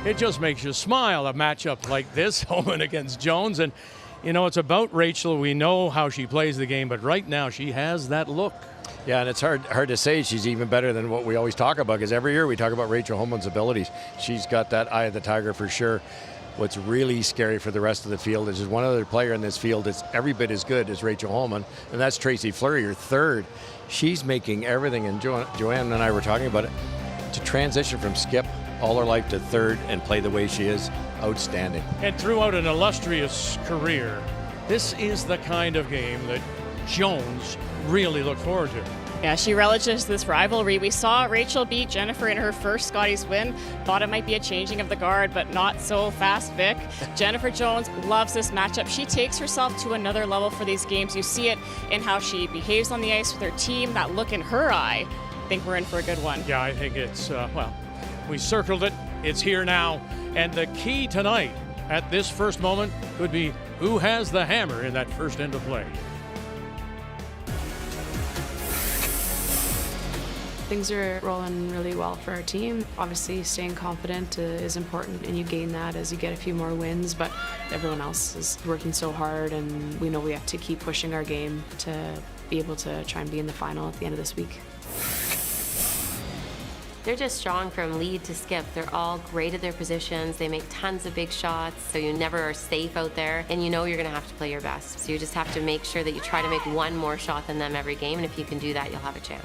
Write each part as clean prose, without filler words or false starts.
It just makes you smile, a matchup like this, Homan against Jones. And, you know, it's about Rachel. We know how she plays the game, but right now she has that look. Yeah, and it's hard to say she's even better than what we always talk about, because every year we talk about Rachel Homan's abilities. She's got that eye of the tiger for sure. What's really scary for the rest of the field is there's one other player in this field that's every bit as good as Rachel Homan, and that's Tracy Fleury, her third. She's making everything, and Joanne and I were talking about it, to transition from skip all her life to third and play the way she is, outstanding. And throughout an illustrious career, this is the kind of game that Jones really looked forward to. Yeah, she relishes this rivalry. We saw Rachel beat Jennifer in her first Scotties win. Thought it might be a changing of the guard, but not so fast, Vic. Jennifer Jones loves this matchup. She takes herself to another level for these games. You see it in how she behaves on the ice with her team, that look in her eye. I think we're in for a good one. Yeah, I think it's, well, we circled it. It's here now. And the key tonight at this first moment could be who has the hammer in that first end of play. Things are rolling really well for our team. Obviously, staying confident is important, and you gain that as you get a few more wins, but everyone else is working so hard, and we know we have to keep pushing our game to be able to try and be in the final at the end of this week. They're just strong from lead to skip. They're all great at their positions. They make tons of big shots, so you never are safe out there, and you know you're going to have to play your best. So you just have to make sure that you try to make one more shot than them every game, and if you can do that, you'll have a chance.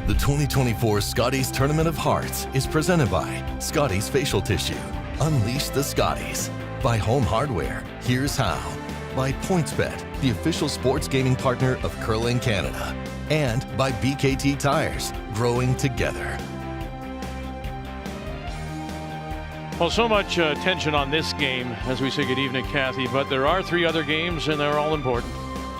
The 2024 Scotties Tournament of Hearts is presented by Scotties Facial Tissue. Unleash the Scotties. By Home Hardware, here's how. By PointsBet, the official sports gaming partner of Curling Canada. And by BKT Tires, growing together. Well, so much tension on this game as we say good evening, Kathy, but there are three other games and they're all important.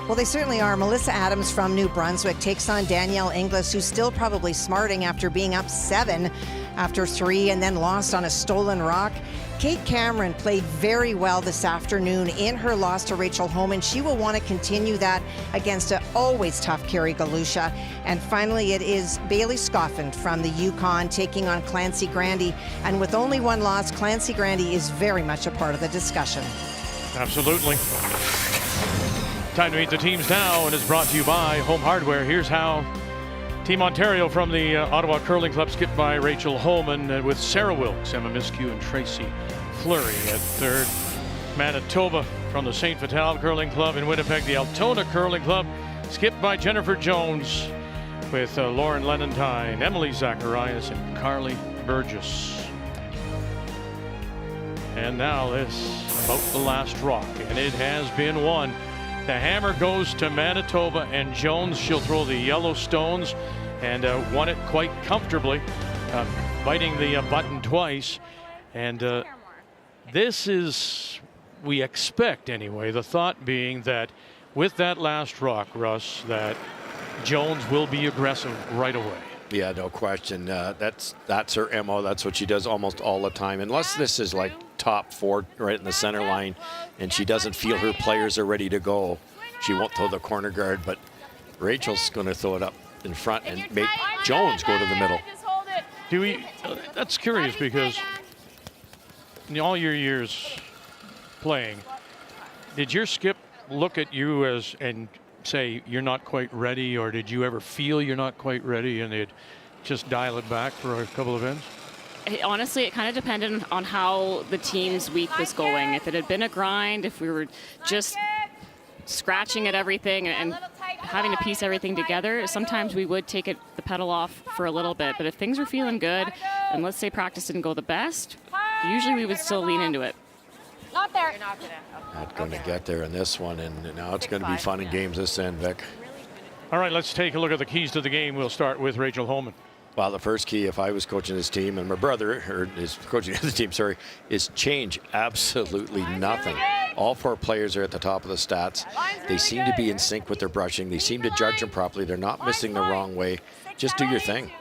Well, they certainly are. Melissa Adams from New Brunswick takes on Danielle Inglis, who's still probably smarting after being up 7 after 3 and then lost on a stolen rock. Kate Cameron played very well this afternoon in her loss to Rachel Homan. She will want to continue that against an always tough Carrie Galusha. And finally, it is Bailey Scoffin from the Yukon taking on Clancy Grandy. And with only one loss, Clancy Grandy is very much a part of the discussion. Absolutely. Time to meet the teams now, and it's brought to you by Home Hardware. Here's how. Team Ontario from the Ottawa Curling Club, skipped by Rachel Homan, with Sarah Wilkes, Emma Miskew, and Tracy Fleury at third. Manitoba from from the St. Vital Curling Club in Winnipeg, the Altona Curling Club, skipped by Jennifer Jones with Lauren Lenentine, Emily Zacharias, and Carly Burgess. And now this about the last rock, and it has been won. The hammer goes to Manitoba, and Jones, she'll throw the yellow stones, and won it quite comfortably, biting the button twice. And this is, we expect anyway, the thought being that with that last rock, Russ, that Jones will be aggressive right away. Yeah, no question. That's her MO. That's what she does almost all the time. Unless this is like top four right in the center line and she doesn't feel her players are ready to go, she won't throw the corner guard. But Rachel's going to throw it up in front and make Jones go to the middle. Do we? That's curious because in all your years playing, did your skip look at you and say you're not quite ready, or did you ever feel you're not quite ready and they'd just dial it back for a couple of ends? Honestly, it kind of depended on how the team's week was going. If it had been a grind, if we were just scratching at everything and having to piece everything together, sometimes we would take the pedal off for a little bit. But if things were feeling good, and let's say practice didn't go the best, usually we would still lean into it. Not there. Not going to get there in this one, and now it's going to be fun and games this end, Vic. All right, let's take a look at the keys to the game. We'll start with Rachel Holman. Well, the first key, if I was coaching this team, and my brother is coaching the team, sorry, is change absolutely nothing. All four players are at the top of the stats. They seem to be in sync with their brushing. They seem to judge them properly. They're not missing the wrong way. Just do your thing.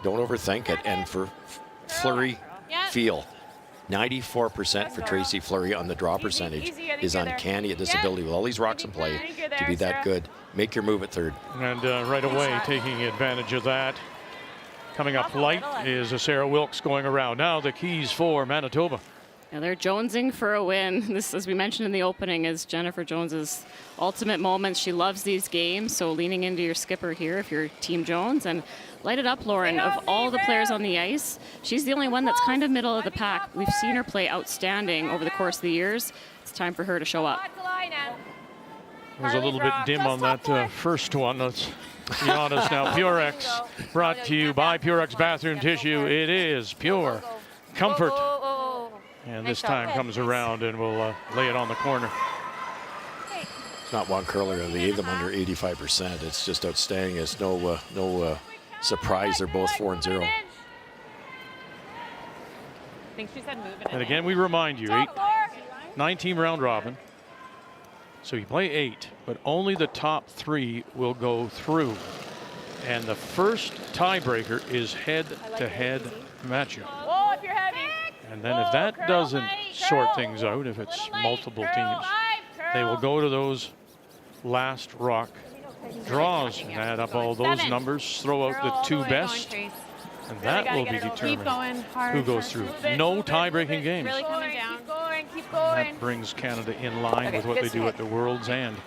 Don't overthink it. And for Fleury, feel. 94% for Tracy Fleury on the draw percentage is uncanny at this ability with all these rocks in play to be that good. Make your move at third. And right away, taking advantage of that. Coming up light is Sarah Wilkes going around. Now the keys for Manitoba. Now they're jonesing for a win. This, as we mentioned in the opening, is Jennifer Jones's ultimate moment. She loves these games, so leaning into your skipper here if you're Team Jones. And light it up, Lauren. Of all the players on the ice, she's the only one that's kind of middle of the pack. We've seen her play outstanding over the course of the years. It's time for her to show up. It was a little bit dim on that first one. Let's be honest now. Purex, brought to you by Purex Bathroom Tissue. It is pure comfort. And this time comes around and we'll lay it on the corner. It's not one curler. They gave them under 85%. It's just outstanding. It's no surprise. They're both 4-0. I think she said moving. And again, we remind you, 9-team round robin. So you play 8, but only the top 3 will go through. And the first tiebreaker is head-to-head matchup. Whoa, if you're heavy. And then if that doesn't sort things out, if it's multiple teams, they will go to those last rock draws and add up all those numbers, throw out the 2 best, and that will be determined who goes through. No tie-breaking games. Really coming down. Keep going. That brings Canada in line with what they do at the Worlds and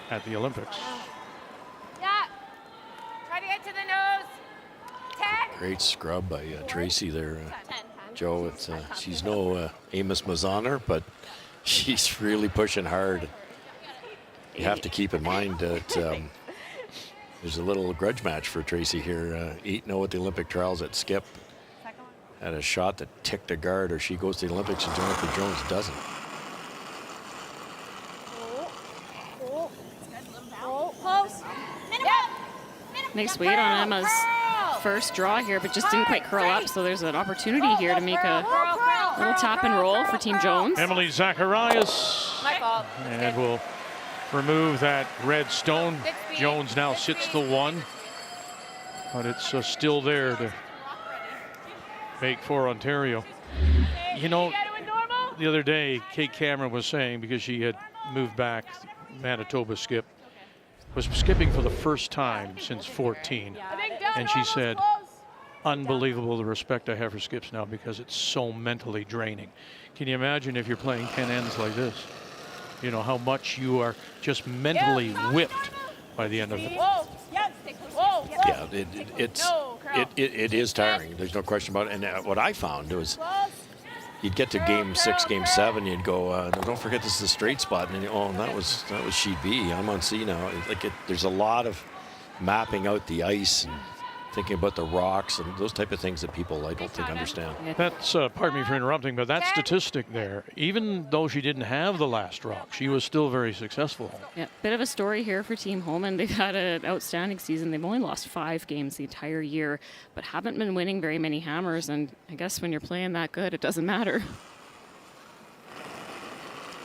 at the Olympics. Yeah. Try to get to the nose. 10. Great scrub by Tracy there. Joe, she's no Amos Mazaner, but she's really pushing hard. You have to keep in mind that there's a little grudge match for Tracy here. 8-0 at the Olympic trials at skip. Had a shot that ticked a guard, or she goes to the Olympics and Jennifer Jones doesn't. Nice weight on Emma's first draw here, but just didn't quite curl up. So there's an opportunity here to make a little tap and roll for Team Jones. Emily Zacharias. My fault. And we'll remove that red stone. Jones now sits the 1, but it's still there to make for Ontario. You know, the other day, Kate Cameron was saying, because she had moved back, Manitoba skip, was skipping for the first time since 14. And she said, unbelievable the respect I have for skips now because it's so mentally draining. Can you imagine if you're playing 10 ends like this? You know, how much you are just mentally whipped by the end of it. Yeah, it is tiring. There's no question about it. And what I found was you'd get to game 6, game 7, you'd go, no, don't forget this is a straight spot, and then, oh, and that was sheet B. I'm on C now. There's a lot of mapping out the ice and thinking about the rocks and those type of things that people, I don't think, understand. That's, pardon me for interrupting, but that statistic there, even though she didn't have the last rock, she was still very successful. Yeah, bit of a story here for Team Homan. They've had an outstanding season. They've only lost 5 games the entire year, but haven't been winning very many hammers. And I guess when you're playing that good, it doesn't matter.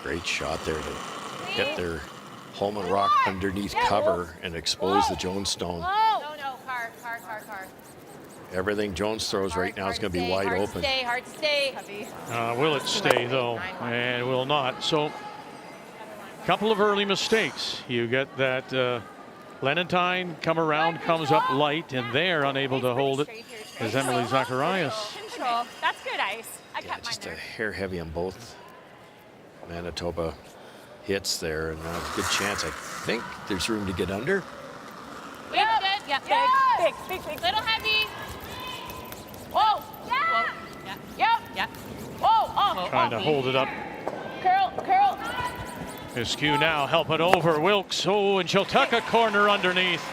Great shot there to get their Holman rock underneath cover and expose the Jones stone. No, car. Everything Jones throws right now is going to be wide open. Hard to stay. Will it stay, though? And will not. So, couple of early mistakes. You get that Lenentine come around, comes up light, and they're unable to hold it as Emily Zacharias. Control. That's good ice. I Yeah, kept mine just a there. hair heavy on both Manitoba hits there, and a good chance. I think there's room to get under. Yeah, good. Yeah, big. Little heavy. Whoa. Yeah. Yep. Whoa. Trying to hold it up. Curl. Askew now help it over. Wilkes. Oh, and she'll tuck a corner underneath.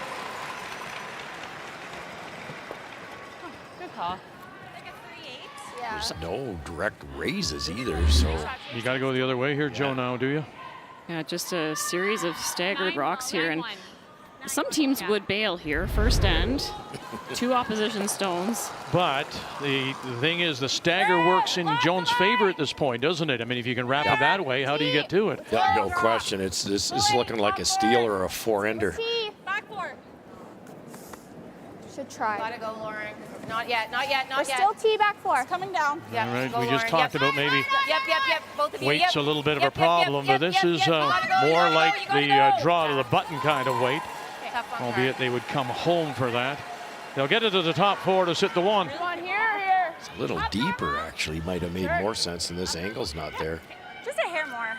Good call. There's no direct raises either, so You got to go the other way here, Joe, now, do you? Yeah, just a series of staggered rocks here. And some teams would bail here. First end, 2 opposition stones. But the thing is, the stagger works in Jones' favor at this point, doesn't it? I mean, if you can wrap it that way, how do you get to it? yeah, no question. This is looking like a steal or a 4-ender. Back 4. Should try. Gotta go, Lauren. Not yet. We're still T back 4. It's coming down. Yep, All right, go, we just Lauren. talked Yep. about maybe Yep. Both of you. weight's Yep. a little bit of a Yep, problem, but this is You gotta go, more like you gotta the go. draw to the button kind of weight, Tough one, albeit they would come home for that. They'll get it to the top 4 to sit the 1. Come on, here. It's a little deeper, actually. Might have made more sense than this angle's not there. Just a hair more.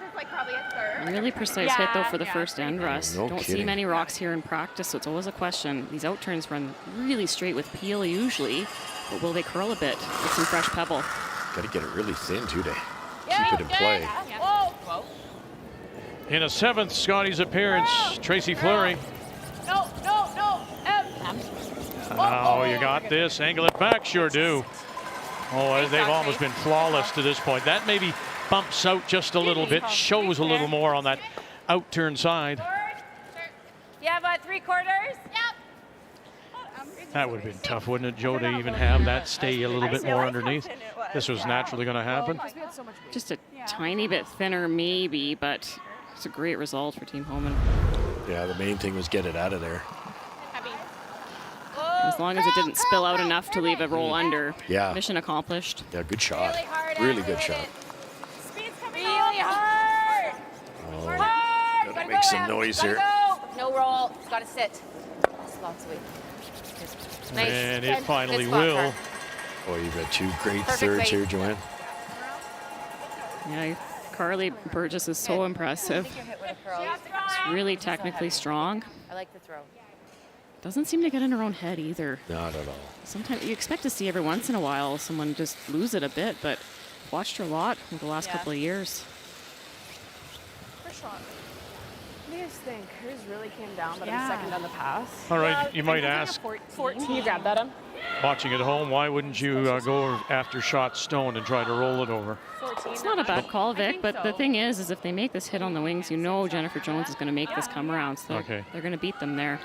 This is like probably a third. Really precise hit, though, for the first end, Russ. No Don't see kidding. many rocks here in practice, so it's always a question. These outturns run really straight with peel usually, but will they curl a bit with some fresh pebble? Got to get it really thin, too, to keep it in play. Whoa. In a 7th Scotties appearance, Tracy Fleury. No. Oh, you got this. Angle it back, sure do. Oh, they've almost been flawless to this point. That maybe bumps out just a little bit, shows a little more on that outturn side. You have 3/4? Yep. That would have been tough, wouldn't it, Joe, to even have that stay a little bit more underneath? This was naturally going to happen. Just a tiny bit thinner, maybe, but it's a great result for Team Homan. Yeah, the main thing was get it out of there. As long as it didn't spill out enough to leave a roll under. Yeah. Mission accomplished. Yeah, good shot. Really hard. Really good shot. Speed's coming really hard. Oh, Hard. gotta make some noise here. No roll. It's gotta sit. Slots away. Nice. And it Good. finally Good spot, will. Carl. Oh, you've got 2 great Perfect thirds weight. here, Joanne. Yeah, Carly Burgess is so impressive. I think you're hit with a curl. She's really technically strong. I like the throw. Doesn't seem to get in her own head either. Not at all. Sometimes you expect to see every once in a while someone just lose it a bit, but watched her a lot over the last couple of years. First shot. I just think hers really came down, but I'm second on the pass. All right, you might ask, 14. You grab that him? watching at home, why wouldn't you go after shot stone and try to roll it over? 14. It's not a bad call, Vic, but the thing is if they make this hit on the wings, you know Jennifer Jones is going to make this come around, so Okay. they're going to beat them there.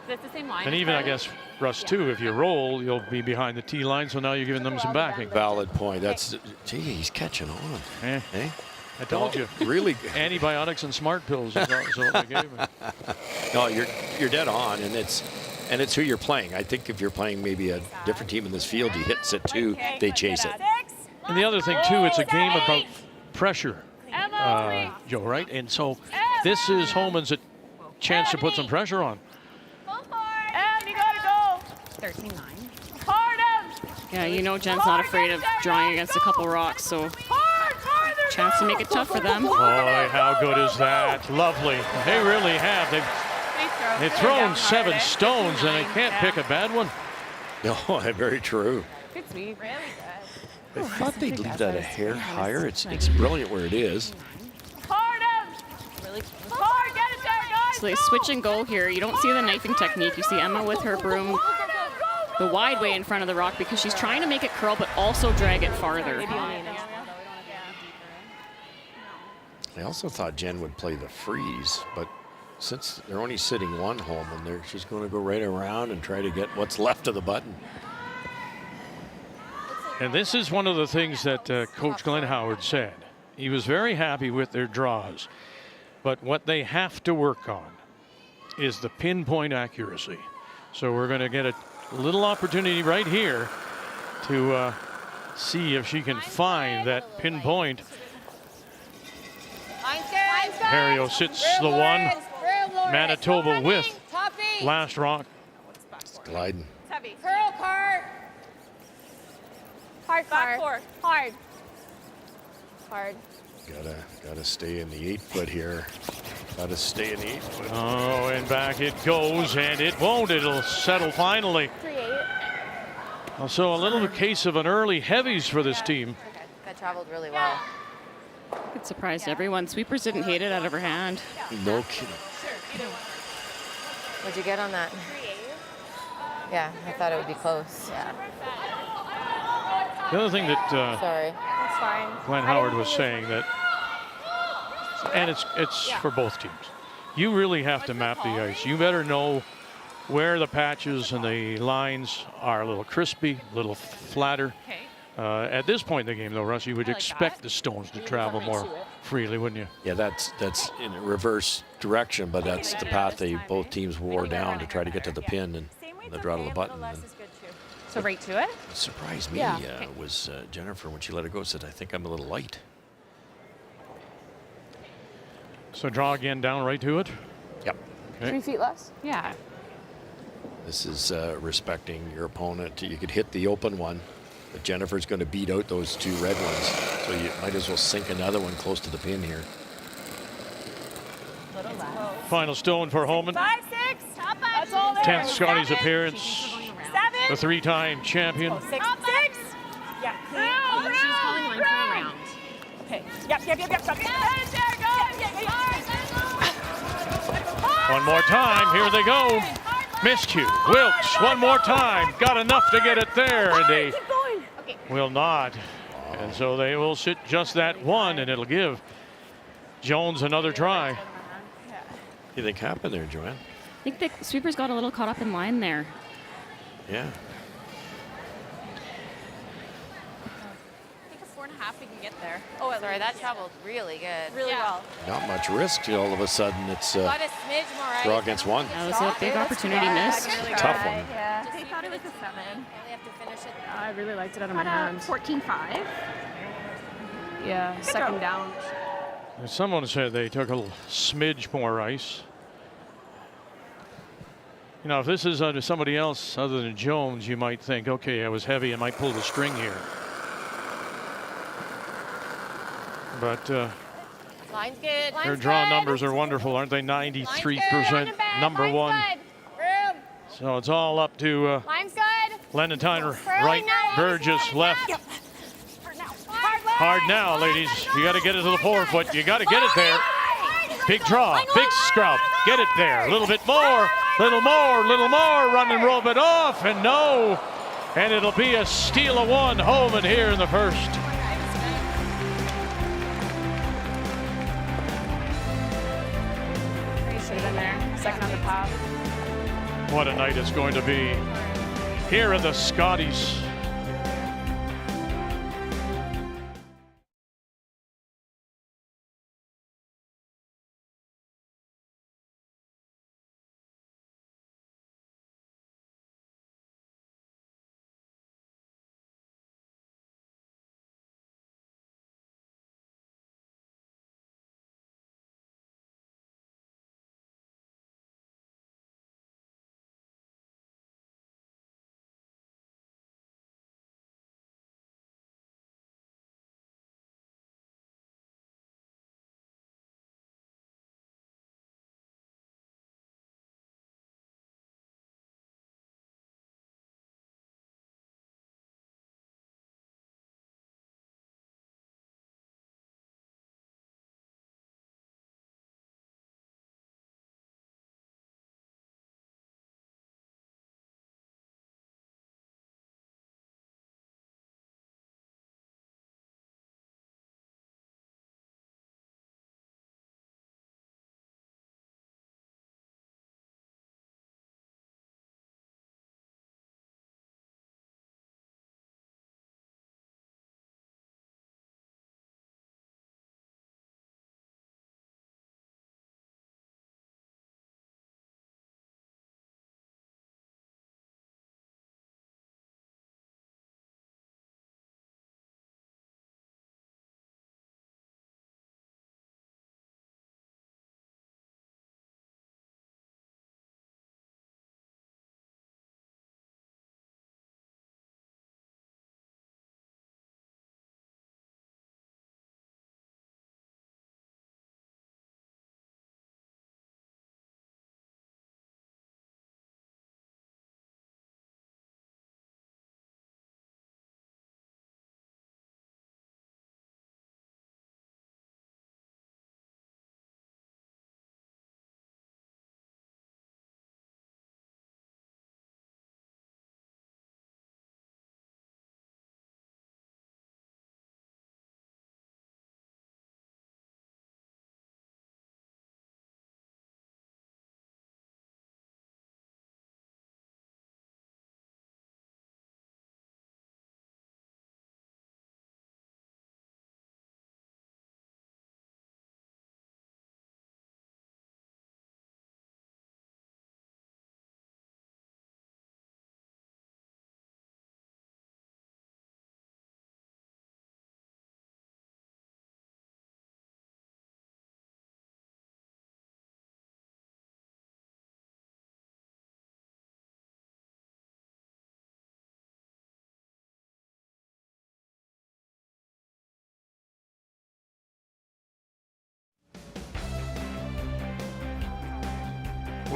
That's the same line. And even, I guess, Russ, too, if you roll, you'll be behind the tee line, so now you're giving them some backing. Valid point. That's, gee, he's catching on. Eh, Eh? I told you. Really? Antibiotics and smart pills is what they gave me. No, you're dead on, and it's who you're playing. I think if you're playing maybe a different team in this field, you hit sit 2, they chase it. And the other thing, too, it's a game about pressure, Joe, right? And so this is Homan's chance to put some pressure on. You gotta go. 13-9. Yeah, you know Jen's not afraid of drawing against a couple rocks, so chance to make it tough for them. Boy, how good is that? Lovely. They really have. They've thrown 7 stones, and they can't pick a bad one. No, very true. Good speed. Really I thought they'd leave that a hair higher. It's brilliant where it is. Hard him. Really hard. Get it there, guys. So they switch and go here. You don't see the knifing technique. You see Emma with her broom the wide way in front of the rock because she's trying to make it curl but also drag it farther. I also thought Jen would play the freeze, but since they're only sitting one home in there, she's going to go right around and try to get what's left of the button. And this is one of the things that Coach Glenn Howard said. He was very happy with their draws, but what they have to work on is the pinpoint accuracy. So we're going to get a little opportunity right here to see if she can find that pinpoint. Hario sits the one. Manitoba with last rock. It's gliding. It's heavy. Curl cart. Hard, Back four. hard. Hard. Gotta stay in the 8 foot here. Gotta stay in the 8 foot. Oh, and back it goes, and it won't. It'll settle finally. 3-8. So a little case of an early heavies for this team. Okay. That traveled really well. It surprised everyone. Sweepers didn't hate it out of her hand. No kidding. What'd you get on that? 3-8. Yeah, I thought it would be close. Yeah. The other thing that Sorry. That's fine. Glenn Howard was saying that, and it's for both teams, you really have to map the ice. You better know where the patches and the lines are a little crispy, a little flatter. At this point in the game, though, Russ, you would expect the stones to travel more freely, wouldn't you? Yeah, that's in a reverse direction, but that's the path both teams wore down to try to get to the pin and the draw to the button. And So right to it? what surprised me was Jennifer, when she let it go, said, "I think I'm a little light." So draw again down right to it. Yep. Okay. 3 feet less? Yeah. This is respecting your opponent. You could hit the open one, but Jennifer's going to beat out those 2 red ones. So you might as well sink another one close to the pin here. Final stone for Homan. 5, 6. That's all there. 10th Scotties 7. appearance. 7. The 3-time champion. 6. 6. Yeah. She's calling line for a round. Okay. Yep. Get it there, guys. One more time. Here they go. Miscue. Wilkes. One more time. Got enough to get it there. And they will not. And so they will sit just that one, and it'll give Jones another try. What do you think happened there, Joanne? I think the sweepers got a little caught up in line there. Yeah. I think a 4.5 we can get there. Oh, sorry, that traveled really good. Really well. Not much risk till all of a sudden it's Got a smidge more ice. draw against one. That was a big opportunity missed. Tough one. Yeah. They thought it was a 7. Really have to finish it. I really liked it out of my hand. 14-5. Yeah, second down. Someone said they took a smidge more ice. You know, if this is under somebody else other than Jones, you might think, okay, I was heavy, I might pull the string here. But Line's good. their draw numbers are wonderful, aren't they? 93% number one. So it's all up to Line's good. Lendentine right, Burgess left. Hard now, ladies. You got to get it to the 4 foot. You got to get it there. Big draw, big scrub. Get it there. A little bit more, little more, little more. Run and roll it off, and no. And it'll be a steal of one home and here in the first. Should have been there. Second on the pop. What a night it's going to be here at the Scotties.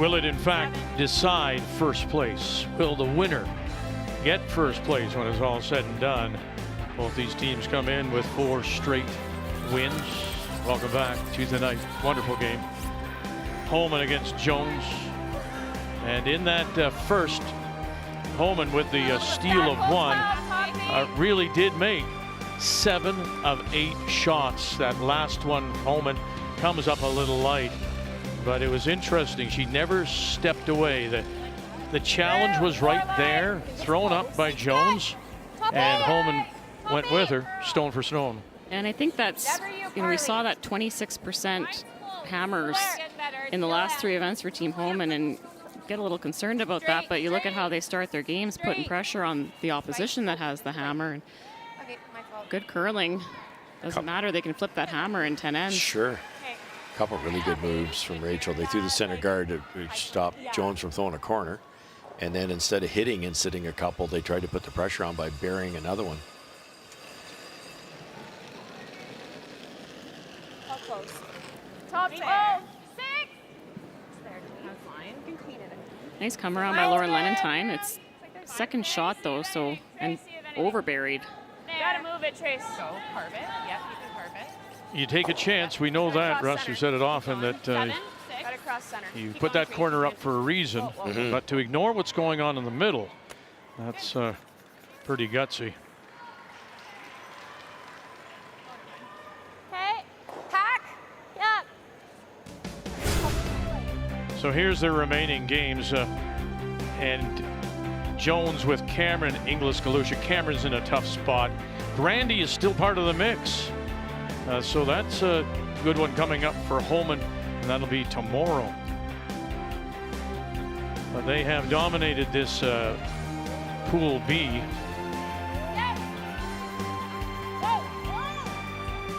Will it in fact decide first place? Will the winner get first place when it's all said and done? Both these teams come in with 4 straight wins. Welcome back Tuesday night. Wonderful game. Holman against Jones. And in that first, Holman with the steal of 1 really did make 7 of 8 shots. That last one, Holman, comes up a little light. But it was interesting. She never stepped away. The challenge was right there, thrown up by Jones, and Holman went with her, stone for stone. And I think that's, we saw that 26% hammers in the last 3 events for Team Holman, and get a little concerned about that. But you look at how they start their games, putting pressure on the opposition that has the hammer. And good curling. Doesn't matter. They can flip that hammer in 10 ends. Sure. Couple really good moves from Rachel. They threw the center guard to stop Jones from throwing a corner, and then instead of hitting and sitting a couple, they tried to put the pressure on by burying another one. How close? Top 6. Nice come around by Lauren Lenentine. It's second shot though, so, and over buried. Gotta move it, Trace. Go, carve it. Yep, you can carve it. You take a chance. We know that, Russ. You said it often, that you put that corner up for a reason, but to ignore what's going on in the middle, that's pretty gutsy. Okay, pack. Yep. So here's the remaining games, and Jones with Cameron, Inglis, Galusha. Cameron's in a tough spot. Grandy is still part of the mix. So that's a good one coming up for Holman, and that'll be tomorrow. But they have dominated this Pool B.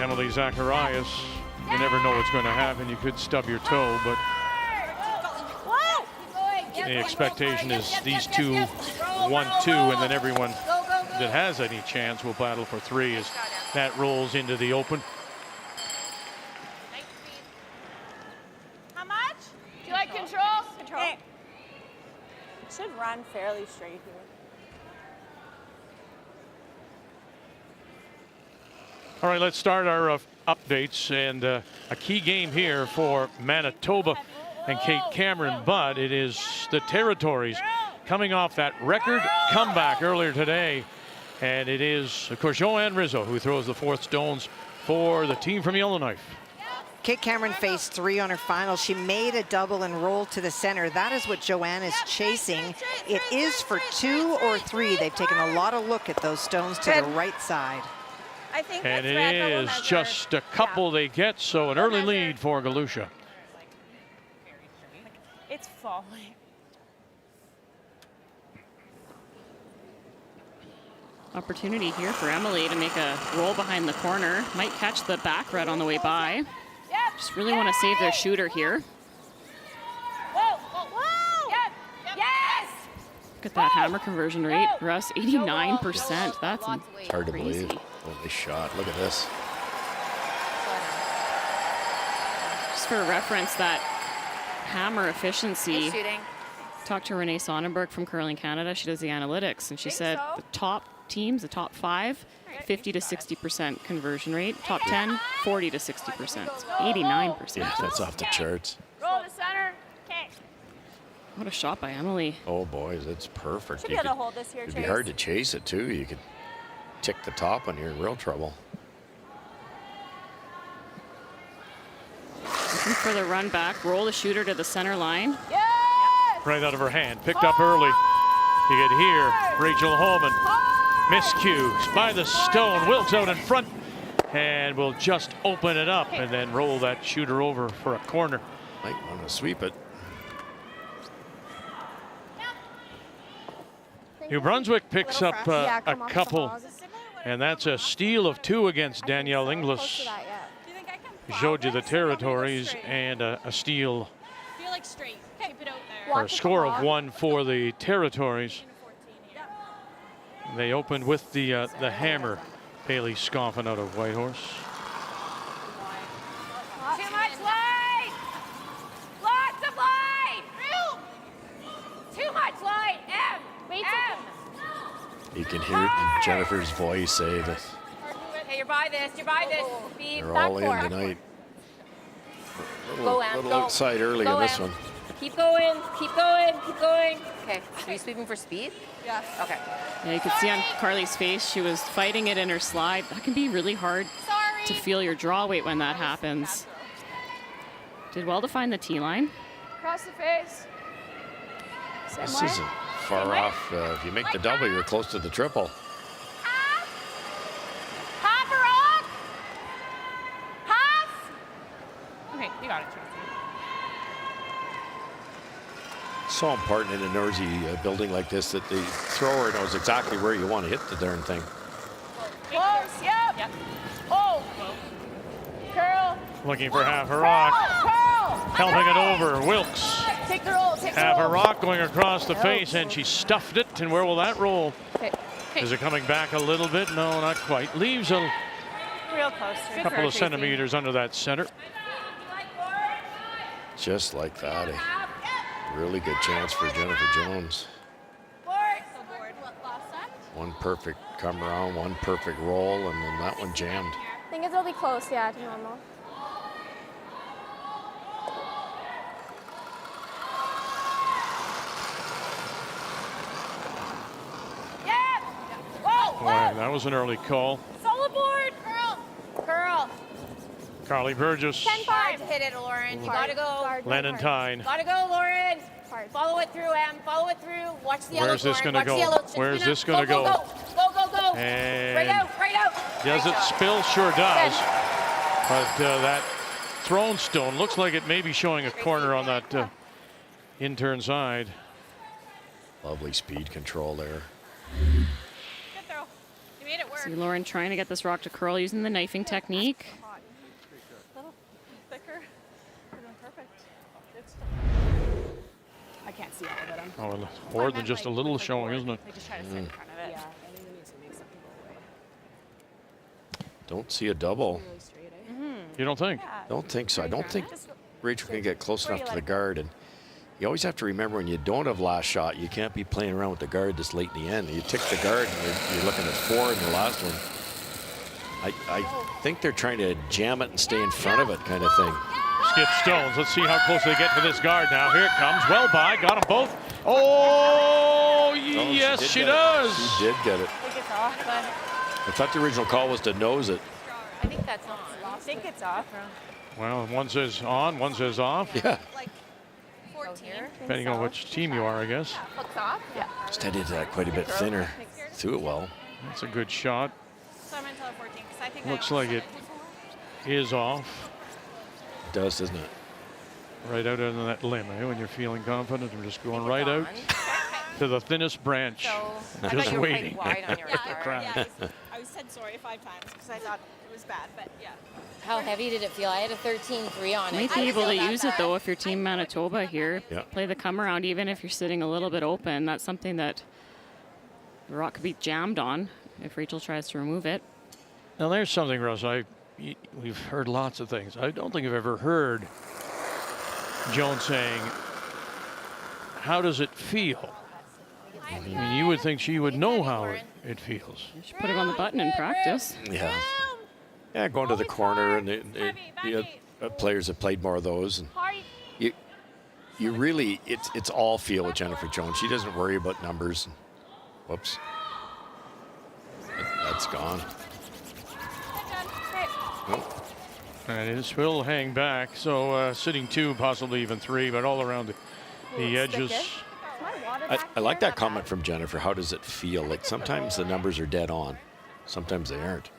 Emily Zacharias, you never know what's going to happen. You could stub your toe, but the expectation is these two 1-2, and then everyone that has any chance will battle for 3 as that rolls into the open. How much? Do you like control? Control. It should run fairly straight here. All right, let's start our updates, and a key game here for Manitoba and Kate Cameron, but it is the Territories coming off that record comeback earlier today, and it is, of course, Joanne Rizzo who throws the 4th stones for the team from Yellowknife. Kate Cameron faced 3 on her final. She made a double and rolled to the center. That is what Joanne is chasing. It is for 2 or 3. They've taken a lot of look at those stones to the right side. I think And it is just a couple they get, so an early lead for Galusha. it's falling. Opportunity here for Emily to make a roll behind the corner. Might catch the back red on the way by. Just really want to save their shooter here. Whoa, whoa, whoa. Yep. Yes. Look at that hammer conversion rate, Russ, 89%. That's It's hard to crazy. believe. Holy shot, look at this. Just for reference, that hammer efficiency. Shooting. Talked to Renee Sonnenberg from Curling Canada. She does the analytics, and she said the top teams, the top 5, 50 to 60% conversion rate. Top 10, 40 to 60%. 89%. Yeah, that's off the charts. Roll to center. Okay. What a shot by Emily. Oh boy, that's perfect. Should be able to hold this here, It'd be hard to chase it too. You could tick the top and you're in real trouble. Looking for the run back, roll the shooter to the center line. Yes. Right out of her hand, picked up early. You can hear Rachel Holman. Miscues by the stone, Wilkes out in front, and will just open it up and then roll that shooter over for a corner. Might want to sweep it. New Brunswick picks up a couple, and that's a steal of 2 against Danielle Inglis. Showed you the Territories, and a steal, or a score of 1 for the Territories. They opened with the hammer. Bailey Scoffin out of Whitehorse. Too much light. Lots of light. You can hear it in Jennifer's voice say that Okay, you're by this. You're by this. Speed. they're Back all in four. tonight. Go, Em, Little go. outside early Go, in this Em. one. Keep going. Keep going. Keep going. Okay. Are you sweeping for speed? Yeah. Okay. Yeah, you could see on Carly's face, she was fighting it in her slide. That can be really hard to feel your draw weight when that happens. Did well to find the tee line. Across the face. Same This way. isn't far off. If you make the double, you're close to the triple. Half a rock. Half. Okay, you got it, Tracy. So important in a noisy building like this that the thrower knows exactly where you want to hit the darn thing. Close. Yep. Oh. Curl. Looking for half a rock. Curl. Helping it over. Wilkes. Take the roll. Take the Half roll. a rock going across the face, and she stuffed it. And where will that roll? Okay. Is it coming back a little bit? No, not quite. Leaves a Real close. couple of centimeters under that center. Just like that. A really good chance for Jennifer Jones. One perfect come around, one perfect roll, and then that one jammed. I think it's really close, yeah, to normal. Yeah! Whoa! Boy, that was an early call. Solo board! Curl! Curl! Carly Burgess, 10-5 to hit it, Lauren. You gotta go. Lennon Tyne. Gotta go, Lauren. Follow it through, Em. Follow it through. Watch the yellow. Where's this Lauren. gonna Watch go? the yellow. Where's this Go, gonna go, go? Go, go, go. And Right out, right out. does Great it job. spill? Sure does. Good. But that thrown stone looks like it may be showing a corner on that in-turn side. Lovely speed control there. Good throw. You made it work. See Lauren trying to get this rock to curl using the knifing technique. A little thicker. We're doing perfect. I can't see all of it. Oh, more than just a little showing, isn't it? I just try to sit in front of it. Yeah, I think we need to make something go away. Don't see a double. Really straight, eh? You don't think? Don't think so. I don't think Rachel can get close enough to the guard. And you always have to remember when you don't have last shot, you can't be playing around with the guard this late in the end. You tick the guard and you're looking at 4 in the last one. I think they're trying to jam it and stay in front of it kind of thing. Skip stones. Let's see how close they get to this guard now. Here it comes. Well by. Got them both. Oh, yes, she does. She did get it. I think it's off, but I thought the original call was to nose it. I think that's on. I think it's off. Well, one says on, one says off. Yeah. Like 14. Depending on which team you are, I guess. Hooks off. Yeah. Just had it quite a bit thinner. Threw it well. That's a good shot. So I'm until 14 because I think Looks like it is off. It does, doesn't it? Right out on that limb, eh? When you're feeling confident, I'm just going right out to the thinnest branch. So Just waiting. Wide on your Crap. I said sorry 5 times because I thought it was bad, but yeah. How heavy did it feel? I had a 13-3 on it. Might be able to use it though if you're Team Manitoba here. Yeah. Play the come around even if you're sitting a little bit open. That's something that the rock could be jammed on if Rachel tries to remove it. Now there's something, Russ. We've heard lots of things. I don't think I've ever heard Joan saying, "How does it feel?" I mean, you would think she would know how it feels. You should put it on the button in practice. Yeah. Yeah, going to the corner, and the players have played more of those. And you really, it's all feel with Jennifer Jones. She doesn't worry about numbers. Whoops. That's gone. Nope. And it will hang back. So sitting 2, possibly even 3, but all around the edges. I like that comment from Jennifer. How does it feel? Like sometimes the numbers are dead on, sometimes they aren't.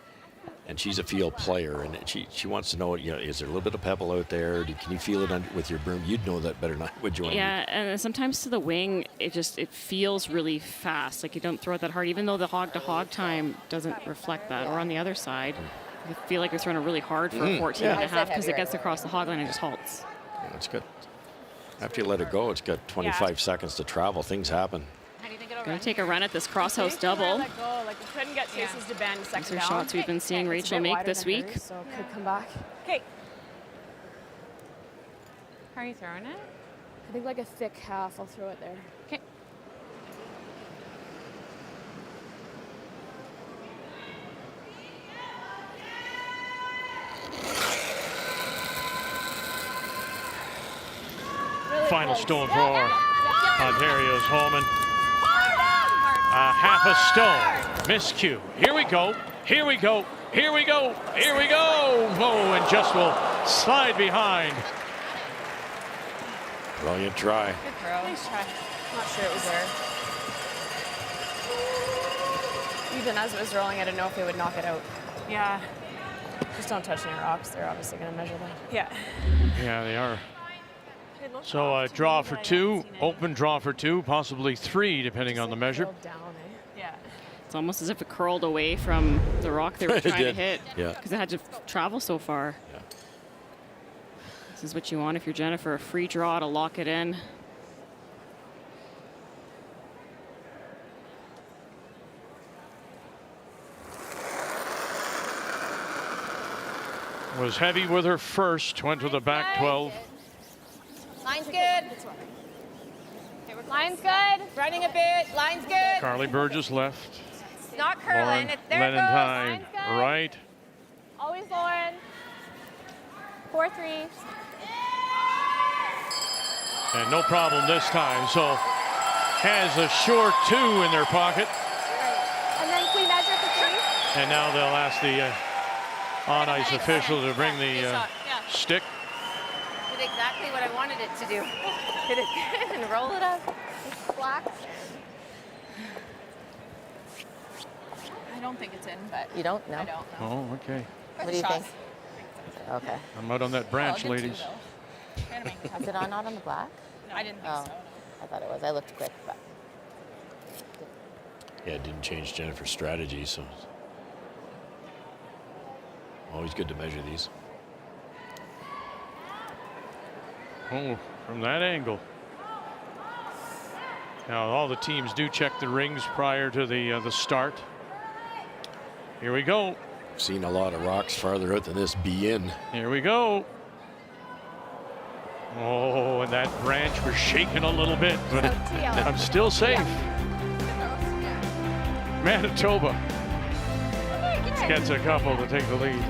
And she's a field player, and she wants to know, is there a little bit of pebble out there? Can you feel it with your broom? You'd know that better than I would, you? Yeah, and sometimes to the wing, it feels really fast. Like you don't throw it that hard, even though the hog-to-hog time doesn't reflect that. Or on the other side, you feel like you're throwing it really hard for a 14 and a half because it gets across the hog line and just halts. Yeah, it's good. After you let it go, it's got 25 seconds to travel. Things happen. Going to take a run at this crosshouse double. Let go. Like we couldn't get Chase's to bend second These are down. shots we've been seeing Rachel make this week. So it could come back. Okay. How are you throwing it? I think like a thick half. I'll throw it there. Okay. Final stone for Ontario's Holman. Half a stone. Miscue. Here we go. Here we go. Here we go. Here we go. Oh, and just will slide behind. Brilliant try. Good throw. Nice try. Not sure it was there. Even as it was rolling, I didn't know if they would knock it out. Yeah. Just don't touch any rocks. They're obviously going to measure them. Yeah. Yeah, they are. So a draw for two, open draw for two, possibly three, depending on the measure. Yeah. It's almost as if it curled away from the rock they were It trying to did. hit. Yeah. Because it had to travel so far. Yeah. This is what you want if you're Jennifer, a free draw to lock it in. Was heavy with her first, went to the back 12. Line's good. Line's good. Running a bit. Line's good. Carly Burgess left. It's not curling. Lauren It's there. It goes. Lenentine Line's good. right. Always Lauren. 4-3. And no problem this time. So has a sure two in their pocket. And then can we measure for 3? And now they'll ask the on-ice official to bring the stick. Did exactly what I wanted it to do. Hit it good and roll it up. Black. I don't think it's in, but You don't know? I don't know. Oh, okay. What do you think? Okay. I'm out on that branch, ladies. Is it on not on the black? No, I didn't think Oh, so. I thought it was. I looked quick, but Yeah, it didn't change Jennifer's strategy, so always good to measure these. Oh, from that angle. Now all the teams do check the rings prior to the start. Here we go. Seen a lot of rocks farther out than this be in. Here we go. Oh, and that branch was shaking a little bit, but I'm still safe. Manitoba gets a couple to take the lead.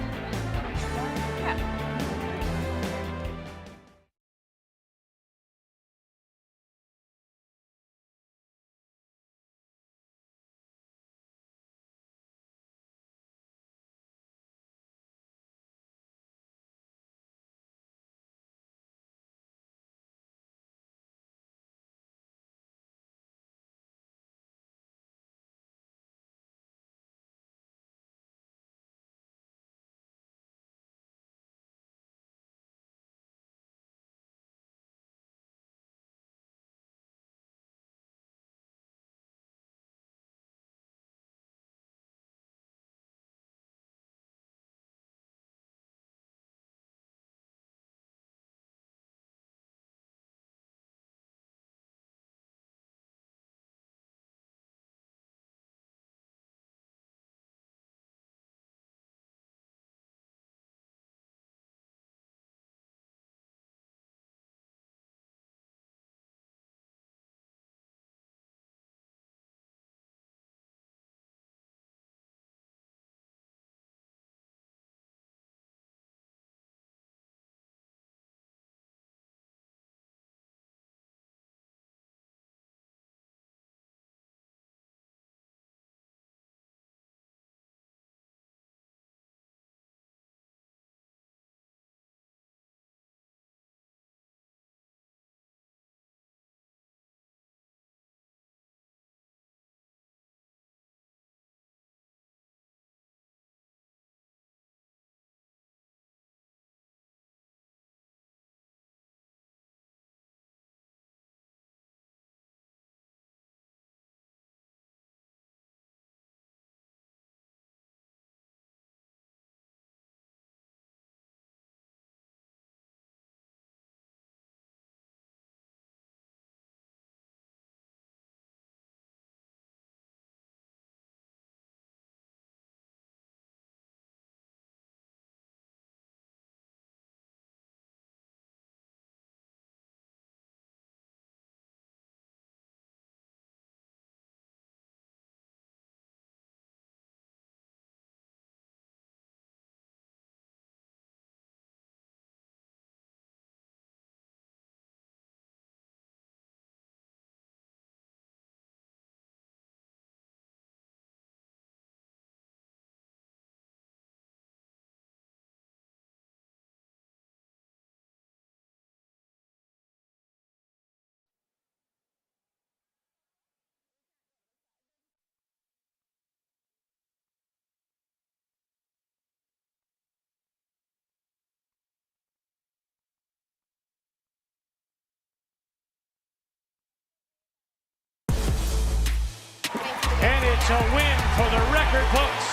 a win for the record books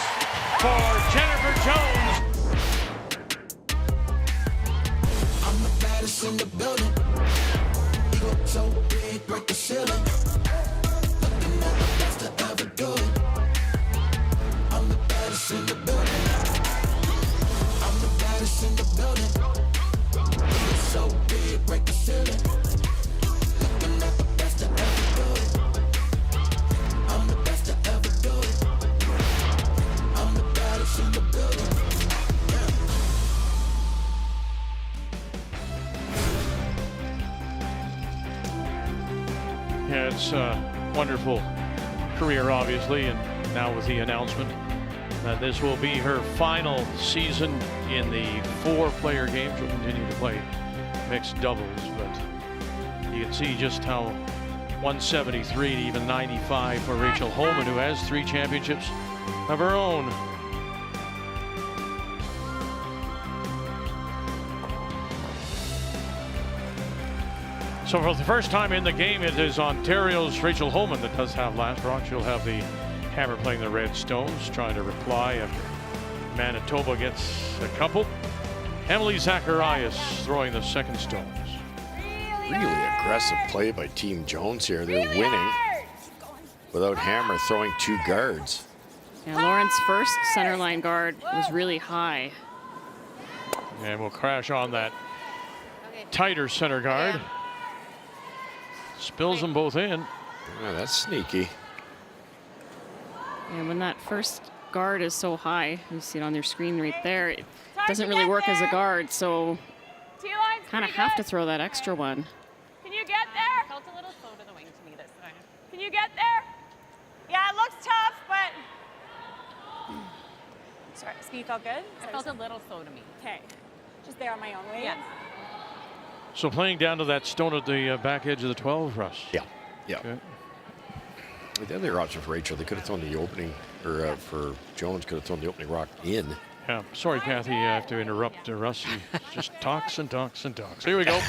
for Jennifer Jones. I'm the baddest in the building. Ego so big, break the ceiling. Looking at the best to ever do it. I'm the baddest in the building. I'm the baddest in the building. Ego so big, break the ceiling. Looking at the best to ever do it. I'm the best to ever do it. I'm the baddest in the building. Yeah, it's a wonderful career, obviously, and now with the announcement that this will be her final season in the 4-player game. She'll continue to play mixed doubles, but you can see just how 173 to even 95 for Rachel Homan, who has 3 championships of her own. So for the first time in the game, it is Ontario's Rachel Homan that does have last rock. She'll have the Hammer playing the red stones, trying to reply after Manitoba gets a couple. Emily Zacharias throwing the second stones. Really aggressive play by Team Jones here. They're winning without Hammer throwing 2 guards. Yeah, Lauren's first centerline guard was really high. And we'll crash on that tighter center guard. Spills them both in. Oh, that's sneaky. And when that first guard is so high, you see it on your screen right there, it doesn't really work as a guard, so kind of have to throw that extra one. Can you get there? Felt a little slow to the wing to me this time. Can you get there? Yeah, it looks tough, but... Sorry, speed felt good? It felt a little slow to me. Okay. Just there on my own way? Yes. So playing down to that stone at the back edge of the 12, Russ. Yeah, yeah. Okay. The other option for Rachel, they could have thrown the opening, or for Jones, could have thrown the opening rock in. Yeah, sorry, Kathy, I have to interrupt Russ. He just talks and talks and talks. Here we go.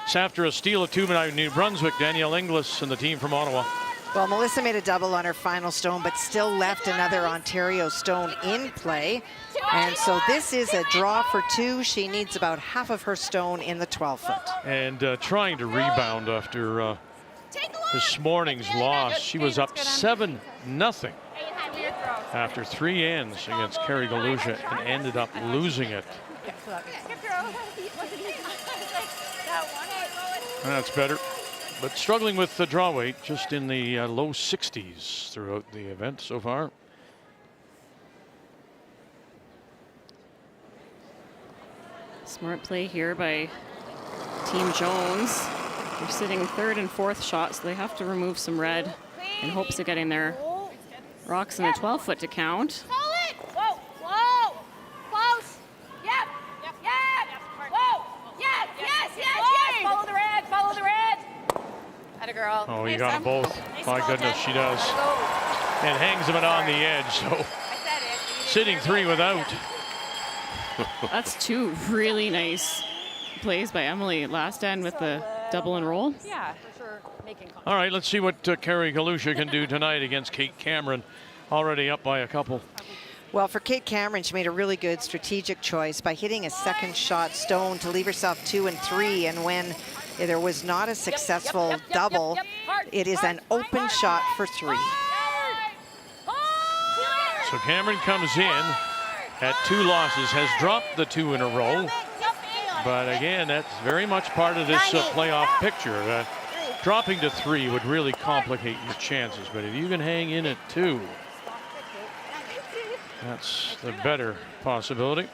It's after a steal of 2 by New Brunswick, Danielle Inglis and the team from Ottawa. Well, Melissa made a double on her final stone, but still left another Ontario stone in play. And so this is a draw for 2. She needs about half of her stone in the 12-foot. And trying to rebound after this morning's loss. She was up 7-0 after 3 ends against Carrie Galusha and ended up losing it. That's better. But struggling with the draw weight, just in the low 60s throughout the event so far. Smart play here by Team Jones. They're sitting 3rd and 4th shot, so they have to remove some red in hopes of getting their rocks in the 12-foot to count. Whoa, whoa, close. Yep, yep, whoa, yes, yes, yes, yes. Follow the red, follow the red. Atta girl. Oh, you got them both. My goodness, she does. And hangs them on the edge, so sitting 3 without. That's 2 really nice plays by Emily last end with the double and roll. Yeah, for sure. Making contact. All right, let's see what Carrie Galusha can do tonight against Kate Cameron, already up by a couple. Well, for Kate Cameron, she made a really good strategic choice by hitting a second shot stone to leave herself 2 and 3. And when there was not a successful double, it is an open shot for 3. So Cameron comes in at 2 losses, has dropped the 2 in a row. But again, that's very much part of this playoff picture. Dropping to 3 would really complicate your chances, but if you can hang in at 2, that's the better possibility.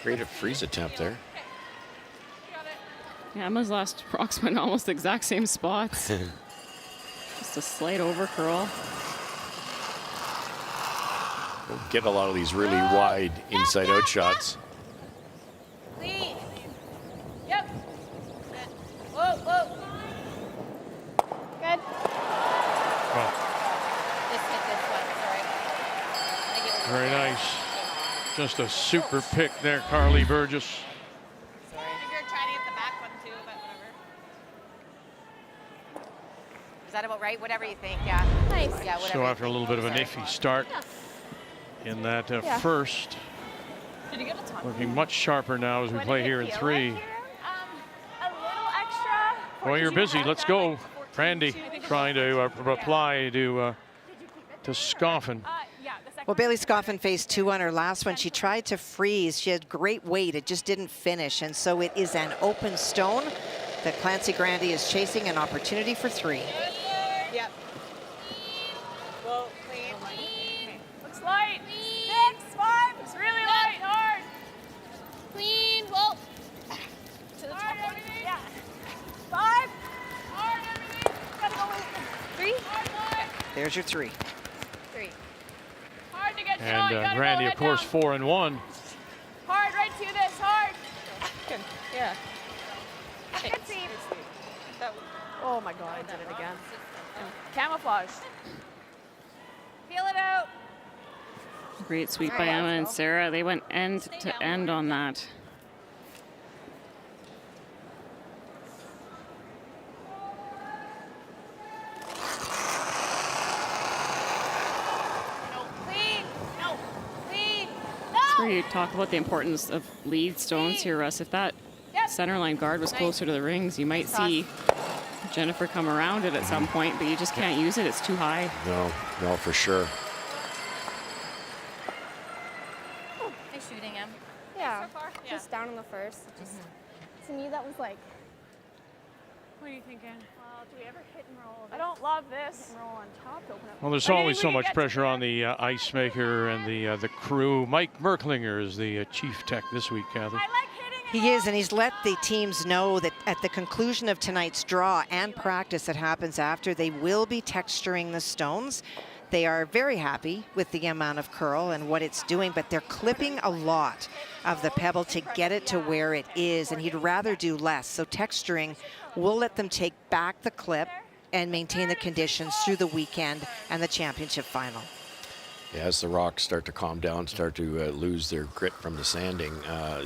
Great freeze attempt there. Yeah, Emma's last rocks went almost the exact same spots. Just a slight over curl. We'll get a lot of these really wide inside-out shots. Clean. Yep. Whoa, whoa. Good. Well, This hit this one, sorry. very nice. Just a super pick there, Carly Burgess. Sorry. I think you're trying to get the back one too, but Is that about right? Whatever you think, yeah. Nice. Yeah, whatever. So you after a think. little bit of an Sorry. iffy start in that first, Did you get a ton? looking much sharper now as we play here in 3. A little extra. Well, you're busy. Let's go. Randy trying to reply to Scoffin. Well, Bailey Scoffin faced 2 on her last one. She tried to freeze. She had great weight. It just didn't finish. And so it is an open stone that Clancy Grandy is chasing, an opportunity for 3. Yep. Whoa, clean. Looks light. 6, 5. It's really light. Hard. Clean. Whoa. To the top. Yeah. 5. Hard, everything. Gotta go with 3. There's your 3. 3. Hard to get shot. And You gotta Randy, go of course, head down. 4 and 1. Hard right to this. Hard. Good. Yeah. Good team. Oh my God, I did it again. Camouflage. Feel it out. Great sweep by Emma and Sarah. They went end to end on that. No, clean. No, clean. That's where you talk about the importance of lead stones here, Russ. If that centerline guard was closer to the rings, you might see Jennifer come around it at some point, but you just can't use it. It's too high. No, for sure. Nice shooting, Em. Yeah. So far? Yeah. Just down in the first. Just to me, that was like. What are you thinking? Well, do we ever hit and roll? I don't love this. Roll on top to open up. Well, there's Like, always we so can much get to pressure there. on the ice maker and the crew. Mike Merklinger is the chief tech this week, Kathy. I like hitting and He is, and he's let the teams know that at the conclusion of tonight's draw and practice that happens after, they will be texturing the stones. They are very happy with the amount of curl and what it's doing, but they're clipping a lot of the pebble to get it to where it is, and he'd rather do less. So texturing will let them take back the clip and maintain the conditions through the weekend and the championship final. Yeah, as the rocks start to calm down, start to lose their grit from the sanding,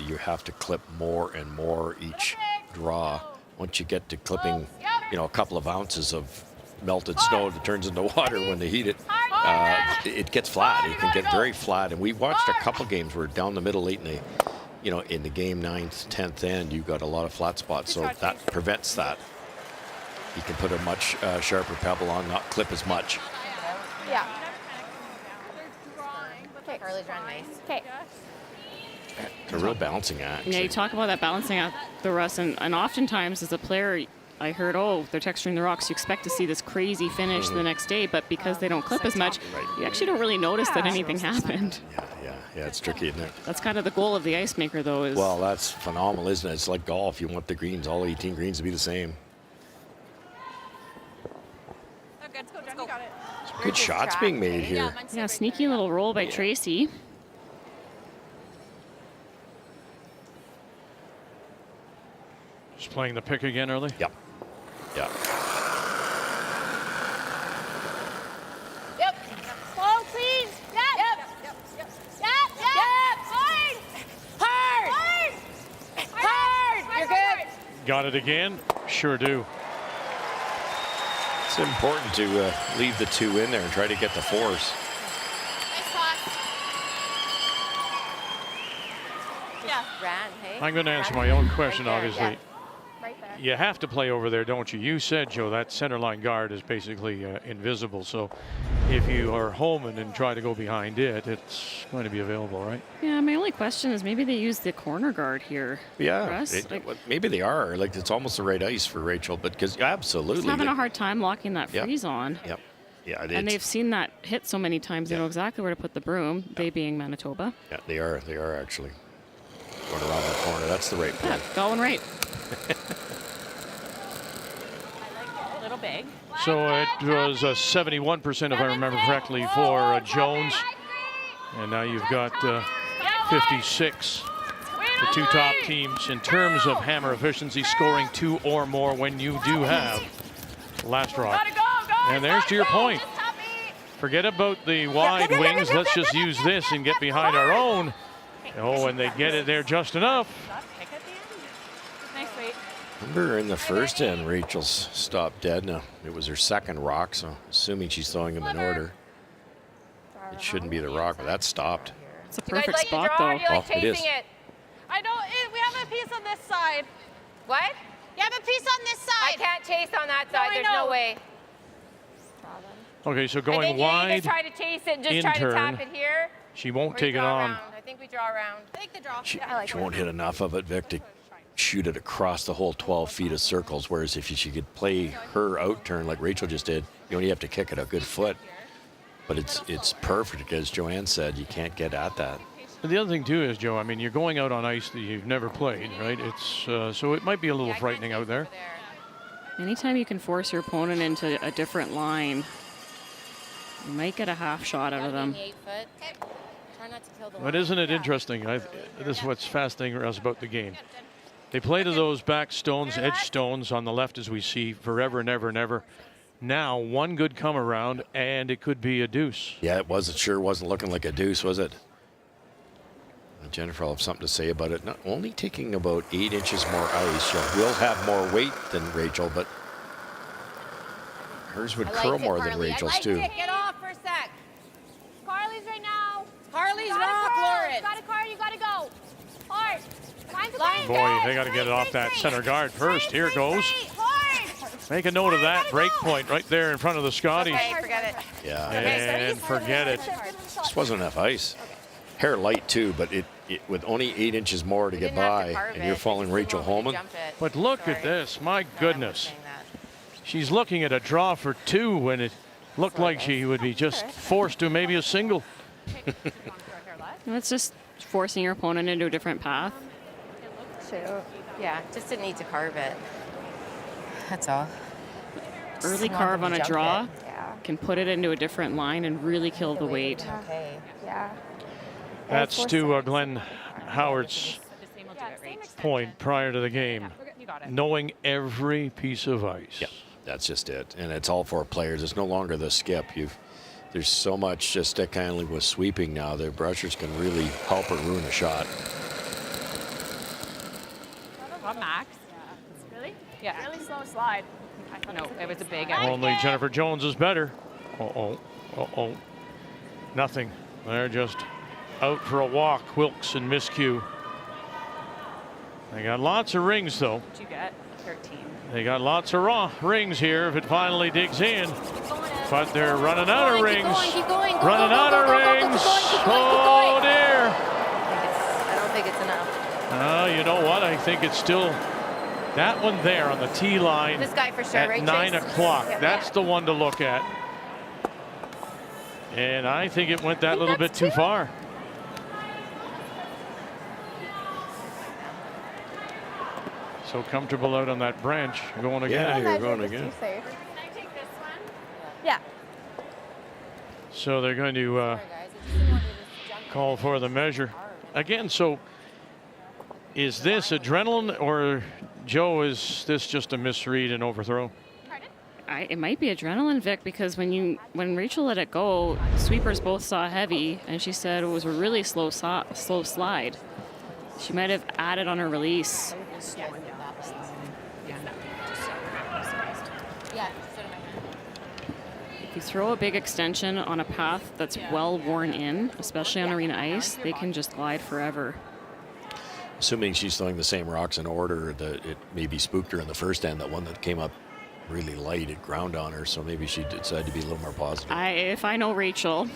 you have to clip more and more each draw. Once you get to clipping, a couple of ounces of melted snow that turns into water when they heat it, it gets flat. It can get very flat. And we watched a couple games where down the middle, late in the game 9th, 10th end, you've got a lot of flat spots. So that prevents that. You can put a much sharper pebble on, not clip as much. Yeah. Okay, Carly's run nice. Okay. It's a real balancing act. Yeah, you talk about that balancing out the Russ, and oftentimes as a player, I heard, they're texturing the rocks. You expect to see this crazy finish the next day, but because they don't clip as much, you actually don't really notice that anything happened. Yeah, it's tricky, isn't it? That's kind of the goal of the ice maker, though. Is Well, that's phenomenal, isn't it? It's like golf. You want the greens, all 18 greens, to be the same. Okay, let's go, Jen. You got it. Good shots being made here. yeah, sneaky little roll by Tracy. Just playing the pick again early. Yep. Yep. Slow, please. Yep. Hard. Hard. You're good. Got it again? Sure do. It's important to leave the 2 in there and try to get the 4s. Nice toss. Yeah. Ran, hey? I'm going to answer my own question, Right there, obviously. yeah. Right there. You have to play over there, don't you? You said, Joe, that center line guard is basically invisible. So if you are home and try to go behind it, it's going to be available, right? Yeah, my only question is maybe they use the corner guard here. Yeah, Russ, maybe they are. Like, it's almost the right ice for Rachel, but because absolutely. He's having a hard time locking that Yep. freeze on. Yep. Yeah, And they've seen that hit so many times, they know exactly where to put the broom, they being Manitoba. Yeah, they are. They are actually going around the corner. That's the right play. Yeah, going right. A little big. So it was 71%, if I remember correctly, for Jones. And now you've got 56. The 2 top teams in terms of hammer efficiency, scoring 2 or more when you do have last rock. And there's to your point. Forget about the wide wings. Let's just use this and get behind our own. Oh, and they get it there just enough. Nice weight. Remember in the first end, Rachel's stopped dead. Now, it was her second rock, so assuming she's throwing them in order. It shouldn't be the rock, but that stopped. It's a You guys perfect like spot, to draw, or though. do you like Oh, it is. chasing it? I know we have a piece on this side. What? You have a piece on this I side. can't chase on that side. I There's know. no way. Okay, so I going think you wide. either try to chase it and just in try to turn. tap it here. She or won't you take it draw on. around. I think we draw around. Take the draw. She, I like she it. won't hit enough of it, Vic, to shoot it across the whole 12 feet of circles, whereas if she could play her out turn like Rachel just did, you only have to kick it a good foot. But it's perfect, as Joanne said. You can't get at that. And the other thing too is, Joe, I mean, you're going out on ice that you've never played, right? It's so it might be a little frightening out there. Anytime you can force your opponent into a different line, you might get a half shot out of them. But isn't it interesting? This is what's fascinating us about the game. They play to those back stones, edge stones on the left, as we see forever and ever and ever. Now one good come around, and it could be a deuce. Yeah, it wasn't looking like a deuce, was it? And Jennifer will have something to say about it. Not only taking about 8 inches more ice, she will have more weight than Rachel, but hers would curl more than Rachel's too. Get off for a sec. Carly's right now. Carly's Got a rock, curl. Lauren. Got a card. You gotta go. Hard. Mine's a Line. Boy, they got to get it off that center guard first. Here goes. Make a note of that break point right there in front of the Scotties. Okay, forget it. Yeah, And forget it. just wasn't enough ice. Hair light too, but it with only 8 inches more to You get didn't have to by, carve and it, you're you following just Rachel didn't want me to Holman. jump it. But look Sorry. at this. My No, I wasn't goodness. saying that. She's looking at a draw for 2 when it looked like she would be just forced to maybe a single. It's just forcing your opponent into a different path. Yeah, just didn't need to carve it. That's all. Early want carve them on to a jump draw it. Yeah. can put it into a different line and really kill the weight. Okay. Yeah. That's to Glenn Howard's point prior to the game. Knowing every piece of ice. Yeah, that's just it, and it's all for players. It's no longer the skip. There's so much just stick handling with sweeping now. The brushers can really help or ruin a shot. Not max. Really? Yeah. Really slow slide. No, it was a big Only Jennifer Jones is better. Nothing. They're just out for a walk, Wilkes and Miscue. They got lots of rings, though. What'd you get? 13. They got lots of rings here if it finally digs in. But they're running out of rings. Keep going. Go, Running go, go, out go, of go, go, go, rings. keep going, keep going, keep Oh, going. dear. I don't think it's enough. You know what? I think it's still that one there on the tee line. This guy for sure, at right, 9 Chase? o'clock. Yeah. That's the one to look at. And I think it went that little bit too far. So comfortable out on that branch, going Yeah, again. you're going again. Yeah. So they're going to call for the measure again. So is this adrenaline, or Joe, is this just a misread and overthrow? It might be adrenaline, Vic, because when Rachel let it go, sweepers both saw heavy, and she said it was a really slow slide. She might have added on her release. If you throw a big extension on a path that's well worn in, especially on arena ice, they can just glide forever. Assuming she's throwing the same rocks in order, it maybe spooked her in the first end. That one that came up really light, it ground on her, so maybe she decided to be a little more positive. If I know Rachel,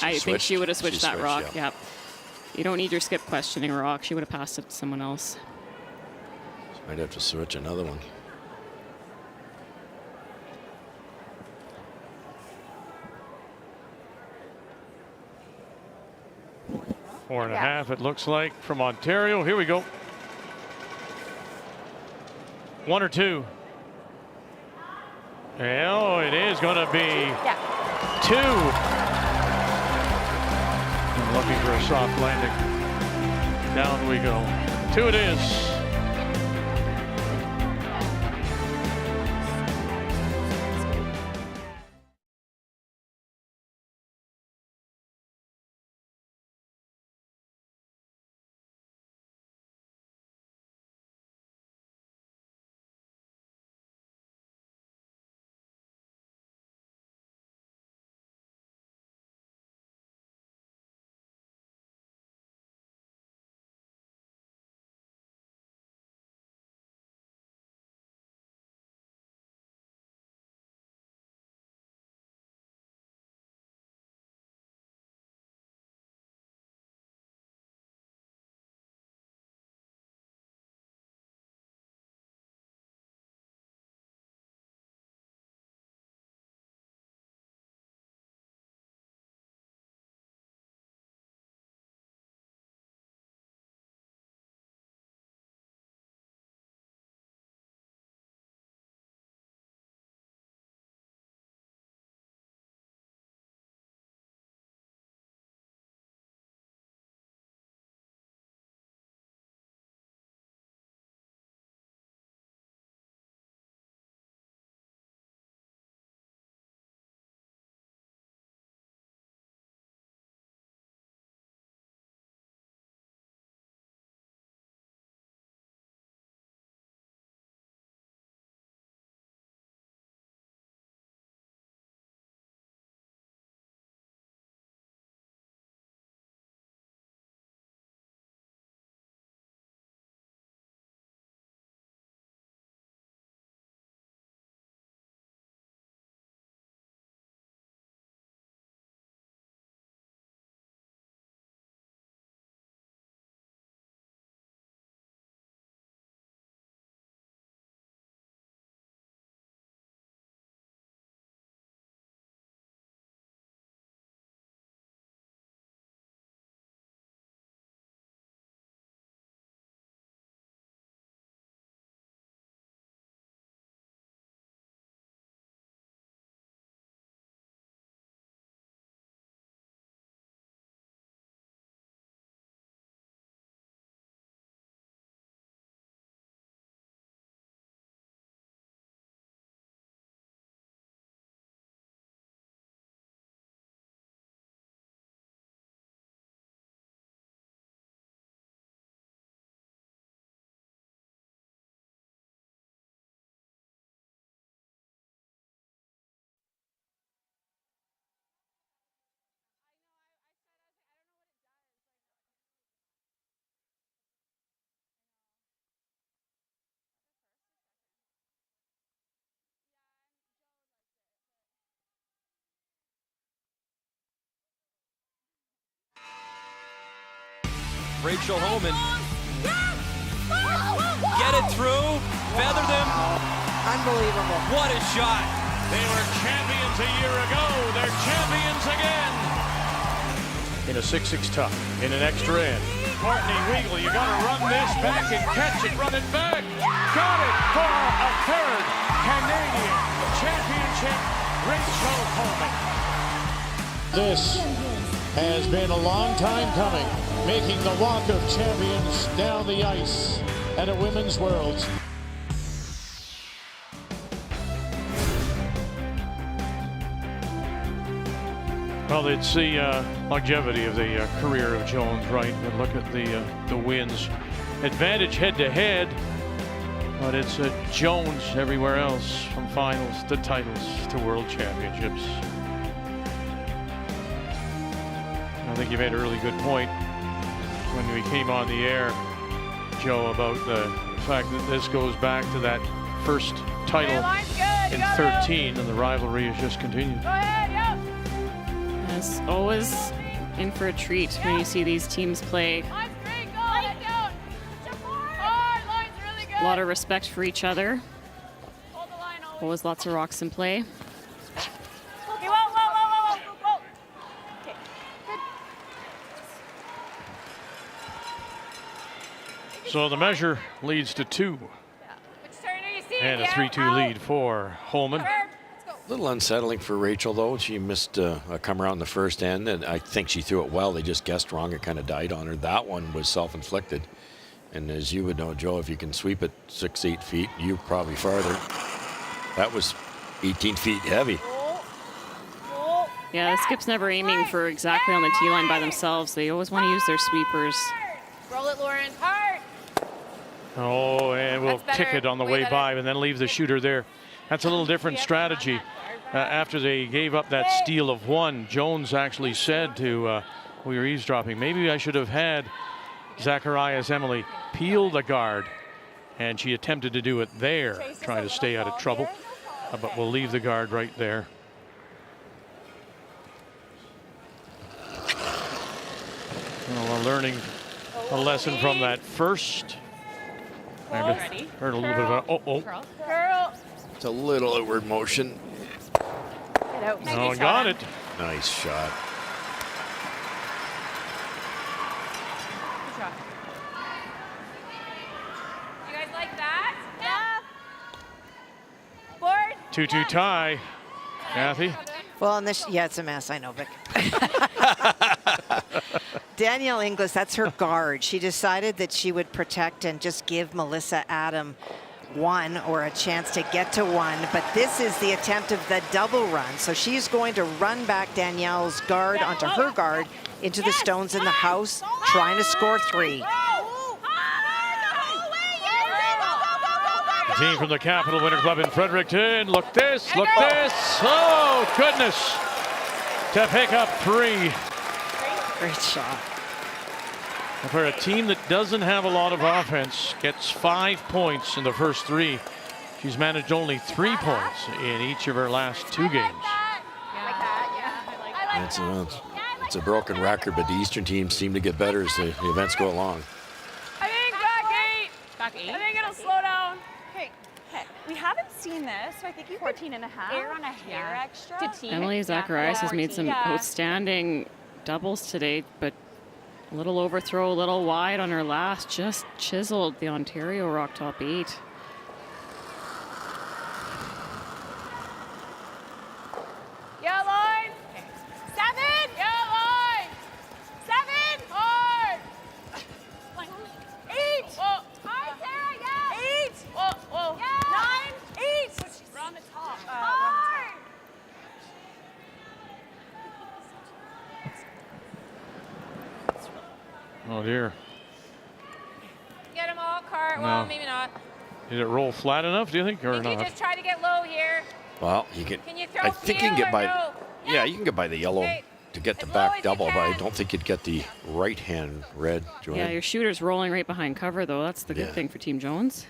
I think she would have switched that rock. Yeah. Yep. You don't need your skip questioning rock. She would have passed it to someone else. She might have to switch another one. Four and a half, it looks like, from Ontario. Here we go. 1 or 2. Oh, it is going to be 2. I'm looking for a soft landing. Down we go. 2 it is. Rachel Homan. Get it through. Feather them. Unbelievable. What a shot. They were champions a year ago. They're champions again. In a 6-6 tuck, in an extra end. Courtney Weagle, you got to run this back and catch it, run it back. Got it for a third Canadian championship, Rachel Homan. This has been a long time coming, making the walk of champions down the ice at a Women's Worlds. Well, it's the longevity of the career of Jones, right? But look at the wins. Advantage head-to-head, but it's Jones everywhere else, from finals to titles to world championships. I think you made a really good point when we came on the air, Joe, about the fact that this goes back to that first title in 13, and the rivalry has just continued. Go ahead, yep. It's always in for a treat when you see these teams play. Line's great, go. Line down. Hard, line's really good. A lot of respect for each other. Hold the line always. Always lots of rocks in play. Okay, whoa. Okay, good. So the measure leads to 2. Which turn are you seeing? And a 3-2 lead for Holman. A little unsettling for Rachel, though. She missed a come around the first end, and I think she threw it well. They just guessed wrong. It kind of died on her. That one was self-inflicted. And as you would know, Joe, if you can sweep it 6-8 feet, you probably farther. That was 18 feet heavy. Yeah, the skip's never aiming for exactly on the tee line by themselves. They always want to use their sweepers. Roll it, Lauren. Hard. Oh, and we'll That's better. kick it on the Way way better. by and then leave the shooter there. That's a little different strategy. After they gave up that steal of 1, Jones actually said to, we were eavesdropping, maybe I should have had Zacharias Emily peel the guard. And she attempted to do it there, trying to stay out of trouble. But we'll leave the guard right there. Well, we're learning a lesson from that first. I heard a little bit of a, Curl. It's a little outward motion. Get out. Oh, got it. Nice shot. Good shot. You guys like that? Yeah. Board. 2-2 tie. Kathy? Well, in this, yeah, it's a mess. I know, Vic. Danielle Inglis, that's her guard. She decided that she would protect and just give Melissa Adam 1 or a chance to get to 1, but this is the attempt of the double run. So she's going to run back Danielle's guard onto her guard into the stones in the house, trying to score 3. The team from the Capital Winter Club in Fredericton. Look this, look this. Oh, goodness. To pick up 3. Great shot. For a team that doesn't have a lot of offense, gets 5 points in the first 3. She's managed only 3 points in each of her last 2 games. It's a broken record, but the Eastern teams seem to get better as the events go along. I think back 8. Back 8? I think it'll slow down. Hey, we haven't seen this, so I think 14 and a half. Air on a hair extra. To team. Emily Zacharias has made some outstanding doubles today, but a little overthrow, a little wide on her last. Just chiseled the Ontario Rock top 8. Yeah, line. 7. Yeah, line. 7. Hard. 8. Whoa. Hard, Sarah. Yeah. 8. Whoa, whoa. Yeah. 9. 8. We're on the top. Hard. Oh, dear. Get them all, Cart. No. Well, maybe not. Did it roll flat enough, do you think, or Did you not? just try to get low here? Well, you can. Can you throw I think you can few get or by. no? Yeah, you can get by the yellow Okay. to get the As low as back you double, but I can. don't think you'd get the right hand red, Joanne. Yeah, your shooter's rolling right behind cover, though. That's the good Yeah. thing for Team Jones.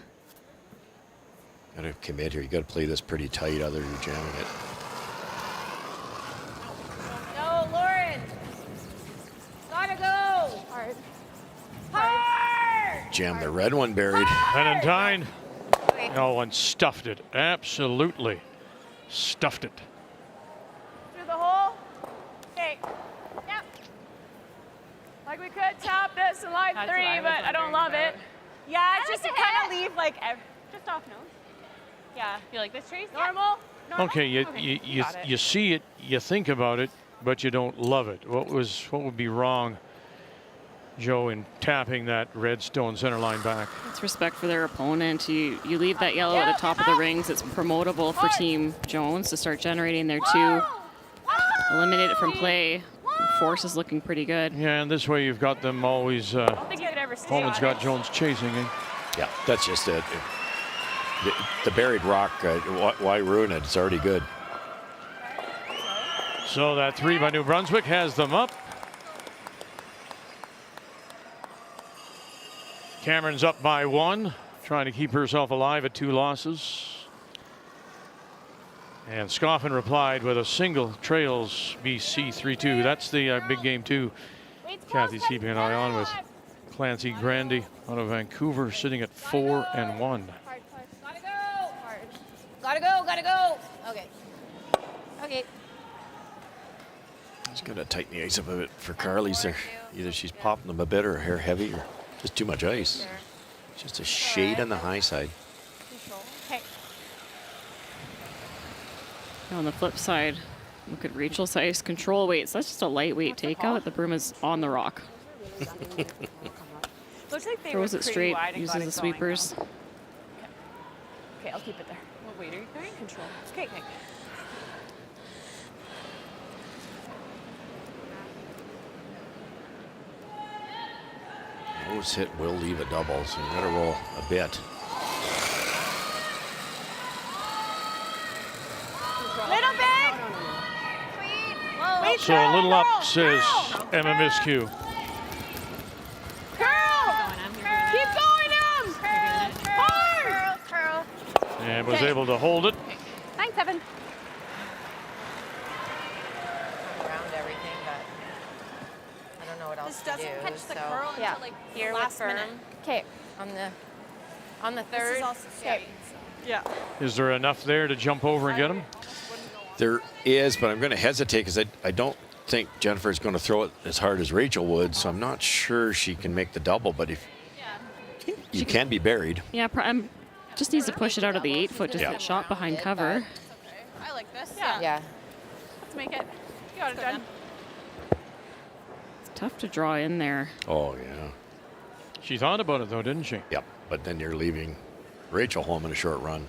Gotta commit here. You gotta play this pretty tight, other than jamming it. No, Lauren. Gotta go. Hard. gem. The red one buried. Valentine. Oh, and stuffed it. Absolutely stuffed it. Through the hole. Okay. Yep. Like we could top this in line 3, but I don't love it. Yeah, it's just to kind of leave like just off nose. Yeah. You like this, Trace? Normal. Okay, you see it, you think about it, but you don't love it. What would be wrong, Joe, in tapping that red stone center line back? It's respect for their opponent. You leave that yellow at the top of the rings. It's promotable for Team Jones to start generating their 2. Eliminate it from play. Force is looking pretty good. Yeah, and this way you've got them always. I don't think you could ever stay Holman's on got it. Jones chasing. Yeah, that's just it. The buried rock, why ruin it? It's already good. So that 3 by New Brunswick has them up. Cameron's up by 1, trying to keep herself alive at 2 losses. And Scoffin replied with a single, trails BC 3-2. That's the big game 2. Kathy's keeping an eye on with Clancy Grandy out of Vancouver, sitting at 4-1. Gotta go. Gotta go. Okay. Okay. Just got to tighten the ice up a bit for Carly's there. Either she's popping them a bit or her heavy or just too much ice. Just a shade on the high side. Okay. On the flip side, look at Rachel's ice control weights. That's just a lightweight takeout. The broom is on the rock. Looks like they Throws were it pretty straight, wide and got uses it the going, sweepers. though. Okay, I'll keep it there. What weight are you carrying? Control. Okay. Nose hit will leave a double, so you got to roll a bit. Little bit. Wait, So a little up, says Emma Miscue. Curl. Keep going, Em. Hard. Curl. And was able to hold it. 9-7. Around everything, but I don't know what else This to doesn't do. catch the so curl yeah, until like here the with last firm. minute. Okay. On the This third. is also scary. Yeah. Is there enough there to jump over and get him? There is, but I'm going to hesitate because I don't think Jennifer's going to throw it as hard as Rachel would, so I'm not sure she can make the double, but if you can be buried. Yeah, just needs to push it out of the 8-foot, just get shot behind cover. I like this. Yeah. Let's make it. You got it done. It's tough to draw in there. Oh, yeah. She thought about it though, didn't she? Yep, but then you're leaving Rachel home in a short run.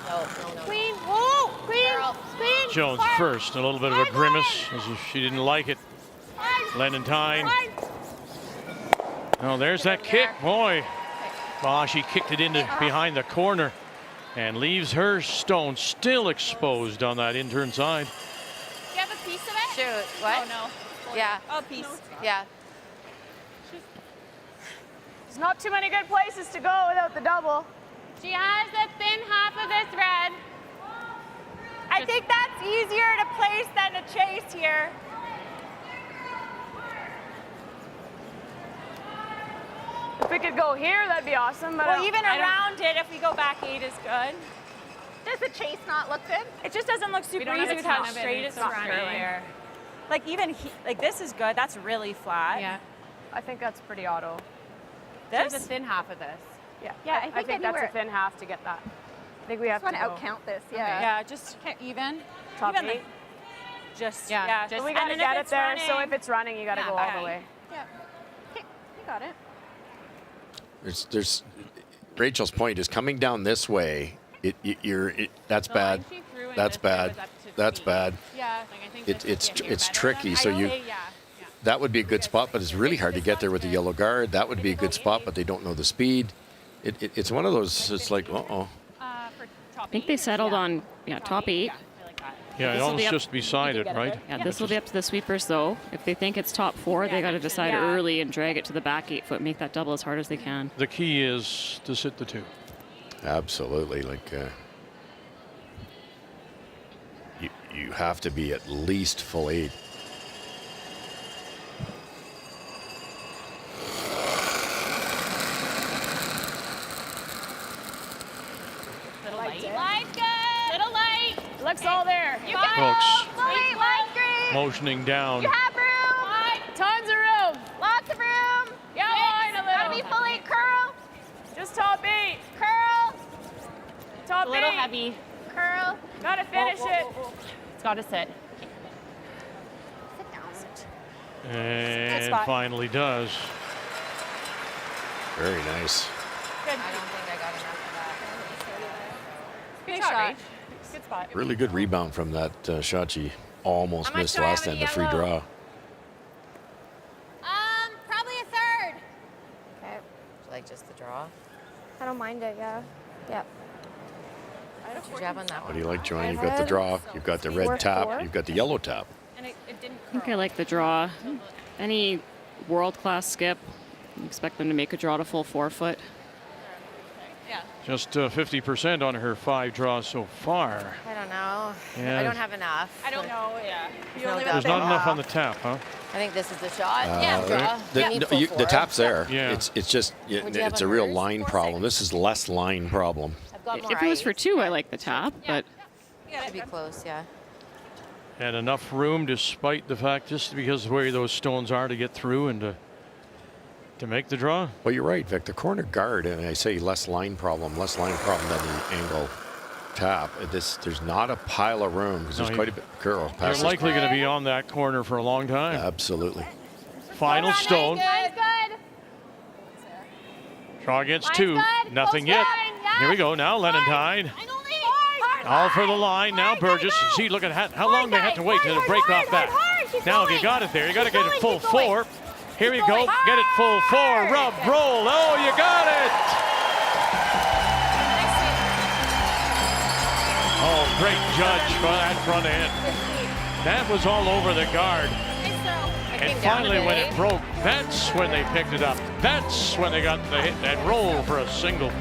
No. Queen. Whoa. Queen. Queen. Jones first, a little bit of a grimace as if she didn't like it. Valentine. Oh, there's that kick, boy. Oh, she kicked it into behind the corner and leaves her stone still exposed on that intern side. Do you have a piece of it? Shoot. What? Oh, no. Yeah. Oh, piece. Yeah. There's not too many good places to go without the double. She has the thin half of this red. I think that's easier to place than to chase here. If we could go here, that'd be awesome. But Well, even around it, if we go back 8 is good. does the chase not look good? It just doesn't look super don't have easy a with how ton of it, straight it's it's not running. curling. Like even like this is good. That's really flat. Yeah. I think that's pretty auto. This? There's a thin half of this. Yeah. Yeah, I think that's a thin half to get that. I think we have to want to go. outcount this. Yeah. Yeah. Just even. Top even 8. like, just Yeah. Just But we and gotta then get if it it's there. So running- if it's running, you gotta go all the way. Yeah. Okay, you got it. There's Rachel's point is coming down this way. That's bad. That's bad. That's bad. Yeah. It's tricky. So that would be a good spot, but it's really hard to get there with the yellow guard. That would be a good spot, but they don't know the speed. It's one of those. It's like I think they settled on top 8. Yeah, it This will almost be up- just beside it, right? Yeah, this will be up to the sweepers though. If they think it's top 4, they got to decide early and drag it to the back 8-foot, make that double as hard as they can. The key is to sit the 2. you have to be at least full 8. Little light. Light, good. Little light. Looks all there. You got Brooks it. Light, green. motioning down. You have room. Light. Tons of room. Lots of room. Yeah, line a little. Gotta be full 8, curl. Just top 8. Curl. Top 8. A little heavy. Curl. Gotta finish it. It's got to sit. Sit down. And spot. finally does. Very nice. Good. I don't think I got enough of that. Big shot. Good spot. Really good rebound from that shot she almost How much missed do I last have in time, the free yellow? draw. Probably a third. Okay. Like just the draw. I don't mind it, yeah. Yep. What did you have on that What one? do you like, Joanne? You've got the draw, you've got the red tap, you've got the yellow tap. And it didn't I think I like the draw. Any world-class skip, you expect them to make a draw to full 4-foot. Just 50% on her 5 draws so far. I don't know. Yeah. I don't have enough. I don't know, yeah. You No only doubt. There's went not enough on the tap, huh? I think this is the shot. Draw. The, You need no, full the 4. tap's there. Yeah. It's just Would you have it's a on real hers? line problem. This is less line problem. I've got more If it was for ice. 2, I like the tap, but Should be close, yeah. And enough room despite the fact, just because of where those stones are, to get through and to make the draw. Well, you're right, Vic. The corner guard, and I say less line problem than the angle tap. There's not a pile of room because there's No, quite a bit. Girl, They're pass this- likely going to be on that corner for a long time. Absolutely. Final stone. Mine's good. Draw against Mine's 2. good. Nothing Close yet. line, yeah. Here we go. Now Lenentine. All for the line. Now Burgess. See, look at how long they had to wait to break off that. Now, if you got it there, you got to get it full 4. Here we go. Get it full 4. Rub, roll. Oh, you got it. Oh, great judge for that front end. That was all over the guard. And finally, when it broke, that's when they picked it up. That's when they got the hit and roll for a single.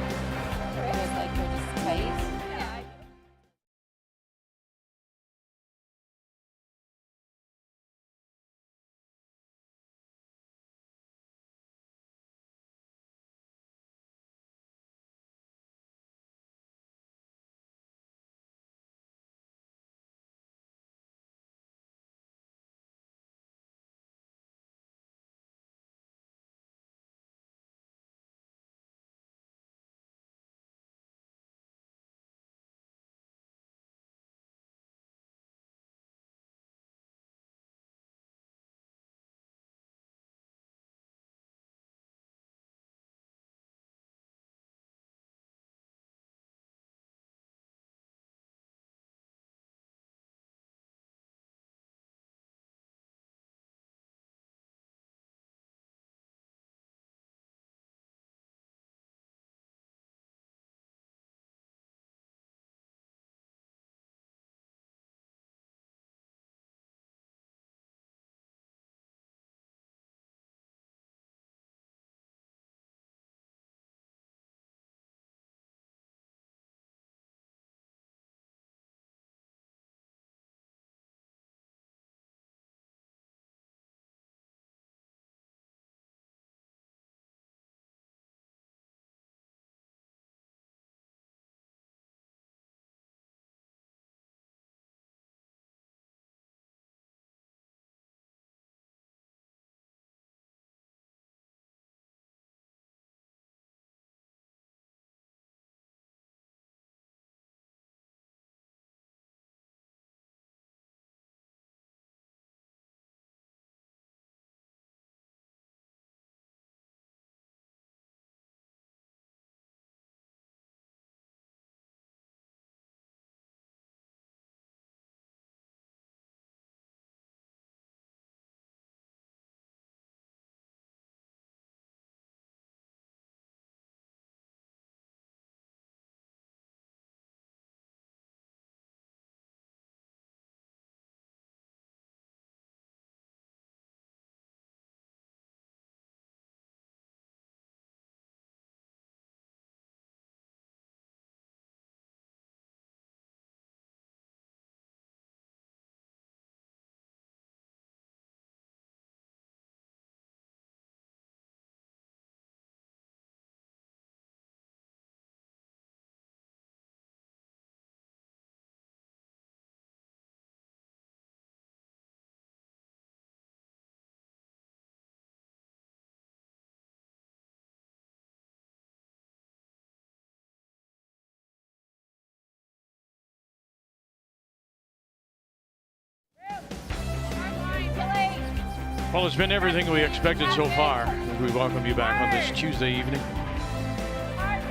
Well, it's been everything we expected so far as we welcome you back on this Tuesday evening.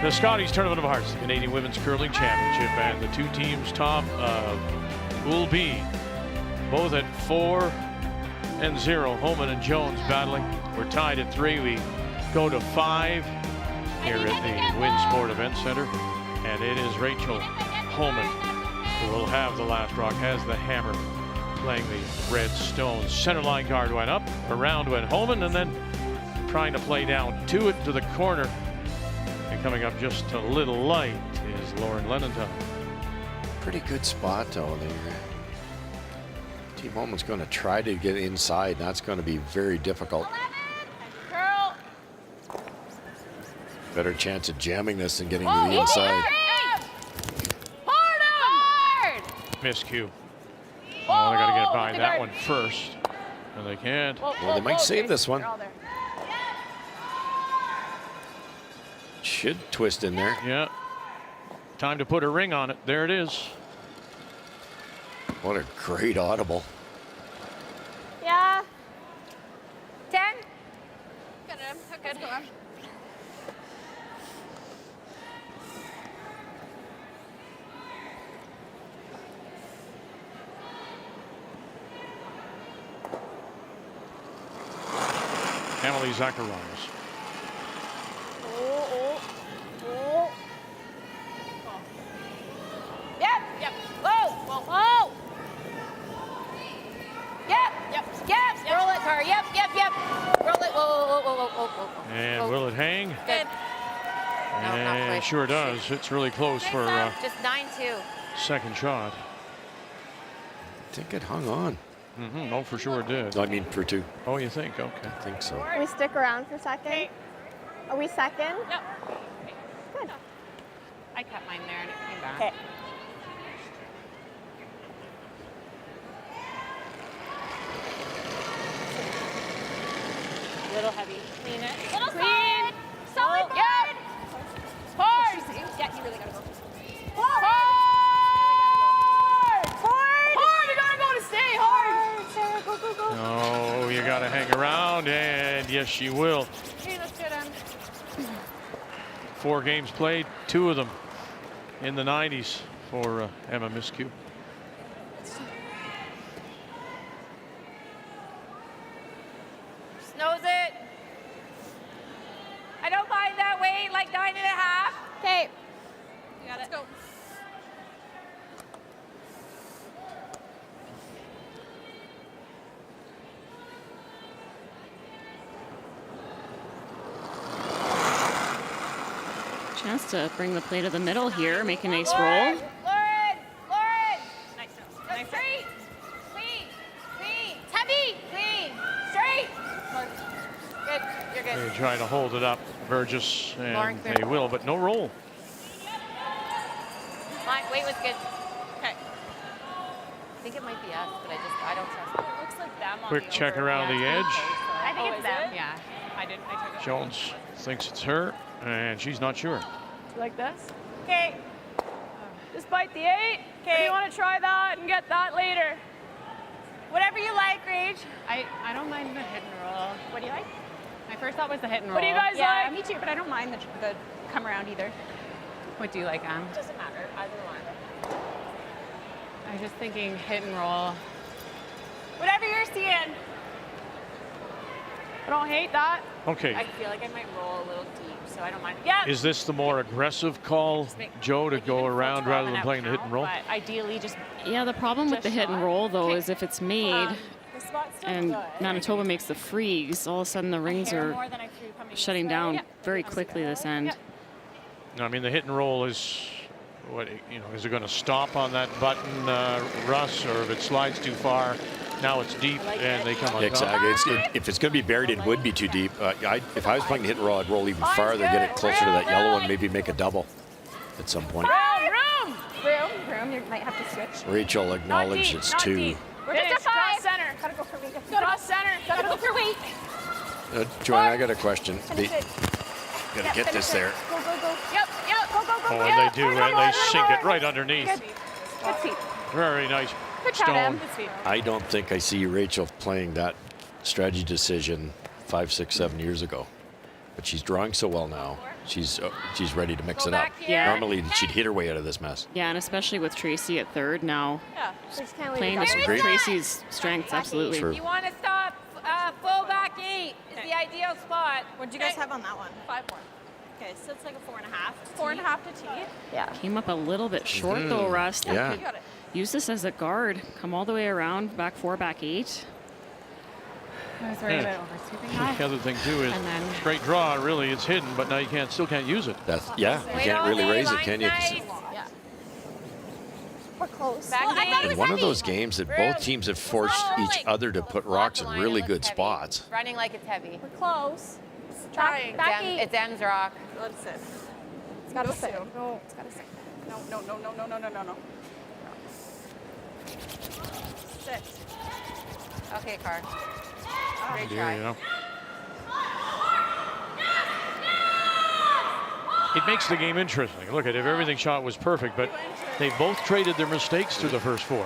The Scotties Tournament of Hearts, the Canadian Women's Curling Championship, and the two teams top of Pool B, both at 4-0. Homan and Jones battling. We're tied at 3. We go to 5 here at the Wynn Sport Event Center, and it is Rachel Homan who will have the last rock, has the hammer, playing the red stones. Center line guard went up, around went Homan, and then trying to play down to it to the corner. And coming up just a little light is Lauren Lenenthal. Pretty good spot though. Team Homan's going to try to get inside. That's going to be very difficult. Curl. Better chance of jamming this than getting to the inside. Hard! Miscue. Oh, they got to get by that one first, and they can't. Well, they might save this one. Should twist in there. Yeah. Time to put a ring on it. There it is. What a great audible. Yeah. 10. Good. Good. Emily Zacharias. Oh. Yep. Whoa. Yep. Roll it, Car. Yep. Roll it. Whoa. And will it hang? Good. No, not And quite. sure does. It's really close for Just 9-2. second shot. I think it hung on. No, for sure it did. I mean, for 2. Oh, you think? Okay. I think so. We stick around for a second. Are we second? Yep. Good. I cut mine there and it came back. Okay. Little heavy. Clean it. Little clean. Solid. Yep. Hard. Yeah, you really gotta go. Hard. You gotta go to stay hard. Sarah, go. Oh, you got to hang around, and yes, you will. Okay, let's get him. 4 games played, 2 of them in the 90s for Emma Miscue. Snows it. I don't mind that weight, like 9.5. Okay. You got it. Let's go. Chance to bring the play to the middle here, make a nice roll. Lauren. Nice. Nice. Straight. Clean. It's heavy. Clean. Straight. Good. You're good. They try to hold it up, Burgess, Lauren, and clear. they will, but no roll. Mine, weight was good. Okay. I think it might be us, but I don't trust it. It looks like them on Quick the check over. around the edge. I think it's them. Yeah. I didn't. I took it. Jones thinks it's her, and she's not sure. Like this. Okay. Just bite the 8. Okay. You want to try that and get that later. Whatever you like, Rage. I don't mind the hit and roll. What do you like? My first thought was the hit and roll. What do you guys yeah, like? me too, but I don't mind the come around either. What do you like, Doesn't matter. Either one. I was just thinking hit and roll. Whatever you're seeing. I don't hate that. Okay. I feel like I might roll a little deep, so I don't mind. Yeah. Is this the more aggressive call, Joe, to go around rather than playing the hit and roll? But ideally, just Yeah, the problem with the hit and roll, though, is if it's made The spot's still and good. Manitoba makes the freeze, all of a sudden the rings Hair are more than I threw coming shutting this down way. very quickly this end. I mean, the hit and roll is what, is it going to stop on that button, Russ, or if it slides too far, now it's deep and they come on top? Exactly. If it's going to be buried, it would be too deep. If I was playing the hit and roll, I'd roll even farther, get it closer to that yellow one, maybe make a double at some point. Room. You might have to switch. Rachel acknowledged it's 2. We're just a 5. Cross center. Gotta go for weight. Cross center. Gotta go for weight. Joanne, I got a question. Finish it. Got to get this there. Go. Yep. Go. Oh, and they do, and they sink it right underneath. Good feet. Very nice Good job, stone. Em. I don't think I see Rachel playing that strategy decision 5, 6, 7 years ago. But she's drawing so well now. She's ready to mix it up. Yeah. Normally she'd hit her way out of this mess. Yeah, and especially with Tracy at third now. Yeah, we just can't leave Playing it to that way. Great. Tracy's strengths, absolutely. True. You want to stop full back 8 is the ideal spot. What did you guys have on that one? 5-4. Okay, so it's like a 4.5. 4.5 to tee. Yeah. Came up a little bit short though, Rust. Yeah. You got it. Use this as a guard. Come all the way around, back 4, back 8. I was worried about oversweeping. The other thing too is And then- straight draw. Really, it's hidden, but now you still can't use it. That's you can't really raise it, can you? 'Cause Yeah. We're close. Back Well, I thought it in was one of heavy. those games that both teams have forced each other to put rocks in really good spots. Running like it's heavy. We're close. Trying. It's it's M's rock. Let it sit. It's gotta sit. No, it's gotta sit. No. Sit. Okay, Car. Great Dear, try. you know. It makes the game interesting. Look at if everything shot was perfect, but they both traded their mistakes through the first 4.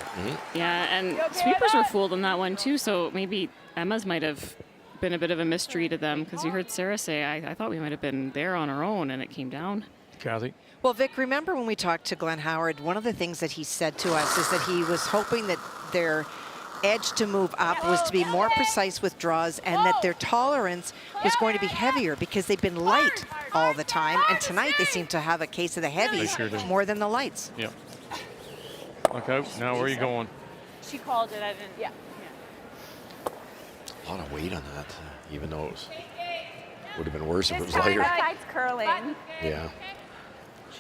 Yeah, and sweepers were fooled on that one too, so maybe Emma's might have been a bit of a mystery to them, because you heard Sarah say, I thought we might have been there on our own, and it came down. Kathy? Well, Vic, remember when we talked to Glenn Howard, one of the things that he said to us is that he was hoping that their edge to move up was to be more precise with draws, and that their tolerance was going to be heavier because they've been light all the time. And tonight they seem to have a case of the heavies sure do. more than the lights. Yeah. Look out. Now where are you going? She called it. I didn't. Yeah. A lot of weight on that, even though it would have been worse if it was lighter. Side's curling. Yeah.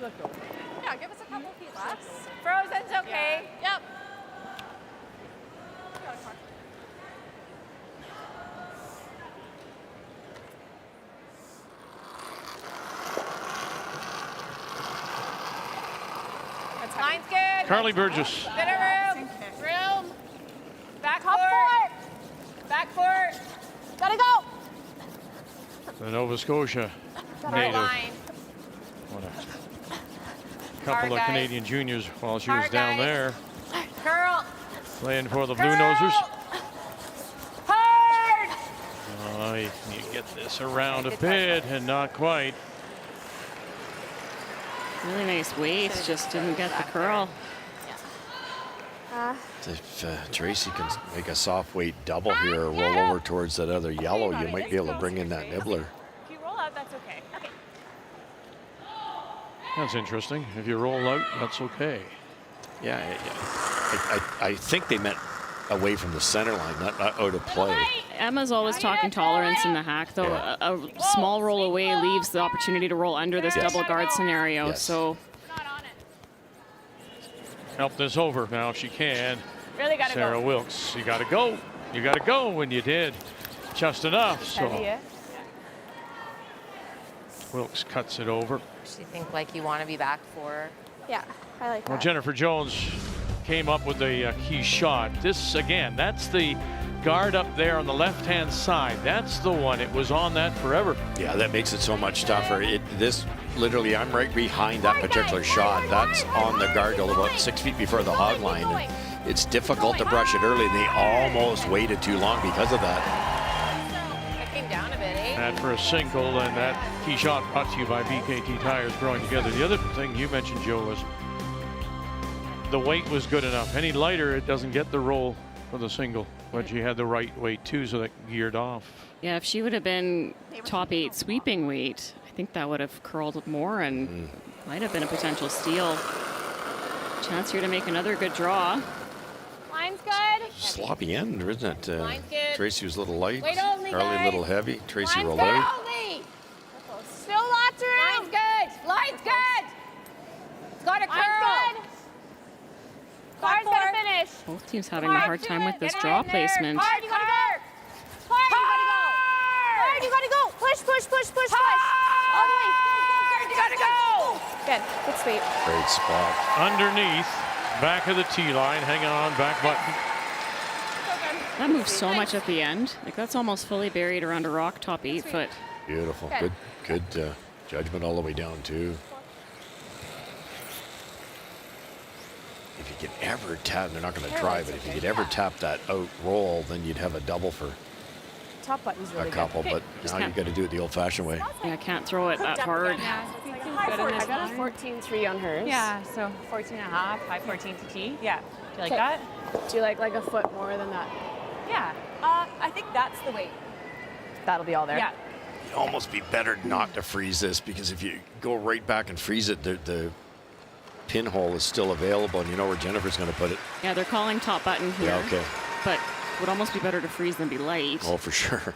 Yeah, give us a couple feet left. Frozen's okay. Yep. Line's good. Carly Burgess. Bit of room. Room. Back Top court. foot. Back court. Gotta go. The Nova Scotia Right native. line. What a couple of guys. Canadian juniors while she was Hard, down guys. there Curl. playing for the Blue Nosers. Hard. Oh, you get this around a bit and not quite. Really nice waist, just didn't get the curl. If Tracy can make a soft weight double here or roll over towards that other yellow, you might be able to bring in that nibbler. If you roll out, that's okay. Okay. That's interesting. If you roll out, that's okay. Yeah, I think they meant away from the center line, not out of play. Emma's always talking tolerance in the hack, though. Yeah. A small roll away leaves the opportunity to roll under this double guard scenario. Yes. So Help this over now if she can. Really gotta Sarah go. Wilkes, you got to go. You got to go, and you did just enough. Heavy, So eh? Wilkes cuts it over. You think like you want to be back for. Yeah, I like Well, that. Jennifer Jones came up with a key shot. This, again, that's the guard up there on the left-hand side. That's the one. It was on that forever. Yeah, that makes it so much tougher. This literally, I'm right behind that particular shot. That's on the guard till about 6 feet before the hog line. And it's difficult to brush it early. They almost waited too long because of that. That came down a bit, eh? And for a single, and that key shot brought to you by BKT Tires Growing Together. The other thing you mentioned, Joe, was the weight was good enough. Any lighter, it doesn't get the roll for the single. But she had the right weight too, so that geared off. yeah, if she would have been top 8 sweeping weight, I think that would have curled more and might have been a potential steal. Chance here to make another good draw. Line's good. Sloppy end, isn't it? Line's good. Tracy was a little light, Wait only, Carly a guys. little heavy. Tracy Line's rolled good. out. Only. Still lots of room. Line's good. Line's good. It's got a curl. Line's good. Guard's gonna finish. Both teams having a hard time with this draw placement. Hard, you gotta go. Hard, you gotta go. Hard, you gotta go. Push, push, push, push, push. All the way. Hard, you gotta go. Good. Good sweep. Great spot. Underneath, back of the tee line, hang on, back button. That moves so much at the end. Like that's almost fully buried around a rock top 8 foot. Beautiful. Good judgment all the way down too. If you could ever tap, they're not going to drive it. If you could ever tap that out roll, then you'd have a double for top button's really A couple, good. but now you got to do it the old-fashioned way. Yeah, I can't throw it that hard. I got a 14-3 on hers. Yeah, so 14 and a half, high 14 to tee. Yeah. Do you like Okay. that? Do you like a foot more than that? Yeah. I think that's the weight. That'll be all there. Yeah. It'd almost be better not to freeze this, because if you go right back and freeze it, the pinhole is still available, and you know where Jennifer's going to put it. Yeah, they're calling top button here. Yeah, okay. But it would almost be better to freeze than be light. Oh, for sure.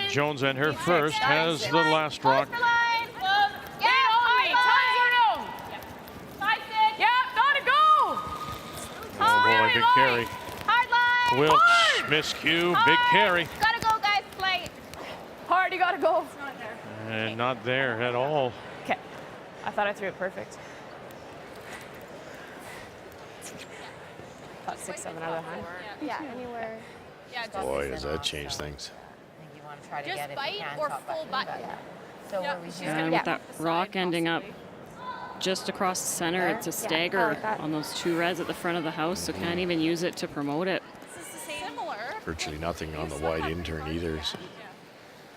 Jones and her first has the last rock. Oh boy, big carry. Wilkes, miscue, big carry. Gotta go, guys. Play. Hard, you gotta go. And not there at all. Okay. I thought I threw it perfect. About 6-7 out of the hand. Yeah, anywhere. Yeah, just Boy, does that change things. You want to try to Just get it if bite you can, or top full button, button? but- So we're resuming. And with that rock ending up just across the center, it's a stagger on those two reds at the front of the house, so can't even use it to promote it. Similar. Virtually nothing on the wide intern either. So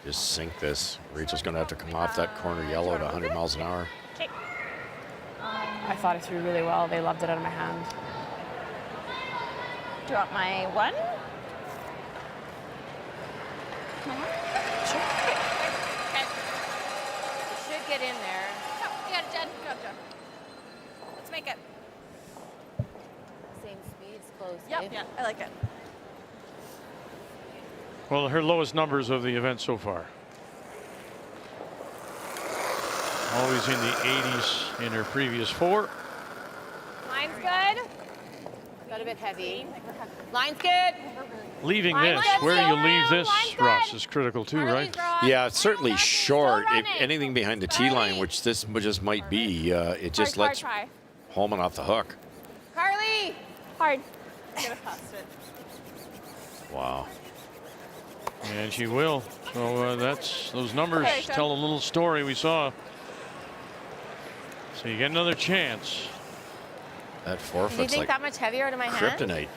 just sink this. Rachel's going to have to come off that corner yellow at 100 miles an hour. I thought I threw really well. They loved it out of my hand. Do you want my one? Sure. Okay. It should get in there. Come, you got it, Jen. Go, Jen. Let's make it. Same speed, it's close. Yep. Yeah, I like it. Well, her lowest numbers of the event so far. Always in the 80s in her previous four. Line's good. Got a bit heavy. Line's good. Leaving Line's this, good, where you still leave round, this, line's good. Ross, is critical too, right? Yeah, it's certainly short. If run it. anything behind the tee line, which this just might be, it just lets Hard. Holman off the hook. Carly. Hard. Get it past it. Wow. And she will. So that's those numbers Okay, Jen. tell a little story we saw. So you get another chance. That Do you forefoot's think like that much heavier out of my hand? kryptonite.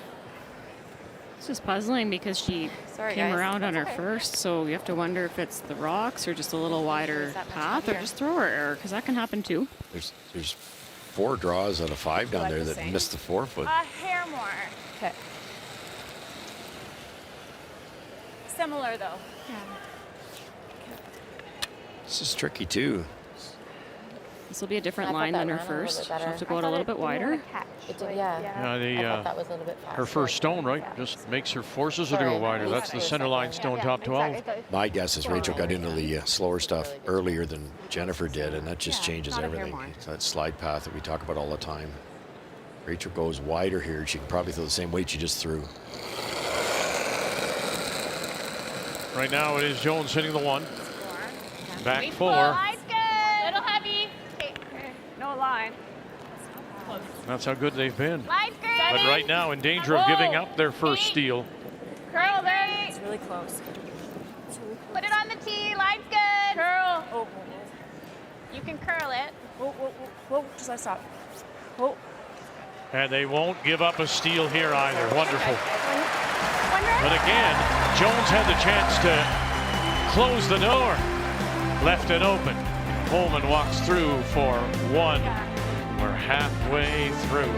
It's just puzzling because she Sorry, came guys. around on her Okay. first, so you have to wonder if it's the rocks or just a little wider that much path or heavier. just thrower error, because that can happen too. There's 4 draws out of 5 down Like there the that same. missed the forefoot. A hair more. Okay. Similar though. This is tricky too. This will be a different I thought line that than her ran a little first. bit She'll better. have to go out a little bit wider. It did, yeah. Yeah, I thought that was a little bit faster. her first stone, right? Just makes her forces her to go Sorry, wider. I That's the missed center it. line stone top 12. My guess is Rachel got into the slower stuff earlier than Jennifer did, and that just changes not a hair everything. more. It's that slide path that we talk about all the time. Rachel goes wider here. She can probably throw the same weight she just threw. Right now it is Jones hitting the one. Back Wait, 4. Line's good. Little heavy. Okay. No line. That's how good they've been. Line's good. But right now in danger of giving up their first steal. Curl then. It's really close. Put it on the tee. Line's good. Curl. Oh, You can curl it. whoa, whoa, whoa, whoa, just let stop. Whoa. And they won't give up a steal here either. Wonderful. But again, Jones had the chance to close the door. Left it open. Holman walks through for one. We're halfway through.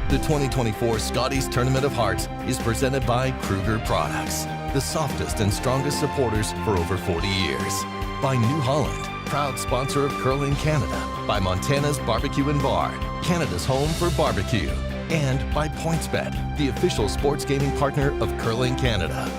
The 2024 Scotties Tournament of Hearts is presented by Kruger Products, the softest and strongest supporters for over 40 years. By New Holland, proud sponsor of Curling Canada. By Montana's Barbecue and Bar, Canada's home for barbecue. And by PointsBet, the official sports gaming partner of Curling Canada.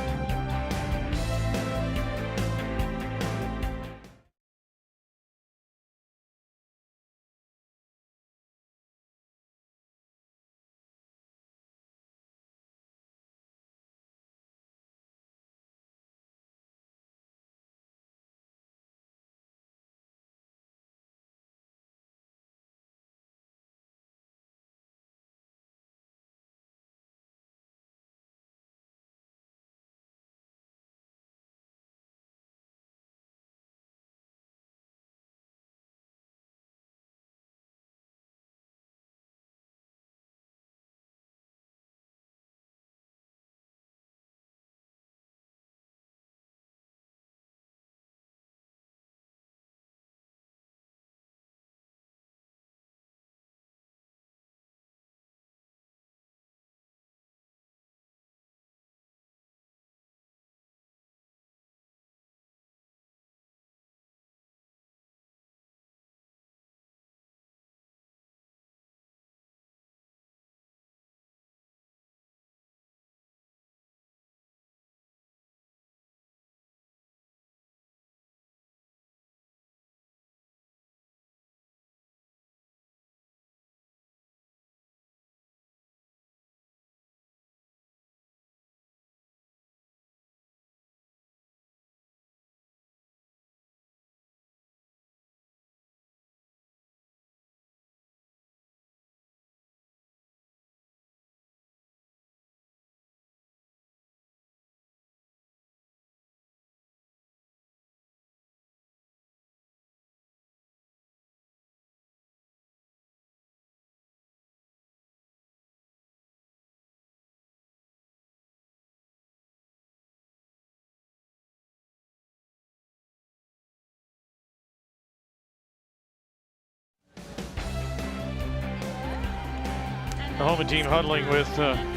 The Homan team huddling with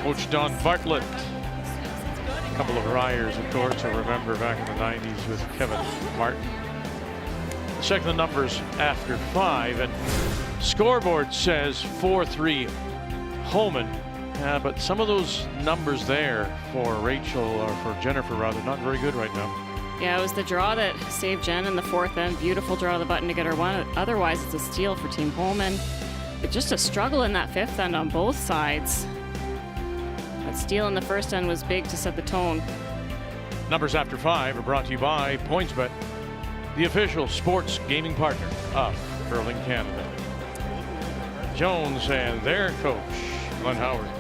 Coach Don Bartlett. A couple of Ryers, of course, I remember back in the 90s with Kevin Martin. Check the numbers after 5, and scoreboard says 4-3 Homan. But some of those numbers there for Rachel, or for Jennifer rather, not very good right now. Yeah, it was the draw that saved Jen in the 4th end. Beautiful draw of the button to get her one. Otherwise, it's a steal for Team Homan. But just a struggle in that 5th end on both sides. That steal in the 1st end was big to set the tone. Numbers after 5 are brought to you by PointsBet, the official sports gaming partner of Curling Canada. Jones and their coach, Glenn Howard.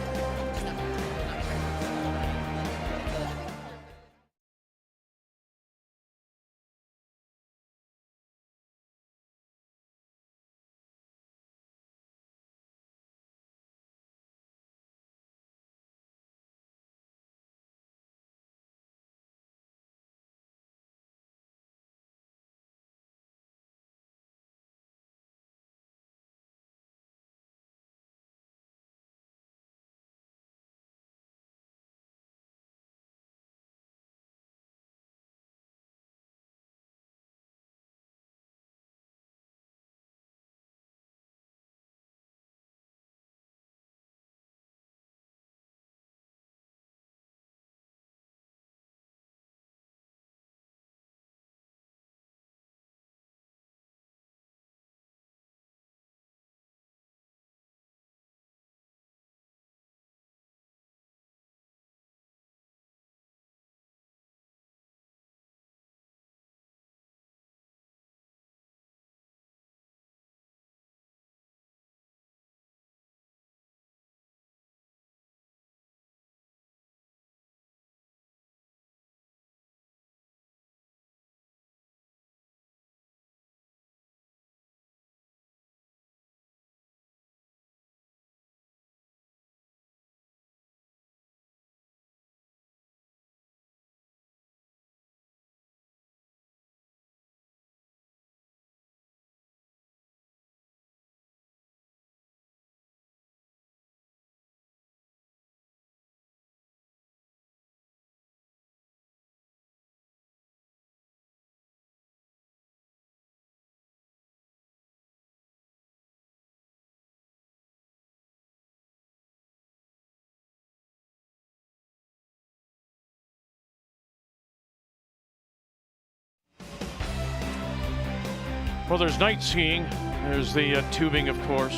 Well, there's night skiing. There's the tubing, of course.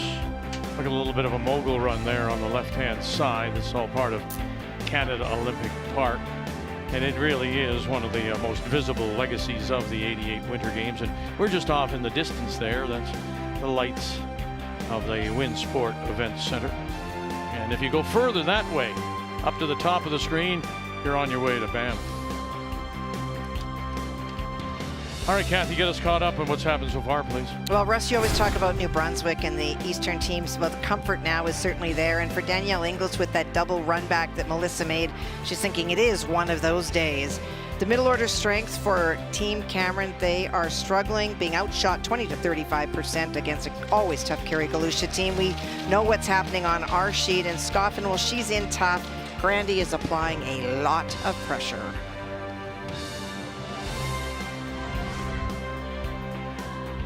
Look at a little bit of a mogul run there on the left-hand side. It's all part of Canada Olympic Park. And it really is one of the most visible legacies of the '88 Winter Games. And we're just off in the distance there. That's the lights of the Wind Sport Event Center. And if you go further that way, up to the top of the screen, you're on your way to Banff. All right, Kathy, get us caught up on what's happened so far, please. Well, Russ, you always talk about New Brunswick and the Eastern teams. Well, the comfort now is certainly there. And for Danielle Ingles with that double run back that Melissa made, she's thinking it is one of those days. The middle order strength for Team Cameron, they are struggling, being outshot 20 to 35% against an always tough Kerry Galusha team. We know what's happening on our sheet. And Scoffin, well, she's in tough. Grandy is applying a lot of pressure.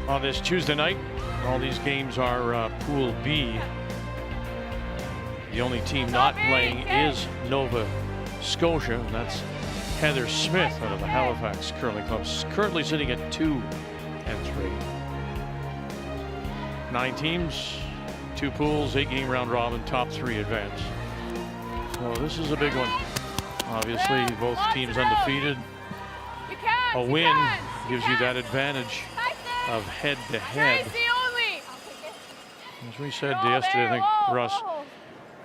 On this Tuesday night, all these games are Pool B. The only team not playing is Nova Scotia, and that's Heather Smith out of the Halifax Curling Club, currently sitting at 2-3. 9 teams, 2 pools, 8-game round robin, top 3 advance. So this is a big one. Obviously, both teams undefeated. A win gives you that advantage of head-to-head. As we said yesterday, I think, Russ,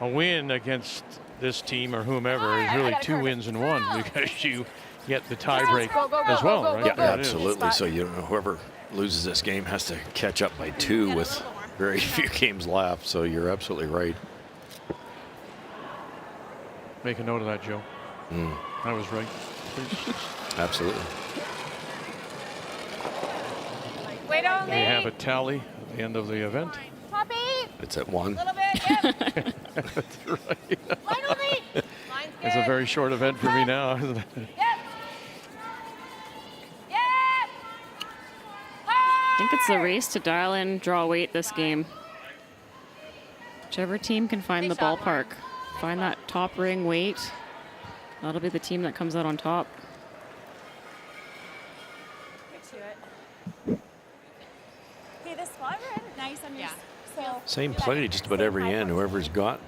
a win against this team or whomever is really 2 wins in 1 because you get the tie-break as well, right? Yeah, absolutely. So whoever loses this game has to catch up by 2 with very few games left. So you're absolutely right. Make a note of that, Joe. I was right. Absolutely. Wait only. We have a tally at the end of the event. Poppy. It's at 1. That's right. Line only. Line's good. It's a very short event for me now, isn't it? Yep. Yep. I think it's the race to dial in draw weight this game. Whichever team can find the ballpark, find that top ring weight, that'll be the team that comes out on top. Okay, the spot we're in, nice. So Same play just about every end. Whoever's got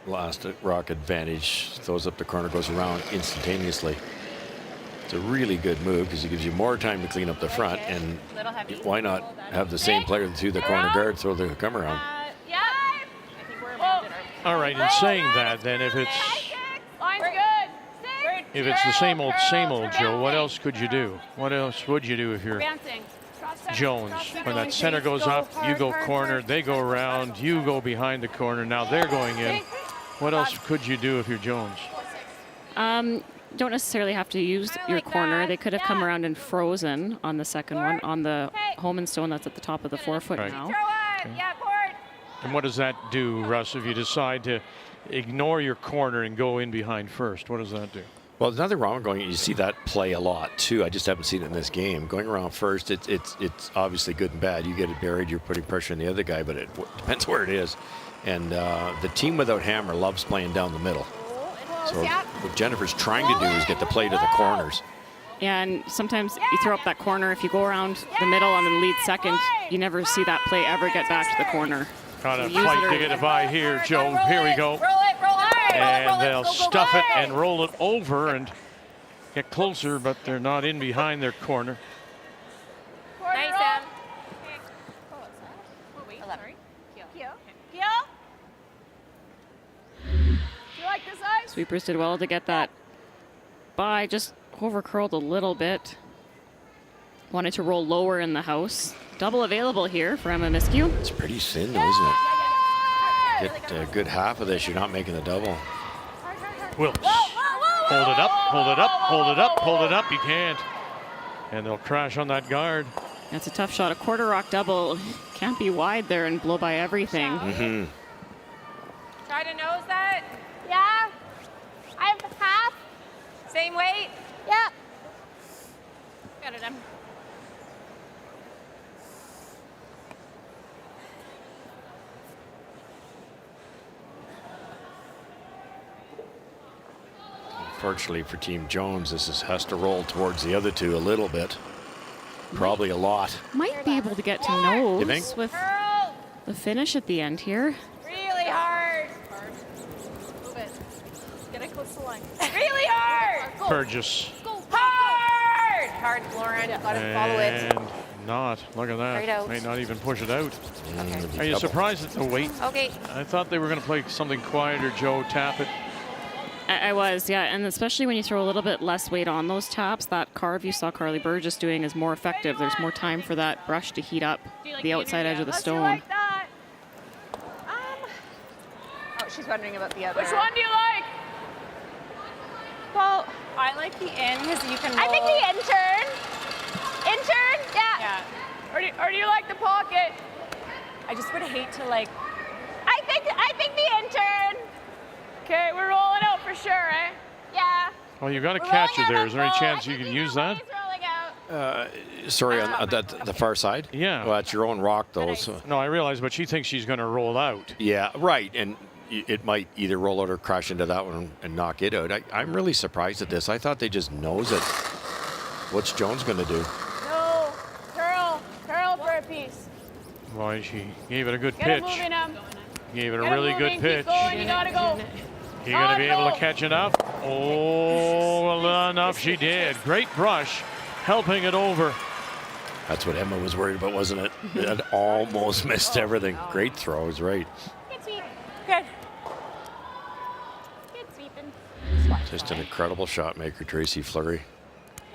last rock advantage throws up the corner, goes around instantaneously. It's a really good move because it gives you more time to clean up the front, and why not have the same player through the corner guard throw the come around? yeah. I think we're mounted. All right, in saying that, then if it's Line's good. the same old, Joe, what else could you do? What else would you do if you're Bouncing. Jones? When that center goes up, you go corner, they go around, you go behind the corner, now they're going in. What else could you do if you're Jones? Don't necessarily have to use your corner. They could have come around and frozen on the second one, on the Homan stone that's at the top of the 4 foot now. Yeah, board. And what does that do, Russ, if you decide to ignore your corner and go in behind first? What does that do? Well, there's nothing wrong with going. You see that play a lot too. I just haven't seen it in this game. Going around first, it's obviously good and bad. You get it buried, you're putting pressure on the other guy, but it depends where it is. And the team without Hammer loves playing down the middle. So what Jennifer's trying to do is get the play to the corners. Yeah, and sometimes you throw up that corner. If you go around the middle on the lead second, you never see that play ever get back to the corner. Got a fight to get it by here, Joe. Here we go. Roll it. And they'll stuff it and roll it over and get closer, but they're not in behind their corner. Nice, Sam. You like this ice? Sweepers did well to get that by, just over curled a little bit. Wanted to roll lower in the house. Double available here for Emma Miskew. It's pretty thin though, isn't it? Get a good half of this, you're not making the double. Wilkes. Hold it up, hold it up, hold it up, hold it up. You can't. And they'll crash on that guard. That's a tough shot. A quarter rock double can't be wide there and blow by everything. Mm-hmm. Try to nose that. Yeah. I have half. Same weight. Yep. Got it, Em. Unfortunately for Team Jones, has to roll towards the other two a little bit. Probably a lot. Might be able to get to nose You think? with the finish at the end here. Really hard. Move it. Get it close to the line. Really hard. Burgess. Hard. Hard, Lauren. Got to follow it. And not. Look at Right that. out. May not even push it out. Mm, Are you surprised at the weight? Okay. I thought they were going to play something quieter, Joe. Tap it. I was, yeah, and especially when you throw a little bit less weight on those taps, that carve you saw Carly Burgess doing is more effective. There's more time for that brush to heat up the outside edge of the stone. Like that. Oh, she's wondering about the other. Which one do you like? Well, I like the in because you can roll. I think the intern. Intern? Yeah. Or do you like the pocket? I just would hate to like. I think the intern. Okay, we're rolling out for sure, eh? Yeah. Well, you got a catcher there. Is there any chance you can use that? Sorry, on the far side? Yeah. Well, it's your own rock, though. So. No, I realize, but she thinks she's going to roll out. Yeah, right. And it might either roll out or crash into that one and knock it out. I'm really surprised at this. I thought they just knows it. What's Jones going to do? No. Curl for a piece. Boy, she gave it a good Get it pitch. moving, Gave it a Get it really moving, good pitch. Keep going, you gotta go. You going to be able to catch enough? Oh, well, enough she did. Great brush, helping it over. That's what Emma was worried about, wasn't it? It almost missed everything. Great throws, right? Good sweep. Good. Good sweeping. Just an incredible shot maker, Tracy Fleury.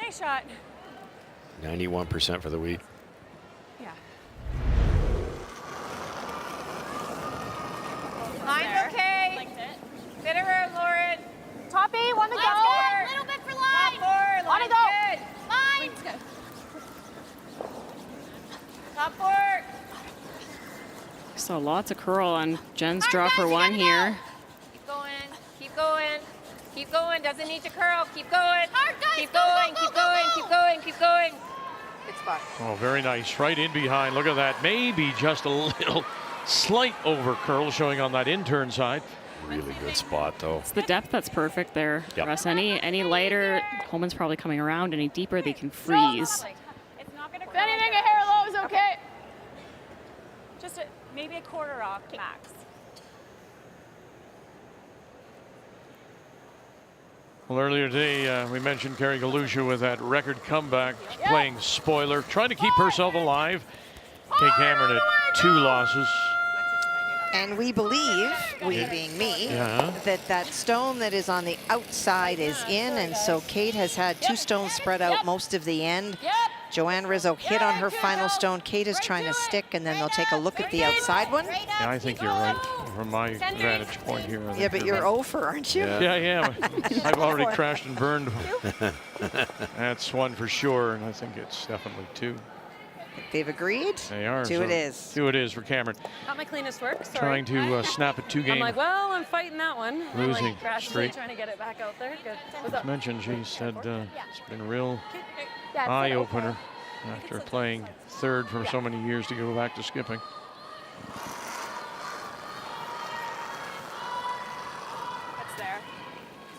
Nice shot. 91% for the week. Yeah. Line's okay. Liked it. Sit around, Lauren. Top eight, want to go? A little bit for line. Top four. Want to Line's go? good. Line. Top four. Saw lots of curl on Jen's draw for one here. Keep going. Keep going. Keep going. Doesn't need to curl. Keep going. Keep going. Keep going. Keep going. Keep going. Good spot. Oh, very nice. Right in behind. Look at that. Maybe just a little slight over curl showing on that in-turn side. Really good spot, though. It's the depth that's perfect there, Yep. Russ. Any lighter, Homan's probably coming around. Any deeper, they can freeze. If anything, a hair low is okay. Just maybe a quarter rock max. Well, earlier today, we mentioned Carrie Galusha with that record comeback, playing spoiler, trying to keep herself alive. Kate Cameron at 2 losses. And we believe, we being me, that stone that is on the outside is in, and so Kate has had 2 stones spread out most of the end. Joanne Rizzo hit on her final stone. Kate is trying to stick, and then they'll take a look at the outside one. Yeah, I think you're right from my vantage point here. Yeah, but you're over, aren't you? Yeah, I am. I've already crashed and burned. That's one for sure, and I think it's definitely 2. They've agreed. They are. 2 so it is. 2 it is for Cameron. Not my cleanest work. Sorry. Trying to snap a 2-game. I'm like, well, I'm fighting that one. Losing I'm like, straight. trying to get it back out there. Good. What's up? Mentioned, she said it's been a real eye-opener after playing 3rd for so many years to go back to skipping. That's there.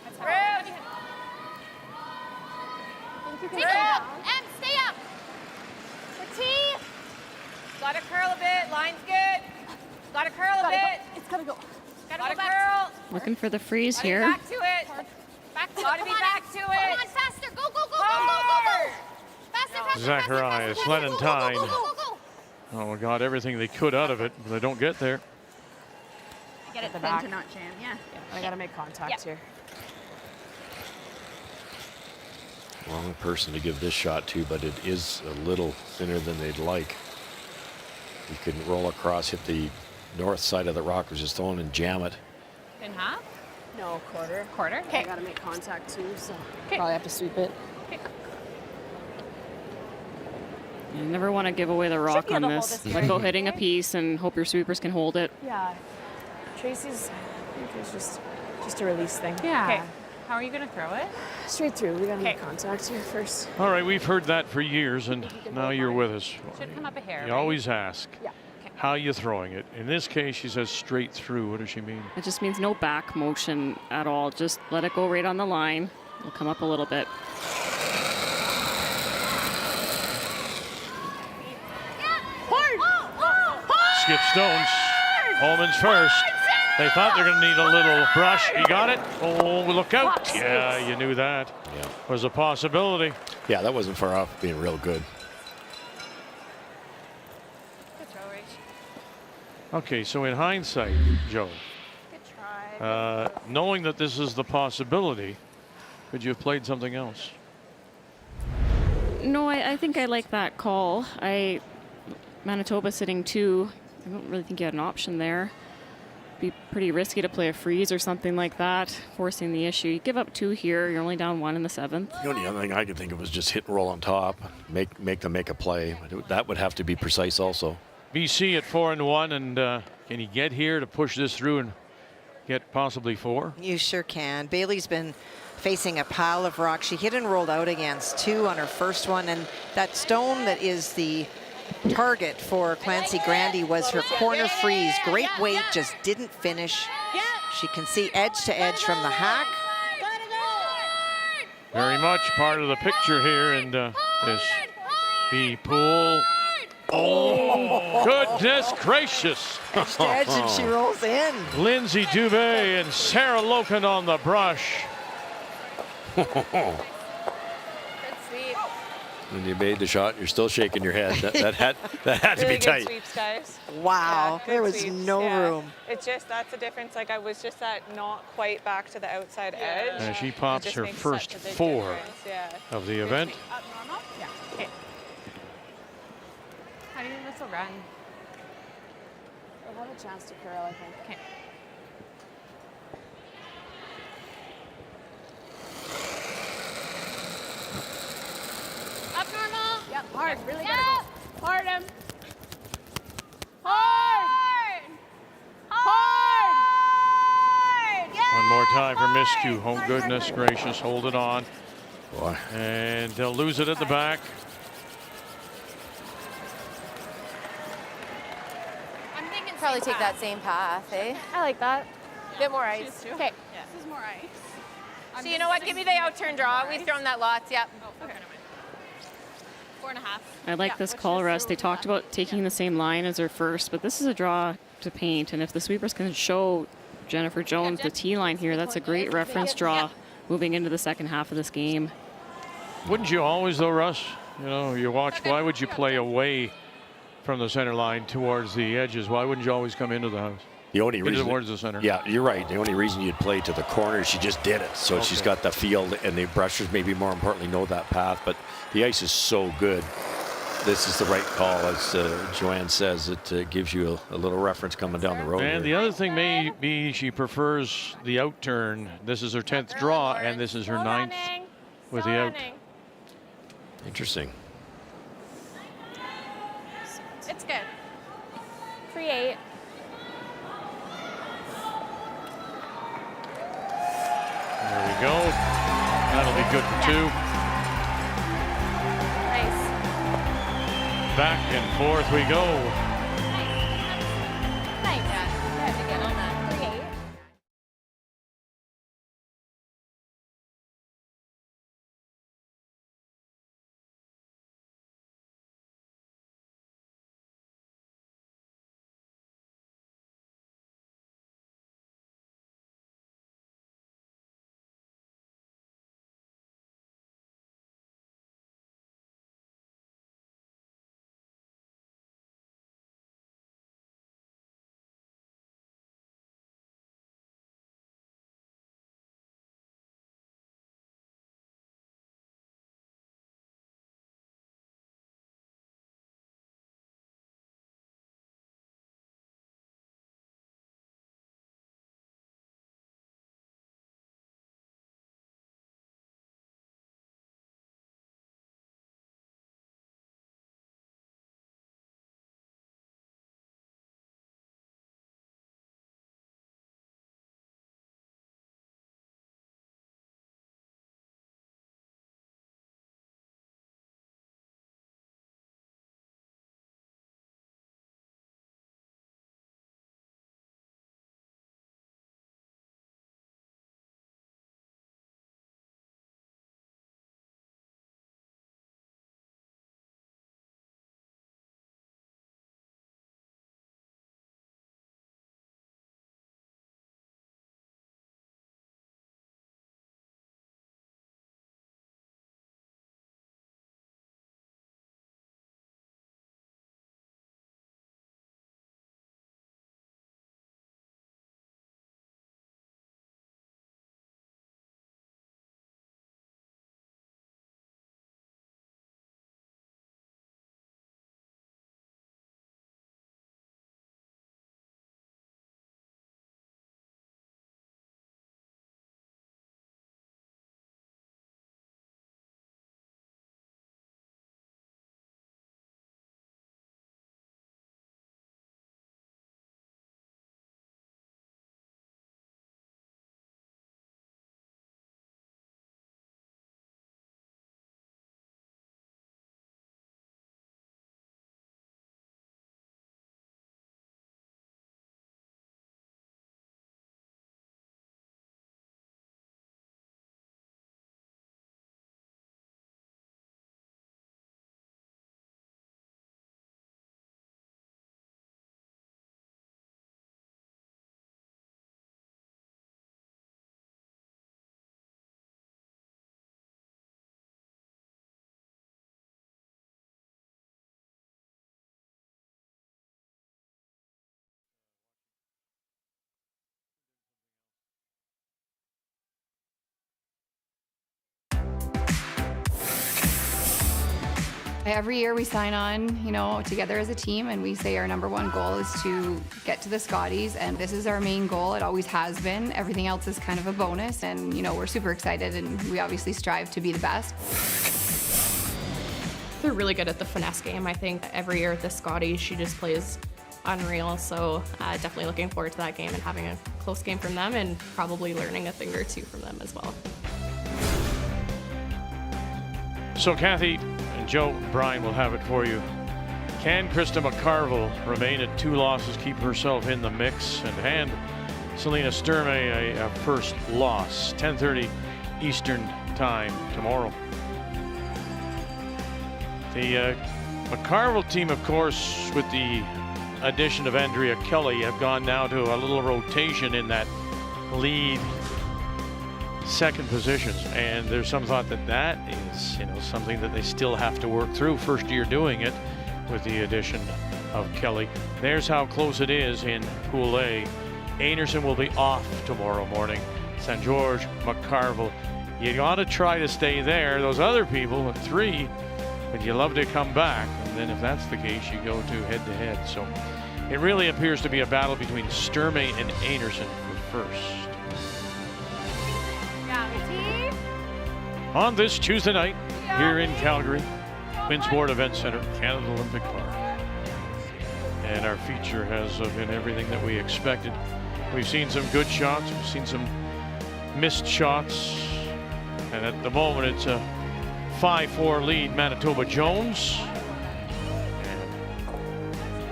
That's Rude. Take it up. And stay up. For T. Gotta curl a bit. Line's good. Gotta curl a bit. It's gotta go. Gotta curl. Looking for the freeze Gotta be here. back to it. Back to gotta be back to it. Come on, faster. Go, go, go, go, go, go, go. Faster, faster, Zacharias, Clementine. Oh, my God, everything they could out of it, but they don't get there. Get it thin to not jam. Yeah. I gotta make contact here. Wrong person to give this shot to, but it is a little thinner than they'd like. You couldn't roll across, hit the north side of the rock, was just thrown and jam it. In half? No, quarter. Quarter? I gotta make contact too, so probably have to sweep it. You never want to give away the rock be on able to hold this. this Like, here. go hitting a piece and hope your sweepers can hold it. Yeah. Tracy's, I think it's just a release thing. Yeah. Okay. How are you going to throw it? Straight through. We gotta make contact here first. All right, we've heard that for years, and now you're with us. Should come up a hair. You always ask, Yeah. how you throwing it? In this case, she says straight through. What does she mean? It just means no back motion at all. Just let it go right on the line. It'll come up a little bit. Skip stones. Holman's first. They thought they're going to need a little brush. He got it. Oh, look out. Yeah, you knew that. Yeah. Was a possibility. Yeah, that wasn't far off being real good. Good throw, Rach. Okay, so in hindsight, Joe, Good try. knowing that this is the possibility, could you have played something else? No, I think I like that call. Manitoba sitting 2. I don't really think you had an option there. Be pretty risky to play a freeze or something like that, forcing the issue. You give up 2 here. You're only down 1 in the 7th. The only other thing I could think of was just hit and roll on top, make them make a play. But that would have to be precise also. BC at 4-1, and can he get here to push this through and get possibly 4? You sure can. Bailey's been facing a pile of rocks. She hit and rolled out against 2 on her first one, and that stone that is the target for Clancy Grandy was her corner freeze. Great weight, just didn't finish. She can see edge to edge from the hack. Very much part of the picture here in this B pool. Oh, goodness gracious. Edge to edge, and she rolls in. Lindsay Dubé and Sarah Loken on the brush. Good sweep. When you made the shot, you're still shaking your head. That had to Really be tight. Good sweeps, guys. Wow, Yeah, good there was sweeps. no Yeah. room. It's just, that's the difference. Like, I was just not quite back to the outside edge. And she It pops just her makes first such a big 4 difference. Yeah. of the event. Up normal? Yeah. Okay. How do you think this will run? We'll have a chance to curl, I think. Okay. Up normal. Yep, hard. Really Yeah. gotta go. Hard him. Hard! time for miscue. Oh, goodness gracious. Hold it on. Boy. And they'll lose it at the back. I'm thinking Probably take that same path, eh? I like that. Bit more ice. Okay. This is more ice. So you know what? Give me the outturn draw. We've thrown that lots. Yep. Oh, okay. 4.5. I like this call, Russ. They talked about taking the same line as her first, but this is a draw to paint. And if the sweepers can show Jennifer Jones the tee line here, that's a great reference draw moving into the second half of this game. Wouldn't you always, though, Russ? You know, you watch. Why would you play away from the center line towards the edges? Why wouldn't you always come into the house? The only reason, towards the center. Yeah, you're right. The only reason you'd play to the corner, she just did it. So she's got the field, and the brushers, maybe more importantly, know that path. But the ice is so good. This is the right call, as Joanne says. It gives you a little reference coming down the road. And the other thing may be she prefers the outturn. This is her 10th draw, and this is her 9th with the out. Interesting. It's good. Create. There we go. That'll be good for 2. Nice. Back and forth we go. Nice. You have to get on that. Create. Every year we sign on, together as a team, and we say our #1 goal is to get to the Scotties, and this is our main goal. It always has been. Everything else is kind of a bonus, and we're super excited, and we obviously strive to be the best. They're really good at the finesse game. I think every year at the Scotties, she just plays unreal. So definitely looking forward to that game and having a close game from them and probably learning a thing or two from them as well. So Kathy and Joe, Brian will have it for you. Can Krista McCarville remain at 2 losses, keep herself in the mix, and hand Selena Sturme a first loss? 10:30 Eastern Time tomorrow. The McCarville team, of course, with the addition of Andrea Kelly, have gone now to a little rotation in that lead second positions, and there's some thought that that is, something that they still have to work through. First year doing it with the addition of Kelly. There's how close it is in Pool A. Anderson will be off tomorrow morning. St. George, McCarville. You got to try to stay there. Those other people at 3, but you love to come back. And then if that's the case, you go to head-to-head. So it really appears to be a battle between Sturme and Anderson for first. On this Tuesday night here in Calgary, Winsport Event Center, Canada Olympic Park. And our feature has been everything that we expected. We've seen some good shots, we've seen some missed shots, and at the moment it's a 5-4 lead Manitoba Jones.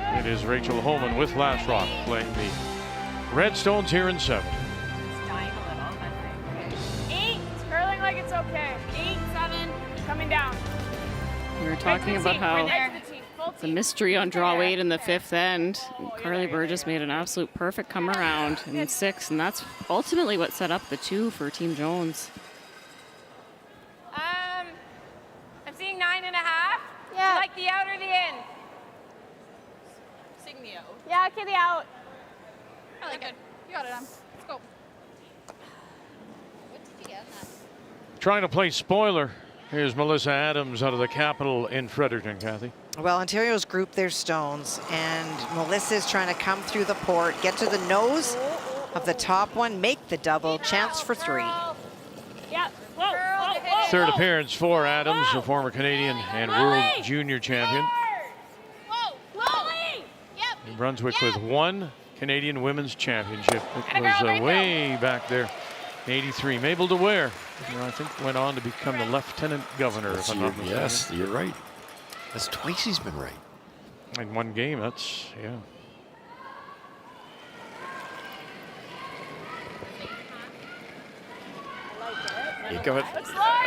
And it is Rachel Holman with Last Rock playing the Redstones here in 7. It's okay. 8, 7, coming down. We were talking about how the mystery on draw weight in the 5th end. Carly Burgess made an absolute perfect come around in 6, and that's ultimately what set up the 2 for Team Jones. I'm seeing 9.5. Yeah. Like the out or the in? Seeing the out. Yeah, okay, the out. Really good. You got it, Let's go. What did you get on that? Trying to play spoiler. Here's Melissa Adams out of the Capitol in Fredericton, Kathy. Well, Ontario's grouped their stones, and Melissa's trying to come through the port, get to the nose of the top one, make the double, chance for 3. Yeah. Whoa. Third appearance for Adams, a former Canadian and World Junior champion. New Brunswick with 1 Canadian Women's Championship. It was way back there. 83. Mabel DeWare, I think, went on to become the Lieutenant Governor. If I'm not mistaken. Yes, you're right. That's twice he's been right. In 1 game, that's, yeah.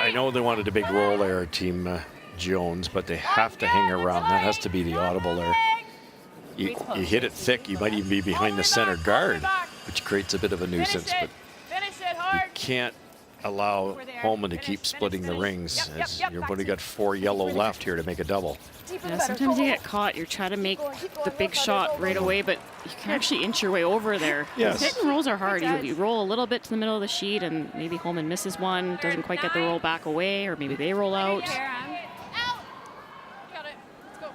I know they wanted a big roll there, Team Jones, but they have to hang around. That has to be the audible there. You hit it thick, you might even be behind the center guard, which creates a bit of a nuisance, but you can't allow Holman to keep splitting the rings. You've only got 4 yellow left here to make a double. Yeah, sometimes you get caught. You're trying to make the big shot right away, but you can actually inch your way over there. Yes. Hit and rolls are hard. You roll a little bit to the middle of the sheet, and maybe Holman misses one, doesn't quite get the roll back away, or maybe they roll out. Got it. Let's go.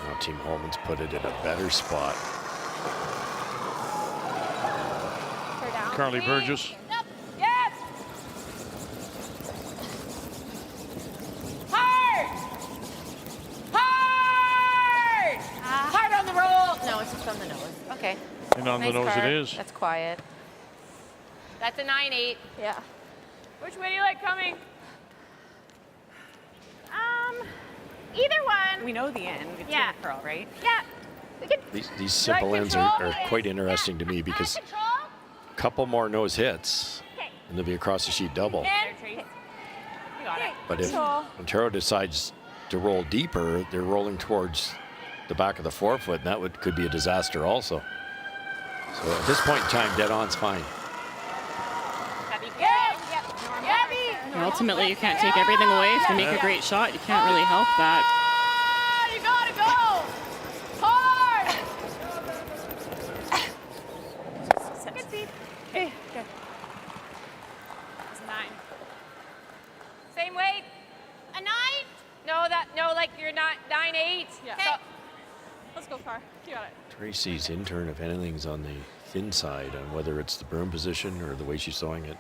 Now Team Holman's put it in a better spot. Carly Burgess. Yes. Hard. Hard on the roll. No, it's just on the nose. Okay. And on the nose card. it is. That's quiet. That's a 9-8. Yeah. Which way do you like coming? Either one. We know the end. It's Yeah. gonna curl, right? Yeah. We can. These simple ends are quite interesting to me because a couple more nose hits and they'll be across the sheet double. You got it. But if Ontario decides to roll deeper, they're rolling towards the back of the forefoot, and that could be a disaster also. So at this point in time, dead on's fine. And ultimately, you can't take everything away. If you make a great shot, you can't really help that. You gotta go. Hard. Good feet. Okay. Good. It's a 9. Same weight. A 9? No, like you're not 9-8. Yeah. So, Let's go, Car. You got it. Tracy's intern, if anything's on the thin side on whether it's the broom position or the way she's throwing it.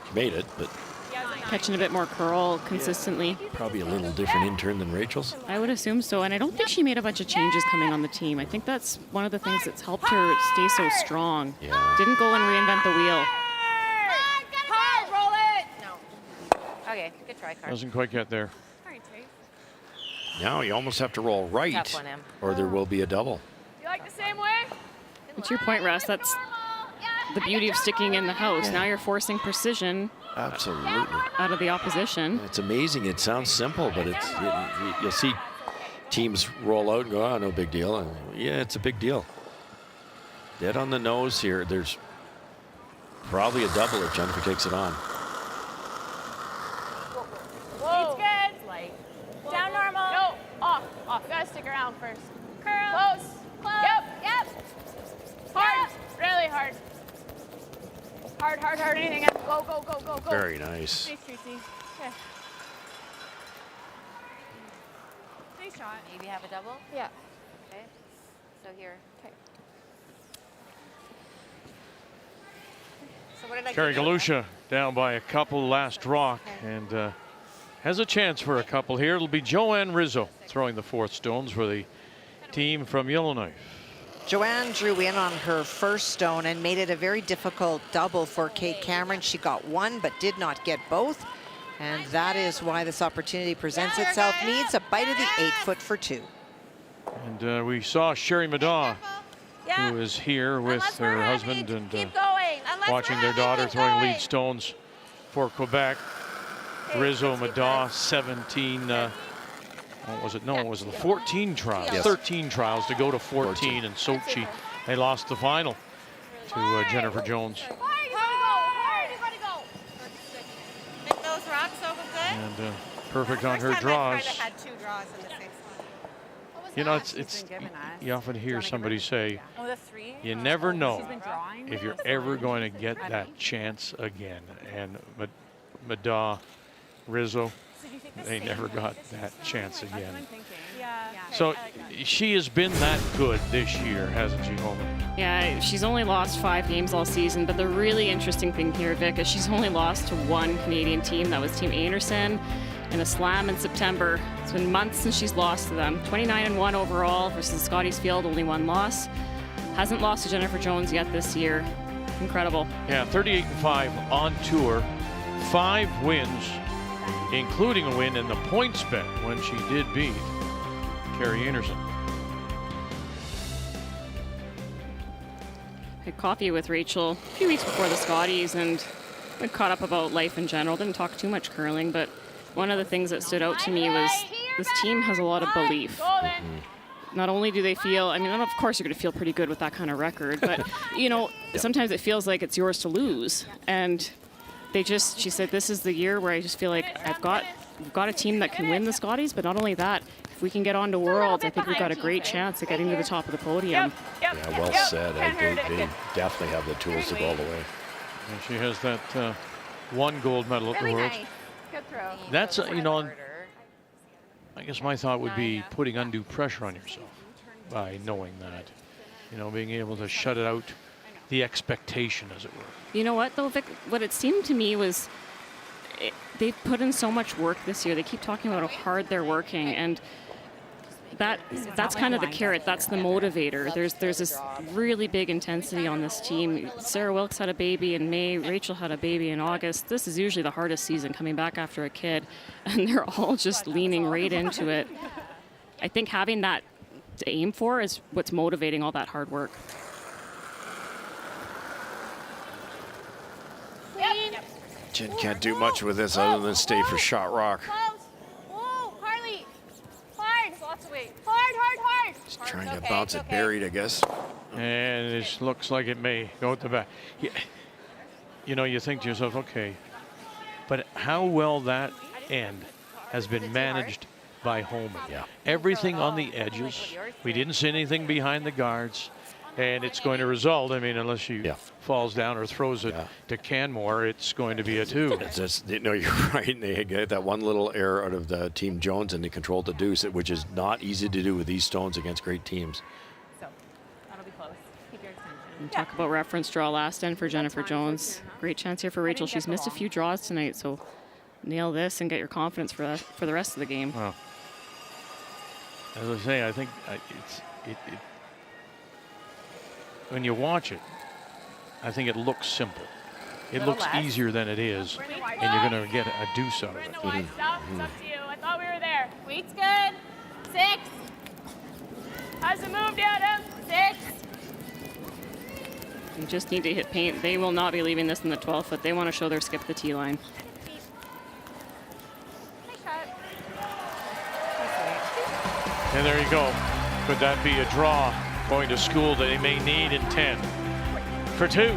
She made it, but Yeah, it's a catching a bit more curl consistently. Probably a little different intern than Rachel's. I would assume so, and I don't think she made a bunch of changes coming on the team. I think that's one of the things that's helped her stay so strong. Yeah. Didn't go and reinvent the wheel. Hard, roll it. No. Okay, good try, Carl. Doesn't quite get there. Now you almost have to roll right, Tough one, Em. or there will be a double. You like the same way? And to your point, Russ, that's the beauty of sticking in the house. Now you're forcing precision Absolutely. out of the opposition. It's amazing. It sounds simple, but you'll see teams roll out and go, oh, no big deal. And yeah, it's a big deal. Dead on the nose here. There's probably a double if Jennifer takes it on. Whoa. It's good. Like, down normal. No, off, off. You gotta stick around first. Curl. Close. Close. Yep. Hard. Really hard. Hard, hard, hard. Anything. Go, go, go, go, go. Very nice. Nice, Tracy. Okay. Nice shot. Maybe have a double? Yeah. Okay. So here. Okay. So what did I Carrie do? Galusha down by a couple last rock and has a chance for a couple here. It'll be Joanne Rizzo throwing the fourth stones for the team from Yellowknife. Joanne drew in on her first stone and made it a very difficult double for Kate Cameron. She got one but did not get both. And that is why this opportunity presents itself. Needs a bite of the 8-foot for 2. And we saw Sherry Madaw, Yeah. who is here with Unless we're her heavy, husband and keep going. Unless watching we're their heavy, daughter keep throwing going. lead stones for Quebec. Okay, Rizzo, let's keep Madaw, going. 17. What was it? No, it was the 14 trials. Yes. 13 trials to go to 14 in Sochi. They lost the final to Jennifer Jones. Hard, you gotta go. Make those rocks over good. And perfect on her First time draws. I've had 2 draws in the same spot. You know, it's you often hear somebody say, Oh, the 3? you never know drawing. if you're ever going to get that chance again. And Madaw, Rizzo, they never got that chance again. Yeah. So she has been that good this year, hasn't she, Holman? Yeah, she's only lost 5 games all season, but the really interesting thing here, Vic, is she's only lost to one Canadian team. That was Team Anderson in a slam in September. It's been months since she's lost to them. 29-1 overall versus Scotties Field, only 1 loss. Hasn't lost to Jennifer Jones yet this year. Incredible. Yeah, 38-5 on tour, 5 wins, including a win in the points bet when she did beat Carrie Anderson. Had coffee with Rachel a few weeks before the Scotties and we caught up about life in general. Didn't talk too much curling, but one of the things that stood out to me was this team has a lot of belief. Not only do they feel, I mean, of course you're going to feel pretty good with that kind of record, but, you know, sometimes it feels like it's yours to lose. And she said, this is the year where I just feel like we've got a team that can win the Scotties, but not only that, if we can get on to Worlds, I think we've got a great chance at getting to the top of the podium. Yeah, well said. They definitely have the tools to go all the way. And she has that 1 gold medal at the Worlds. Good throw. That's, you know, I guess my thought would be putting undue pressure on yourself by knowing that, you know, being able to shut it out, the expectation, as it were. You know what, though, Vic? What it seemed to me was they've put in so much work this year. They keep talking about how hard they're working, and that's kind of the carrot. That's the motivator. There's this really big intensity on this team. Sarah Wilkes had a baby in May. Rachel had a baby in August. This is usually the hardest season, coming back after a kid, and they're all just leaning right into it. I think having that to aim for is what's motivating all that hard work. Jen can't do much with this other than stay for shot rock. Close. Whoa, Harley. Hard. Lots of weight. Hard. Just trying to bounce it buried, I guess. And it looks like it may go at the back. You know, you think to yourself, okay, but how well that end has been managed by Holman. Yeah. Everything on the edges. We didn't see anything behind the guards. And it's going to result, I mean, unless she falls down or throws it to Canmore, it's going to be a 2. It's just, no, you're right. They get that one little error out of the Team Jones and they controlled the deuce, which is not easy to do with these stones against great teams. So, that'll be close. Keep your attention. And talk about reference draw last end for Jennifer Jones. Great chance here for Rachel. She's missed a few draws tonight, so nail this and get your confidence for the rest of the game. Well, as I say, I think when you watch it, I think it looks simple. It looks easier than it is, and you're going to get a deuce out of it. Stop. It's up to you. I thought we were there. Weight's good. 6. Hasn't moved yet, Adam. 6. You just need to hit paint. They will not be leaving this in the 12 foot. They want to show their skip the tee line. And there you go. Could that be a draw going to school that they may need in 10 for 2?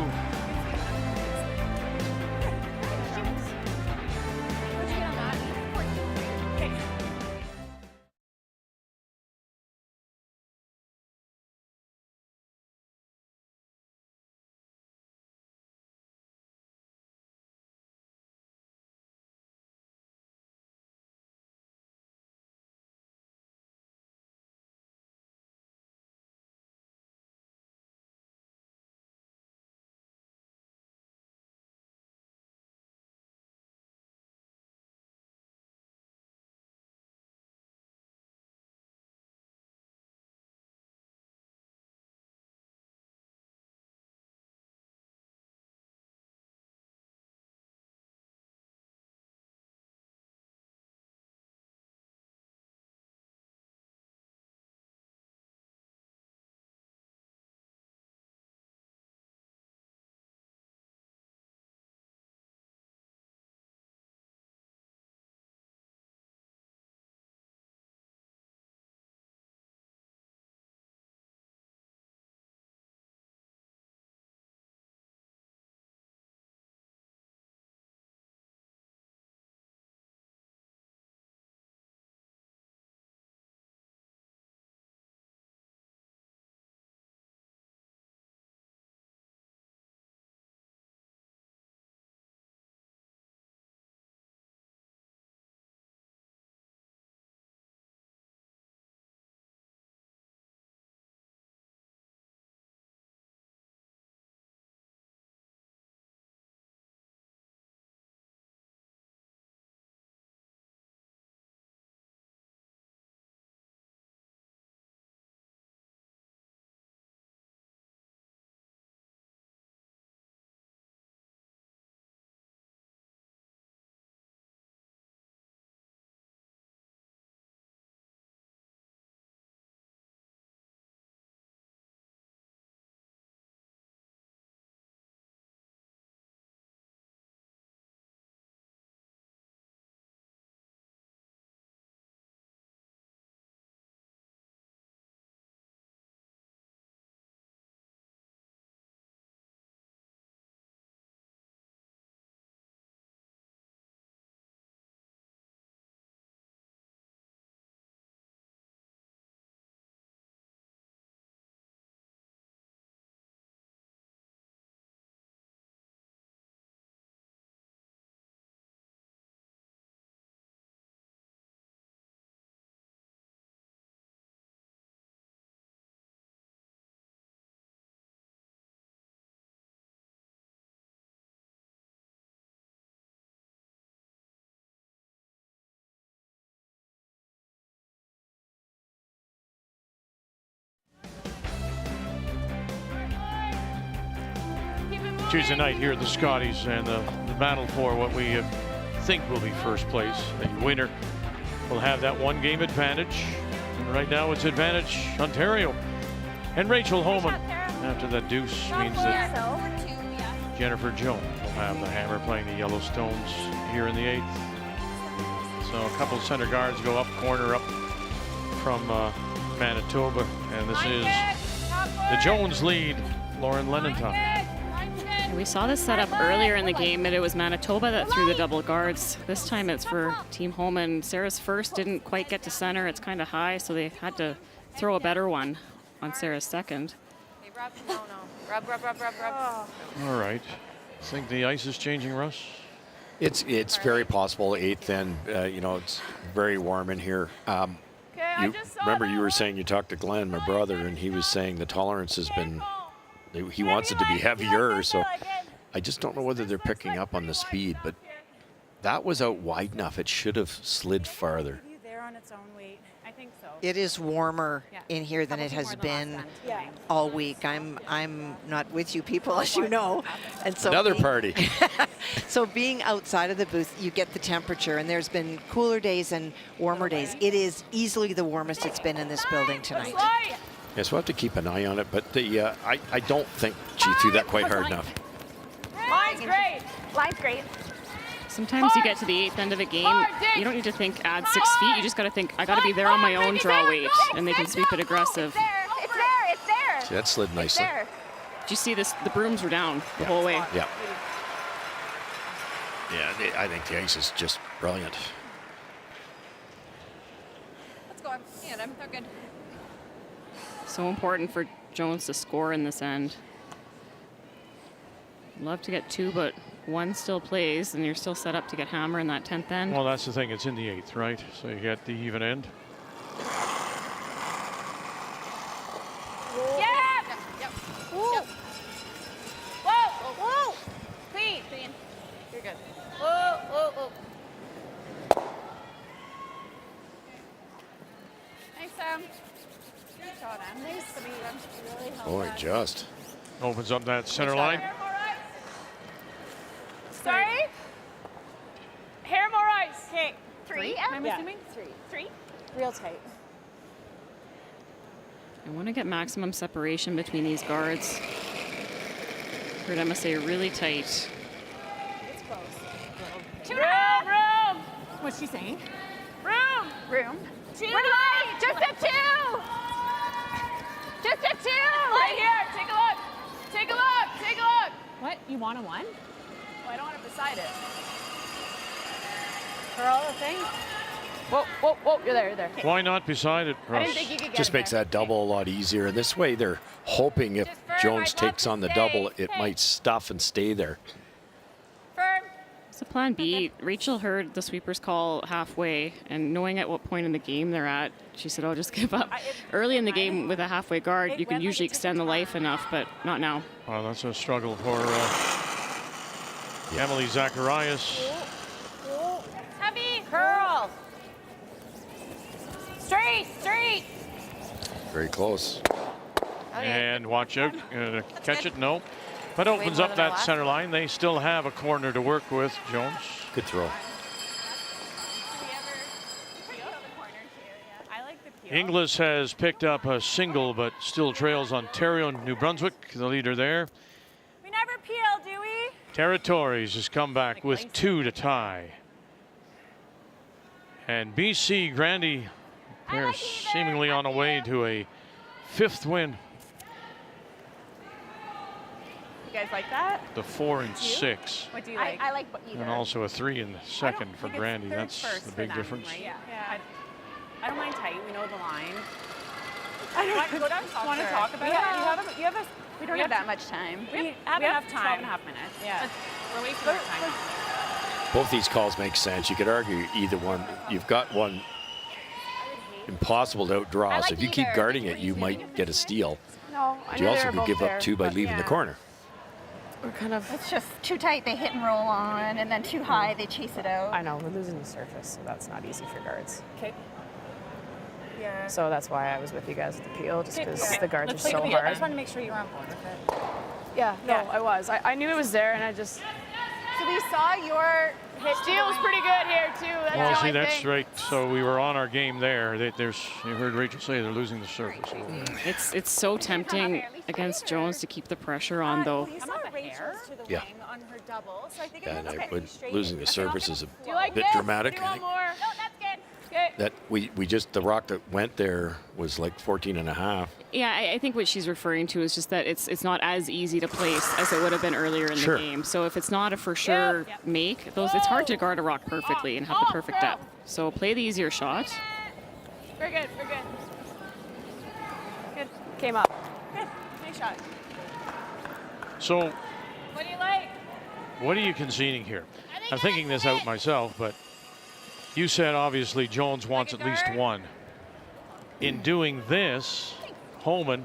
Tuesday night here at the Scotties, and the battle for what we think will be first place. The winner will have that one game advantage. And right now it's advantage Ontario. And Rachel Homan, after that deuce, means that Jennifer Jones will have the hammer playing the Yellowstones here in the 8th. So a couple center guards go up, corner up from Manitoba. And this is the Jones lead, Lauren Lenenthal. We saw this set up earlier in the game, and it was Manitoba that threw the double guards. This time it's for Team Homan. Sarah's first didn't quite get to center. It's kind of high, so they had to throw a better one on Sarah's second. Hey, rub. No. Rub. All right. Think the ice is changing, Russ? It's very possible. 8th and you know, it's very warm in here. You remember you were saying you talked to Glenn, my brother, and he was saying the tolerance has been. He wants it to be heavier, so I just don't know whether they're picking up on the speed, but That was out wide enough. It should have slid farther. There on its own weight. I think so. It is warmer in here than it has been all week. I'm not with you people, as you know. And so Another party. So being outside of the booth, you get the temperature, and there's been cooler days and warmer days. It is easily the warmest it's been in this building tonight. Yes, we'll have to keep an eye on it, but I don't think she threw that quite hard enough. Line's great. Line's great. Sometimes you get to the 8th end of a game, you don't need to think add 6 feet. You just got to think, I got to be there on my own draw weight, and they can sweep it aggressive. It's there. It's there. See, that slid nicely. Did you see this? The brooms were down the whole way. Yeah. Yeah, I think the ice is just brilliant. Let's go. They're good. So important for Jones to score in this end. Love to get 2, but 1 still plays, and you're still set up to get hammer in that 10th end. Well, that's the thing. It's in the 8th, right? So you get the even end. Yeah. Yep. Whoa. Whoa. Clean. You're good. Whoa. Thanks, Sam. Good shot, Em. Thanks to me. Really helped. Boy, just. Opens up that center line. Sorry? Hair more ice. Okay. 3, I'm assuming? 3. Real tight. I want to get maximum separation between these guards. Heard Emma say really tight. It's close. Room. What's she saying? Room. 2. Just a 2. Just a 2. Right here. Take a look. What? You want a 1? Oh, I don't want it beside it. For all the things. Whoa. You're there. Why not beside it, I Russ? didn't think you could get Just makes that double a lot easier. And this way, they're hoping if Jones takes on the double, it might stuff and stay there. Firm. So plan B, Rachel heard the sweepers call halfway, and knowing at what point in the game they're at, she said, "Oh, just give up." Early in the game with a halfway guard, you can usually extend the life enough, but not now. Well, that's a struggle for Emily Zacharias. Heavy. Curl. Straight. Very close. And watch out. Catch it? No. But opens up that center line. They still have a corner to work with, Jones. Good throw. Inglis has picked up a single, but still trails Ontario and New Brunswick, the leader there. We never peel, do we? Territories has come back with 2 to tie. And BC Grandy, they're seemingly on a way to a 5th win. You guys like that? The 4 and 6. What do you like? I like either. And also a 3 in the second for Grandy. That's the big difference. Yeah. I don't mind tight. We know the line. I don't go down and want to talk about it. We don't have that much time. We have enough time. 12.5 minutes. Yeah. We're wasting our time. Both these calls make sense. You could argue either one. You've got one impossible to outdraw. So if you keep guarding it, you might get a steal. No, But you also could give up 2 by leaving the corner. We're kind of. It's just too tight. They hit and roll on, and then too high. They chase it out. I know, we're losing the surface, so that's not easy for guards. Okay. Yeah. So that's why I was with you guys at the peel, just because the guards are so hard. I just want to make sure you were on board with it. Yeah, I was. I knew it was there, and I just. So we saw your hit. Steel's pretty good here too. That's Well, the see, only that's thing. right. So we were on our game there. You heard Rachel say they're losing the surface. It's so tempting against Jones to keep the pressure on, though. You saw Rachel's to the Yeah. wing on her double, so I think And it's okay. losing the surface is a Do you like bit this? dramatic. Do you want more? No, that's good. Okay. That we just, the rock that went there was like 14 and a half. Yeah, I think what she's referring to is just that it's not as easy to place as it would have been earlier in Sure. the game. So if it's not a for sure make, it's hard to guard a rock perfectly and have the perfect depth. So play the easier shot. We're good. Good. Came up. Good. Nice shot. So What do you like? what are you conceding here? I'm thinking this out myself, but you said obviously Jones wants at least 1. In doing this, Homan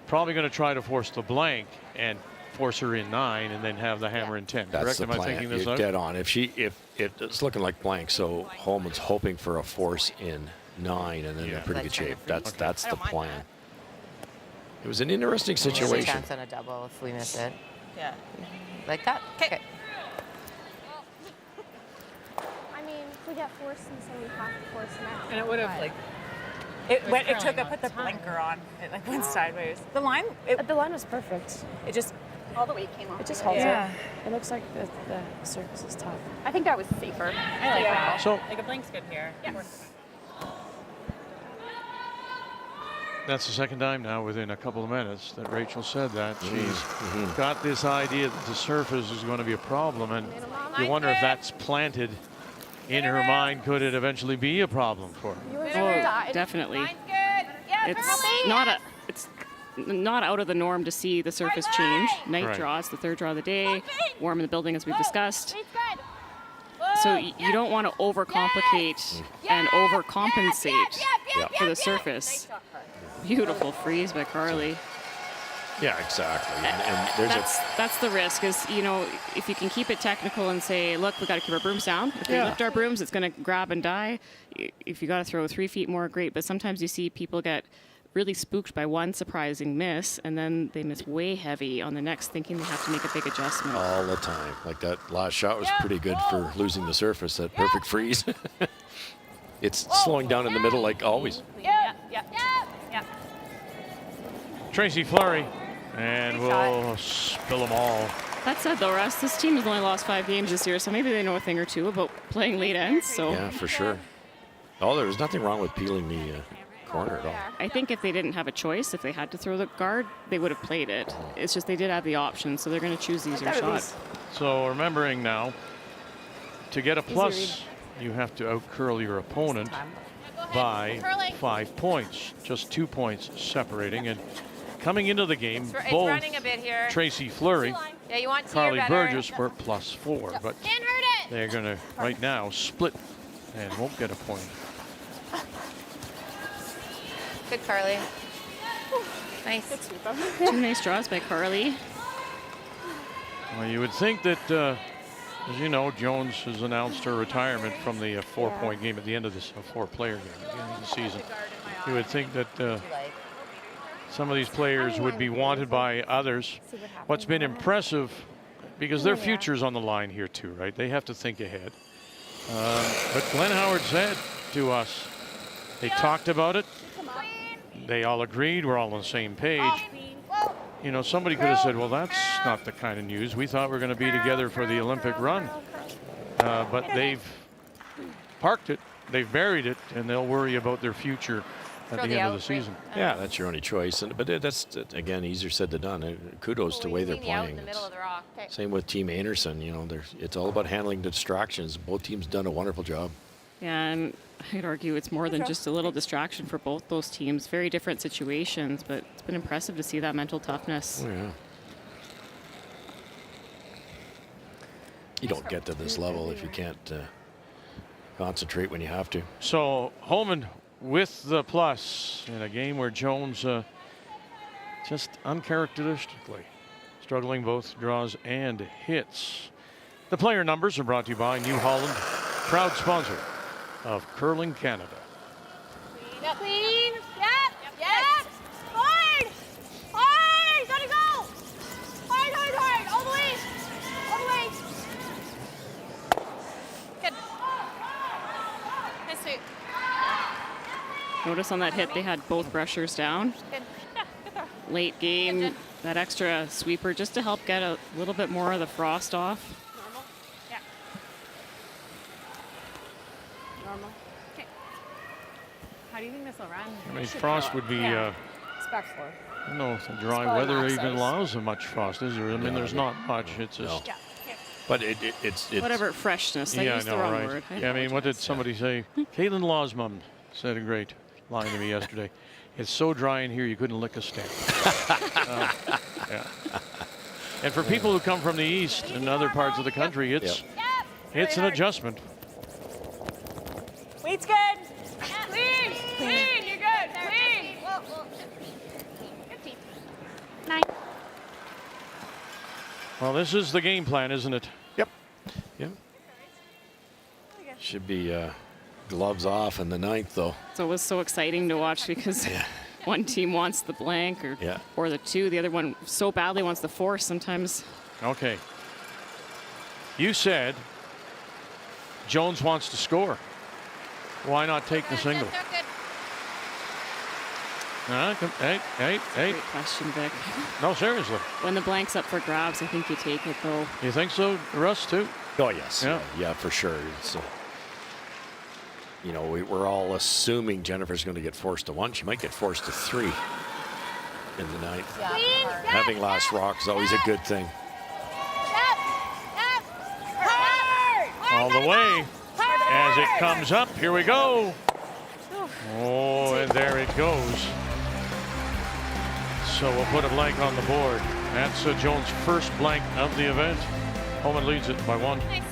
probably going to try to force the blank, and force her in 9 and then have the hammer in 10. That's Correct? the Am I plan. thinking this You're out? dead on. If it's looking like blank, so Holman's hoping for a force in 9 and then in pretty good shape. That's the plan. It was an interesting There's a situation. chance on a double if we miss it. Yeah. Like that? Okay. I mean, if we get forced and so we have to force next. And it would have like. I put the blinker on. It like went sideways. The line. The line was perfect. It just. All the weight came off. It just holds Yeah. it. It looks like the surface is tough. I think that was safer. I like that. So Like a blink's good here. Yeah. that's the second time now within a couple of minutes that Rachel said that. She's got this idea that the surface is going to be a problem, and you wonder if that's planted in her mind. Could it eventually be a problem for her? Oh, definitely. It's not out of the norm to see the surface change. Night Right. draw, it's the third draw of the day. Warm in the building, as we've discussed. So you don't want to overcomplicate and overcompensate for the surface. Beautiful freeze by Carly. Yeah, exactly. And there's That's the risk, is, you know, if you can keep it technical and say, look, we got to keep our brooms down. If we lift our brooms, it's going to grab and die. If you got to throw 3 feet more, great. But sometimes you see people get really spooked by one surprising miss, and then they miss way heavy on the next, thinking they have to make a big adjustment. all the time. Like that last shot was pretty good for losing the surface. That perfect freeze. It's slowing down in the middle like always. Yeah. Tracy Fleury, and we'll spill them all. That said, though, Russ, this team has only lost 5 games this year, so maybe they know a thing or two about playing late ends. So Yeah, for sure. Oh, there was nothing wrong with peeling the corner at all. I think if they didn't have a choice, if they had to throw the guard, they would have played it. It's just they did have the option, so they're going to choose the easier shot. So remembering now, to get a plus, you have to out-curl your opponent by 5 points. Just 2 points separating. And coming into the game, It's both running a bit here. Tracy Fleury, Yeah, you want to Carly Burgess were +4, but Can't hurt it. they're going to right now split and won't get a point. Good, Carly. Nice. 2 nice draws by Carly. Well, you would think that, as you know, Jones has announced her retirement from the 4-point game at the end of this 4-player game at the end of the season. You would think that some of these players would be wanted by others. What's been impressive, because their future's on the line here too, right? They have to think ahead. But Glenn Howard said to us, they talked about it. They all agreed. We're all on the same page. You know, somebody could have said, well, that's not the kind of news. We thought we were going to be together for the Olympic run. But they've parked it. They've buried it, and they'll worry about their future at the end of the season. Yeah, that's your only choice. But that's, again, easier said than done. Kudos to the way they're playing. Same with Team Anderson. You know, it's all about handling the distractions. Both teams done a wonderful job. Yeah, and I'd argue it's more than just a little distraction for both those teams. Very different situations, but it's been impressive to see that mental toughness. Oh, yeah. You don't get to this level if you can't concentrate when you have to. So Holman with the plus in a game where Jones just uncharacteristically struggling both draws and hits. The player numbers are brought to you by New Holland, proud sponsor of Curling Canada. Clean. Yep. Hard. Gotta go. Hard. All the way. Good. Nice sweep. Notice on that hit, they had both rushers down. Good. Yeah, good throw. Late game, that extra sweeper just to help get a little bit more of the frost off. Normal. Yeah. Normal. Okay. How do you think this will run? I mean, frost would be, It's back floor. I don't know if the dry probably weather max even ice. allows so much frost, is there? I mean, there's not much. It's just. Yeah. Okay. But it's Whatever freshness, I Yeah, used I the know, wrong right? word. Yeah, I mean, what did somebody say? Caitlin Law's mom said a great line to me yesterday. It's so dry in here you couldn't lick a stamp. Yeah. And for people who come from the east and other parts of the country, it's an adjustment. Weight's good. Clean. You're good. Clean. 15. 9. Well, this is the game plan, isn't it? Yep. Yep. Should be gloves off in the 9th, though. So it was so exciting to watch because one team wants the blank or the 2. The other one so badly wants the 4 sometimes. Okay. You said Jones wants to score. Why not take the single? Hey. Great question, Vic. No, seriously. When the blank's up for grabs, I think you take it, though. You think so, Russ, too? Oh, yes. Yeah, yeah, for sure. It's, you know, we're all assuming Jennifer's going to get forced to 1. She might get forced to 3 in the 9th. Yeah, Having last rock is always a good thing. All the way as it comes up. Here we go. Oh, and there it goes. So we'll put a blank on the board. That's Jones' first blank of the event. Homan leads it by 1. Nice.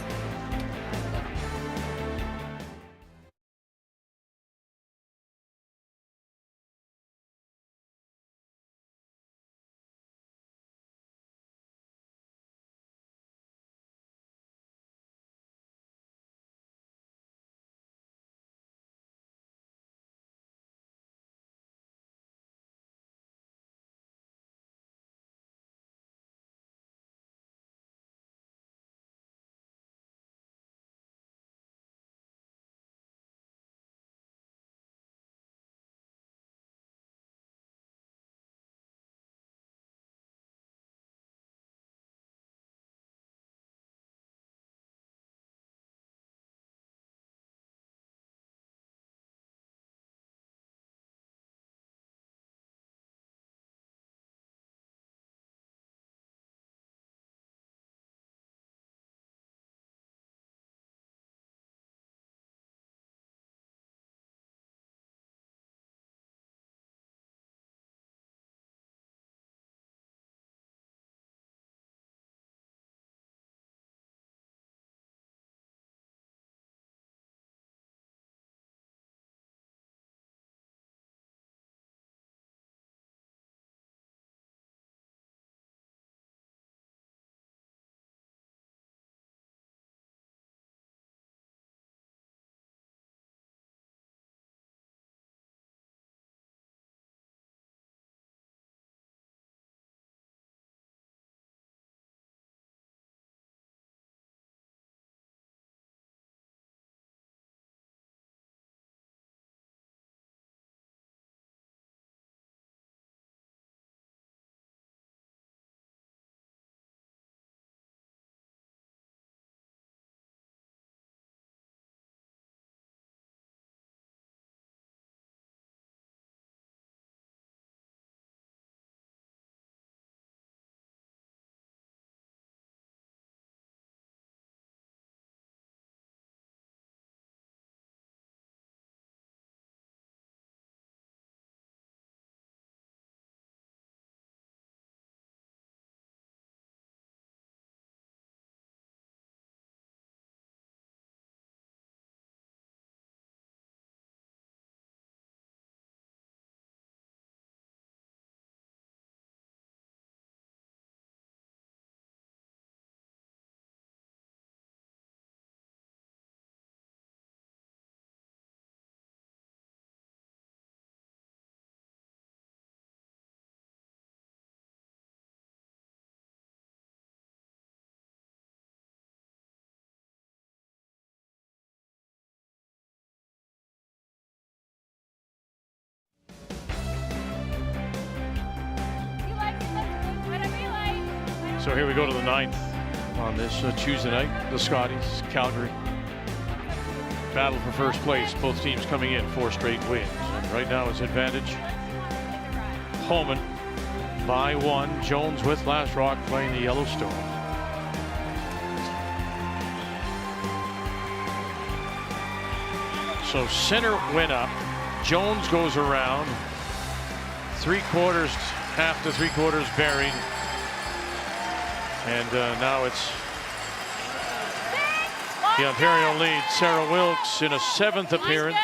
So here we go to the 9th on this Tuesday night. The Scotties, Calgary. Battle for first place. Both teams coming in 4 straight wins. And right now it's advantage. Homan by 1. Jones with last rock playing the Yellowstone. So center went up. Jones goes around. 3/4, half to 3/4 buried. And now it's the Ontario lead. Sarah Wilkes in a 7th appearance.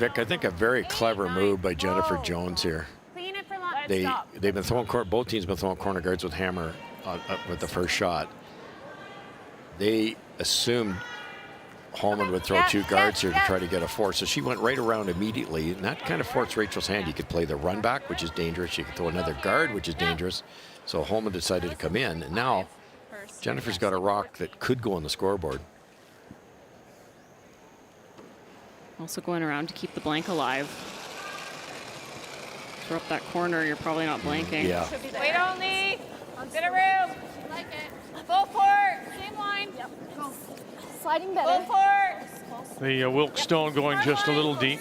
Vic, I think a very clever move by Jennifer Jones here. Clean it for lunch. they've been throwing both teams been throwing corner guards with hammer with the first shot. They assumed Holman would throw two guards here to try to get a four, so she went right around immediately, and that kind of forced Rachel's hand. You could play the run back, which is dangerous. You could throw another guard, which is dangerous. So Holman decided to come in, and now Jennifer's got a rock that could go on the scoreboard. Also going around to keep the blank alive. Throw up that corner, you're probably not blanking. Yeah. Wait only. Get a room. Like it. Full court. Same line. Yep. Go. Sliding better. Full court. The Wilkstone going just a little deep.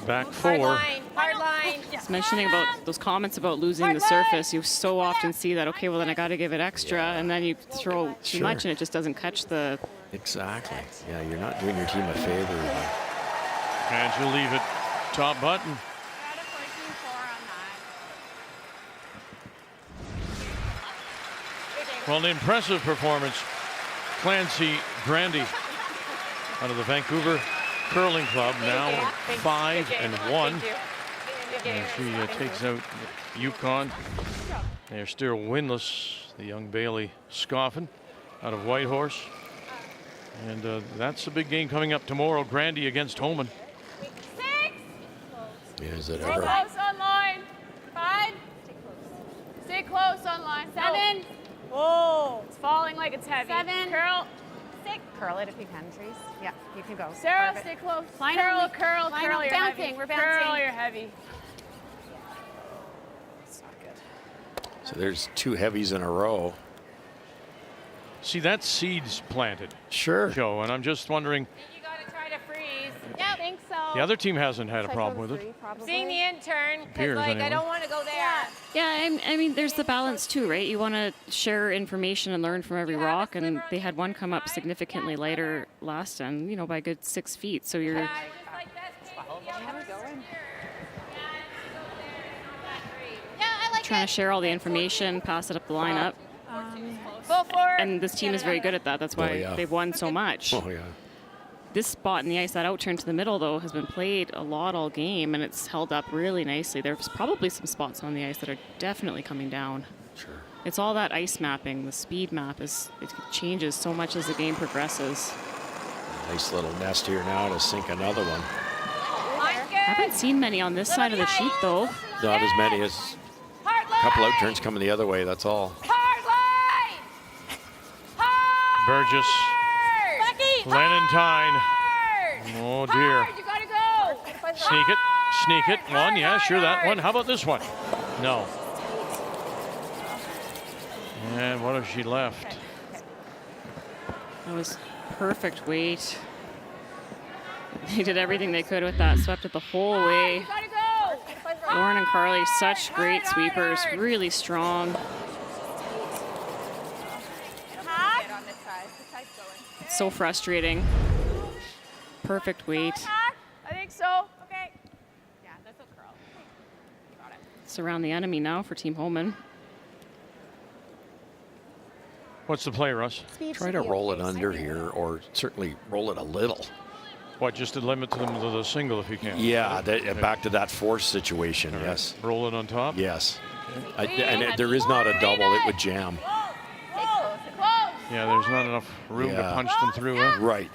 Back four. Hard line. Just mentioning about those comments about losing the surface, you so often see that, okay, well then I got to give it extra, and then you throw too much and it just doesn't catch the... Exactly. Yeah, you're not doing your team a favor. And she'll leave it top button. Well, an impressive performance. Clancy Grandy out of the Vancouver Curling Club, now 5-1. And she takes out Yukon. They're still winless. The young Bailey Scoffin out of Whitehorse. And that's a big game coming up tomorrow. Grandy against Holman. 6. Is it Stay ever? close on line. 5. Stay close on line. 7. Whoa. It's falling like it's heavy. 7. Curl. 6. Curl it if you can, Trees. Yeah, you can go. Sarah, Carve it. stay close. Line Curl, only. curl, Line curl. only. You're Bouncing. heavy. We're bouncing. Curl, you're heavy. It's not good. So there's two heavies in a row. See, that's seeds planted. Sure. Joe, and I'm just wondering, You gotta try to freeze. Yeah, I think so. the other team hasn't had a problem with it. Seeing the intern, Appears because like anyway. I don't want to go there. Yeah, I mean, there's the balance too, right? You want to share information and learn from every rock, and they had one come up significantly lighter last time, you know, by a good 6 feet. So you're Yeah, just like this. Yeah, I like trying to share all the information, pass it up the lineup. Full forward. And this team is very good at that. That's why yeah. they've won so much. Oh, yeah. This spot in the ice, that out turn to the middle, though, has been played a lot all game, and it's held up really nicely. There's probably some spots on the ice that are definitely coming down. Sure. It's all that ice mapping. The speed map it changes so much as the game progresses. Nice little nest here now to sink another one. Line's good. I haven't seen many on this side of the sheet, though. Not as many as Hard a line. couple out turns coming the other way, that's all. Hard line. Hard. Burgess, Becky. Lenentine. Oh dear. Hard. You gotta go. Sneak it, sneak it. One, yeah, sure, that one. How about this one? No. And what has she left? That was perfect weight. They did everything they could with that, swept it the whole way. You gotta go. Lauren and Carly, such great sweepers, really strong. It's so frustrating. Perfect weight. I think so. Okay. Yeah, that's a curl. Got it. Surround the enemy now for Team Holman. What's the play, Russ? Try to roll it under here, or certainly roll it a little. What, just to limit them to the single if you can? Yeah, back to that force situation, yes. Roll it on top? Yes. And there is not a double, it would jam. Yeah, there's not enough room to punch them through. Right.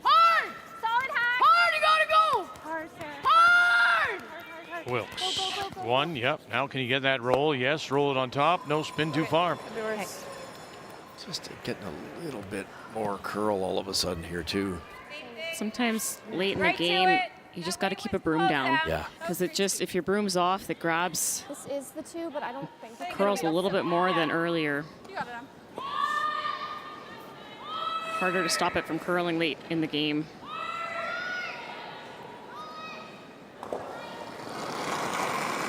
Hard. Solid high. Hard. You gotta go. Hard. Hard. Wilkes. One, yep. Now can you get that roll? Yes, roll it on top. No spin too far. Just getting a little bit more curl all of a sudden here, too. Sometimes late in the game, you just got to keep a broom down. Yeah. Because it just, if your broom's off, it grabs This is the 2, but I don't think the curls a little bit more than earlier. You got it. Harder to stop it from curling late in the game.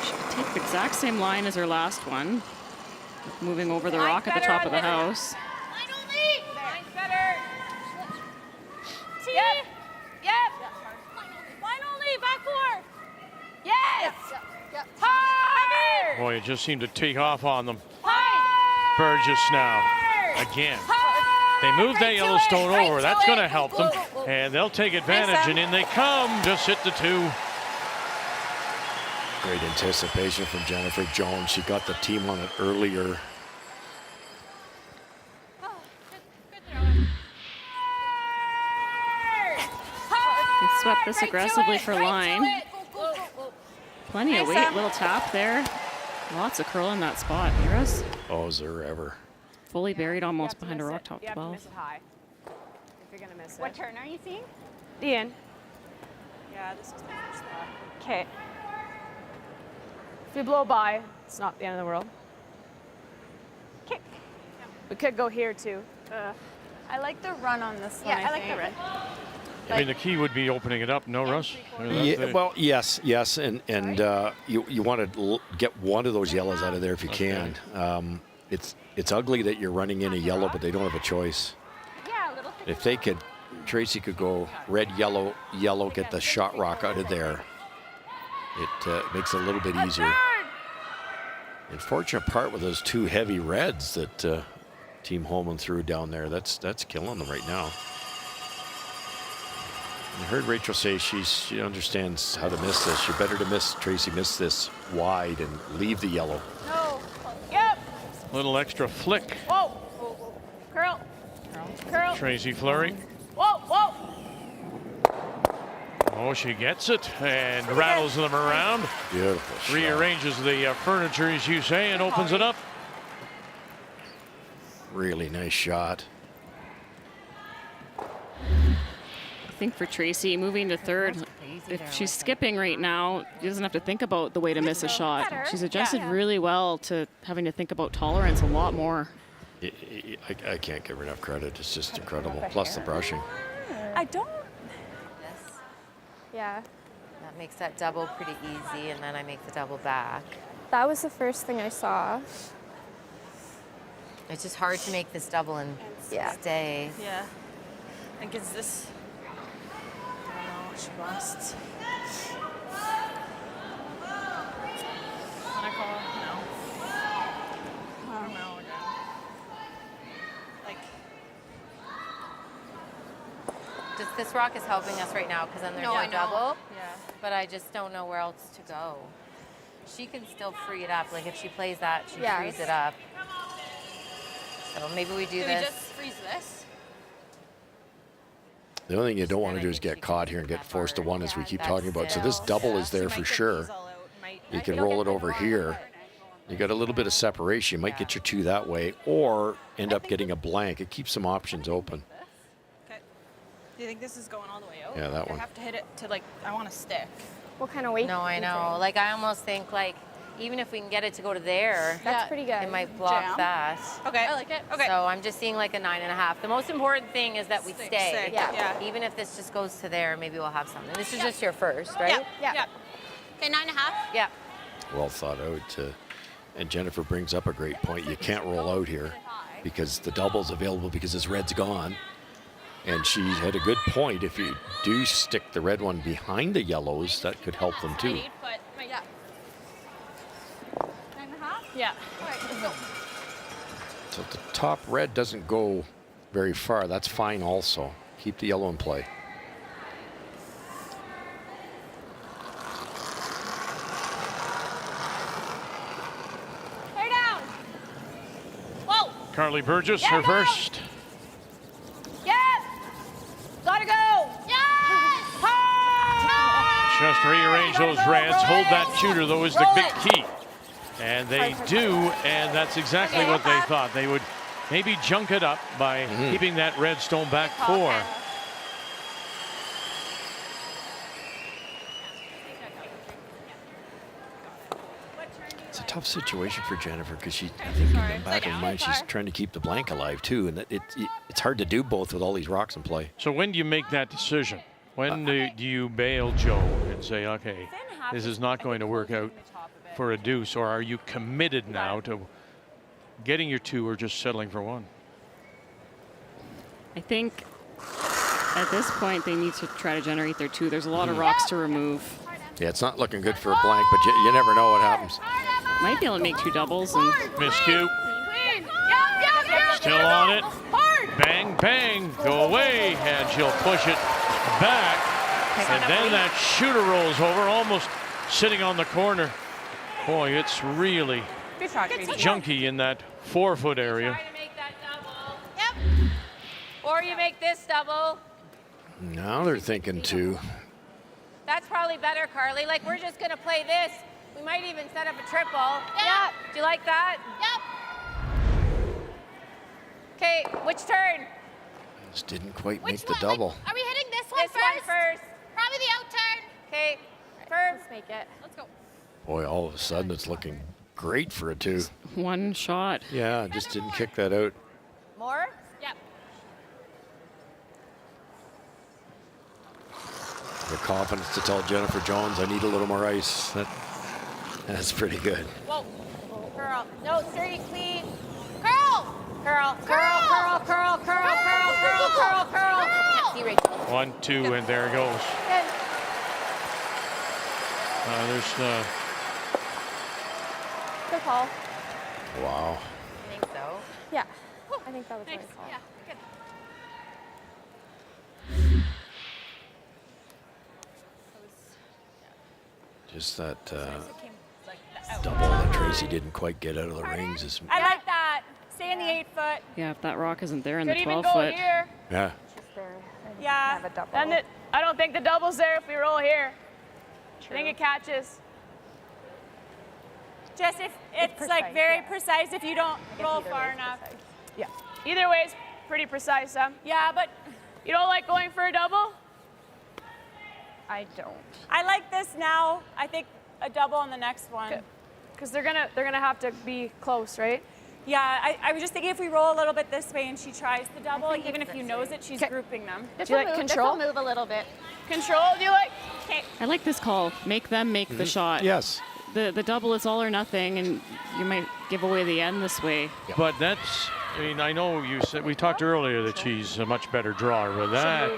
She could take the exact same line as her last one. Moving over the rock at the top of the house. Line only. Line's better. Yep. Yep. Line only. Back 4. Yes. Yep. Hard. Boy, it just seemed to take off on them. Hard. Burgess now. Again. They moved that Yellowstone over. That's going to help them. And they'll take advantage, and in they come. Just hit the 2. Great anticipation from Jennifer Jones. She got the team on it earlier. They swept this aggressively for line. Plenty of weight, little tap there. Lots of curl in that spot. Heroes Oh, is there ever? fully buried almost behind a rock top 12. Miss it high. If you're gonna miss it. What turn are you seeing? Ian. Yeah, this is my first spot. Okay. If you blow by, it's not the end of the world. Kick. We could go here too. I like the run on this one. Yeah, I like the run. I mean, the key would be opening it up, no, Russ? Yeah, well, yes, and you want to get one of those yellows out of there if you can. It's ugly that you're running in a yellow, but they don't have a choice. Yeah, a little. If they could, Tracy could go red, yellow, yellow, get the shot rock out of there. It makes it a little bit easier. Unfortunate part with those two heavy reds that Team Holman threw down there. That's killing them right now. I heard Rachel say she understands how to miss this. You're better to miss Tracy miss this wide and leave the yellow. No. Yep. Little extra flick. Whoa. Whoa, whoa. Curl. Curl. Tracy Fleury. Whoa, whoa. Oh, she gets it and rattles them around. Beautiful shot. Rearranges the furniture, as you say, and opens it up. Really nice shot. I think for Tracy, moving to third, if she's skipping right now, she doesn't have to think about the way to miss a shot. She's adjusted really well to having to think about tolerance a lot more. I can't give her enough credit. It's just incredible. Plus the brushing. I don't. Yeah. That makes that double pretty easy, and then I make the double back. That was the first thing I saw. It's just hard to make this double and stay. Yeah. I think it's this. I don't know what she lost. Can I call it? No. I don't know again. Like. Just this rock is helping us right now because then there's no double. Yeah. But I just don't know where else to go. She can still free it up. Like if she plays that, she frees it up. So maybe we do this. We just freeze this? The only thing you don't want to do is get caught here and get forced to one, as we keep talking about. So this double is there for sure. You can roll it over here. You got a little bit of separation. You might get your two that way, or end up getting a blank. It keeps some options open. Okay. Do you think this is going all the way out? Yeah, that one. I have to hit it to I want to stick. What kind of weight? No, I know. Like I almost think even if we can get it to go to there, that's pretty good. It might block that. Okay. I like it. Okay. So I'm just seeing like a 9.5. The most important thing is that we stay. Yeah. Even if this just goes to there, maybe we'll have something. This is just your first, right? Yeah. Okay, 9.5. Yeah. Well thought out. And Jennifer brings up a great point. You can't roll out here because the double's available because this red's gone. And she had a good point. If you do stick the red one behind the yellows, that could help them too. Yeah. 9.5? Yeah. All right, let's go. So if the top red doesn't go very far, that's fine also. Keep the yellow in play. Tear down. Whoa. Carly Burgess, her first. Yes. Gotta go. Yes. Just rearrange those reds. Hold that shooter, though, is the big key. And they do, and that's exactly what they thought. They would maybe junk it up by keeping that red stone back four. It's a tough situation for Jennifer because I think in the back of her mind, she's trying to keep the blank alive too, and it's hard to do both with all these rocks in play. So when do you make that decision? When do you bail Joe and say, okay, this is not going to work out for a deuce, or are you committed now to getting your two or just settling for one? I think at this point they need to try to generate their two. There's a lot of rocks to remove. Yeah, it's not looking good for a blank, but you never know what happens. Might be able to make two doubles and miscue. Still on it. Bang, bang, go away, and she'll push it back. And then that shooter rolls over, almost sitting on the corner. Boy, it's really Good shot, Tracy. junky in that 4-foot area. Try to make that double. Yep. Or you make this double. Now they're thinking 2. That's probably better, Carly. Like, we're just going to play this. We might even set up a triple. Yep. Do you like that? Yep. Okay, which turn? Just didn't quite make Which the one? double. Like, are we hitting this one first? Probably the out turn. Okay, firm. Let's make it. Let's go. Boy, all of a sudden it's looking great for a 2. One shot. Yeah, just didn't kick that out. More? Yep. The confidence to tell Jennifer Jones, I need a little more ice. That's pretty good. Whoa. Curl. No, straight, clean. Curl. Curl. Curl. Curl. Curl. Curl. Curl. Curl. Curl. Curl. See, Rachel. 1, 2, and there it goes. Good. There's Good call. Wow. I think so. Yeah. I think that was the right call. Yeah, good. Just that double that Tracy didn't quite get out of the rings is. I like that. Stay in the 8-foot. Yeah, if that rock isn't there in Could the even 12 go foot. here. Yeah. Yeah. And I don't think the double's there if we roll here. I think it catches. Just if it's precise, like very yeah. precise if you don't roll either far way's enough. precise. Yeah. Either way is pretty precise, huh? Yeah, but you don't like going for a double? I don't. I like this now. I think a double on the next one. Because they're gonna have to be close, right? Yeah, I was just thinking if we roll a little bit this way and she tries the double, like even if you knows it, she's grouping them. This Do you will like move. control? This will move a little bit. Control? Do you like? Okay. I like this call. Make them make the shot. Yes. The double is all or nothing, and you might give away the end this way. But that's, I mean, I know you said, we talked earlier that she's a much better drawer, but that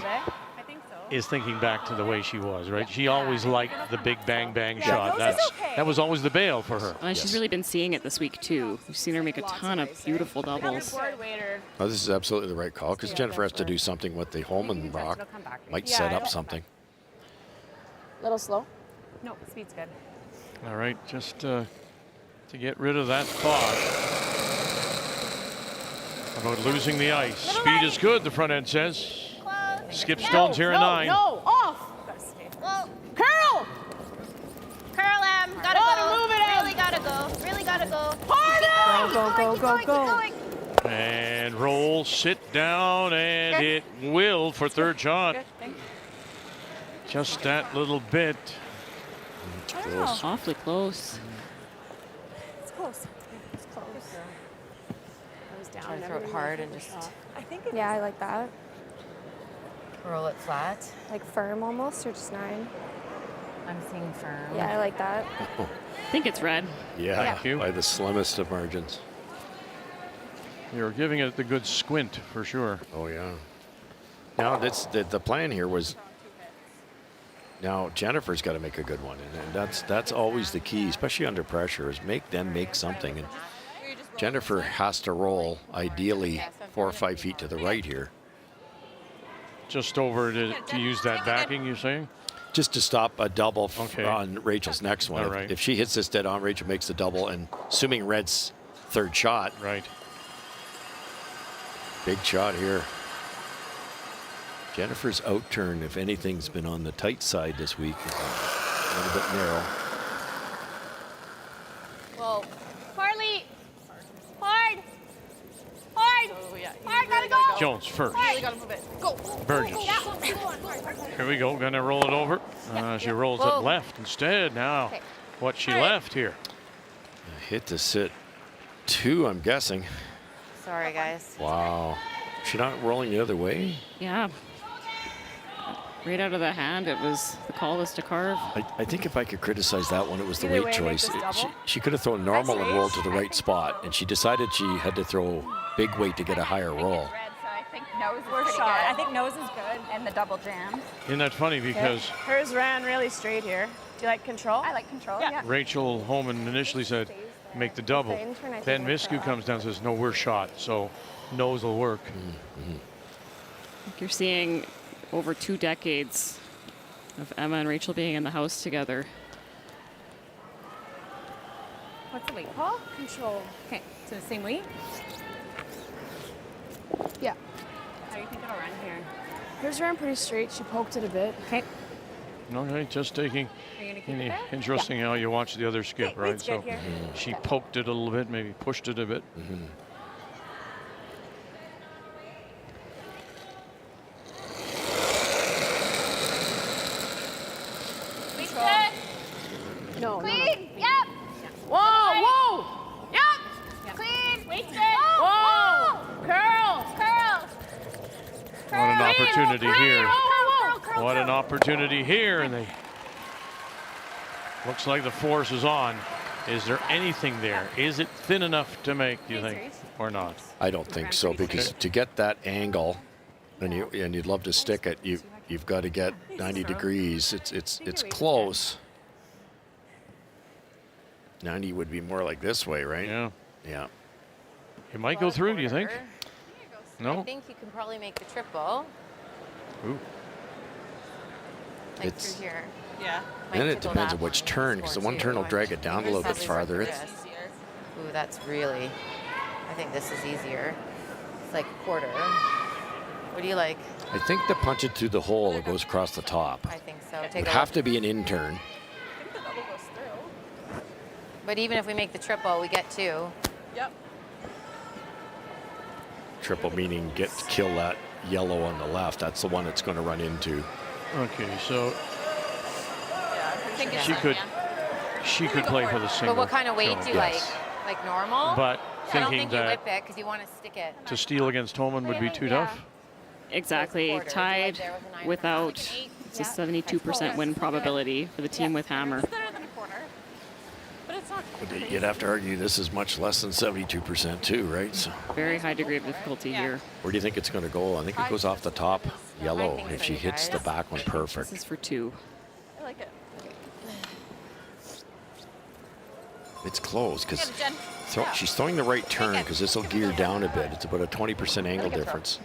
I think so. is thinking back to the way she was, right? She always liked the big bang bang shot. Those is okay. That was always the bail for her. And she's really been seeing it this week, too. We've seen her make a ton of beautiful doubles. Board waiter. Oh, this is absolutely the right call because Jennifer has to do something with the Holman rock. Might Yeah, set I up don't- something. Little slow. No, speed's good. All right, just to get rid of that thought about losing the ice. Speed is good, the front end says. Skip Stone's here at 9. No, off. Well, Curl. curl, Em. Gotta go. Move it, Em. Really gotta go. Really gotta go. Harder. Keep going. And roll, sit down, and it will for third shot. Just that little bit. Close. Awfully close. It's close. It's close. I was down. Try to throw it hard and just I think it Yeah, I like that. roll it flat. Like firm almost, or just 9. I'm seeing firm. Yeah, I like that. I think it's red. Yeah, Thank you. by the slimmest of margins. You're giving it the good squint for sure. Oh yeah. Now that's the plan here was. Now Jennifer's got to make a good one, and that's always the key, especially under pressure, is make them make something. And Jennifer has to roll ideally 4 or 5 feet to the right here, Just over to use that backing, you're saying? just to stop a double Okay. on Rachel's next one. All right. If she hits this dead on, Rachel makes the double, and assuming Red's third shot, Right. big shot here. Jennifer's out turn, if anything's been on the tight side this week, a little bit narrow. Whoa. Carly. Hard. Hard. Hard, gotta go. Jones first. Really gotta move it. Go. Burgess. Yeah. Go on. Here we go. Gonna roll it over. She rolls Whoa. it left instead. Now, Okay. what she All right. left here. Hit to sit 2, I'm guessing. Sorry, guys. Wow. She not rolling the other way? Yeah. Right out of the hand, it was the call was to carve. I think if I could criticize that one, it was the Either weight way, make choice. this double. She could have thrown normal and rolled to the right spot, and she decided she had to throw big weight to get a higher roll. Red, so I think nose is Worst pretty shot. good. I think nose is good. And the double jam. Isn't that funny? Because Hers ran really straight here. Do you like control? I like control. Yeah. Yeah. Rachel Holman initially said, make the double. Same turn, I think Then I Miscu throw. comes down and says, no, we're shot. So nose will work. You're seeing over 2 decades of Emma and Rachel being in the house together. What's the weight, Paul? Control. Okay, so the same weight? Yeah. How do you think it'll run here? Hers ran pretty straight. She poked it a bit. Okay. Okay, just taking. Are you gonna keep it there? Interesting how you watch the other skip, Okay, right? weight's good here. She poked it a little bit, maybe pushed it a bit. Weight's good. No, Clean. Yep. Whoa, whoa. Yep. Clean. Weight's good. Whoa. Curls. Curls. What an opportunity here. Curl, curl, curl, What an curl. opportunity here, and they. Looks like the force is on. Is there anything there? Is it thin enough to make, do you think, or not? I don't think so, because to get that angle, and you'd love to stick it, you've got to get 90 degrees. It's close. 90 would be more like this way, right? Yeah. Yeah. It might go through, do you think? I No? think you can probably make the triple. Ooh. Like It's- through here. Yeah. Then it depends on which turn, because the one turn will drag it down a little bit farther. Ooh, that's really, I think this is easier. It's like a quarter. What do you like? I think to punch it through the hole, it goes across the top. I think so. It Take would a have look. to be an in turn. But even if we make the triple, we get two. Yep. Triple meaning kill that yellow on the left. That's the one it's going to run into. Okay, so I think it's she could play for the single. But what kind of weight kill. do you Yes. like? Like normal? But I don't thinking think you that whip it because you want to stick it. to steal against Holman would be too Yeah. tough. Exactly. Quarter. Tied There with a 9.5. without. It's a 72% win probability for the team with Hammer. It's better than a quarter. But it's not You'd have to argue this is much less than 72% too, right? So Very high degree of difficulty here. where do you think it's going to go? I think it goes off the top yellow think if so, she you hits the guys. back one perfect. This is for two. I like it. It's close because Get it, Jen. she's throwing the right turn because this will gear down a bit. It's about a 20% angle good throw. difference.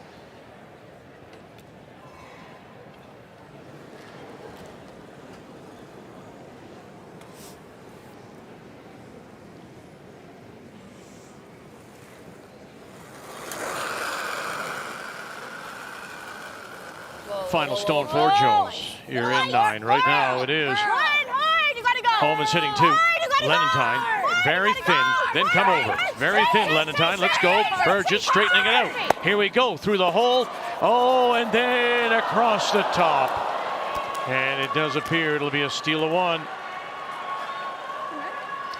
Final stone for Jones. You're in 9 right now. It is. Hard, you gotta go. Holman's hitting 2. Lenentine, very thin, then come over. Very thin, Lenentine. Let's go. Burgess straightening it out. Here we go through the hole. Oh, and then across the top. And it does appear it'll be a steal of 1.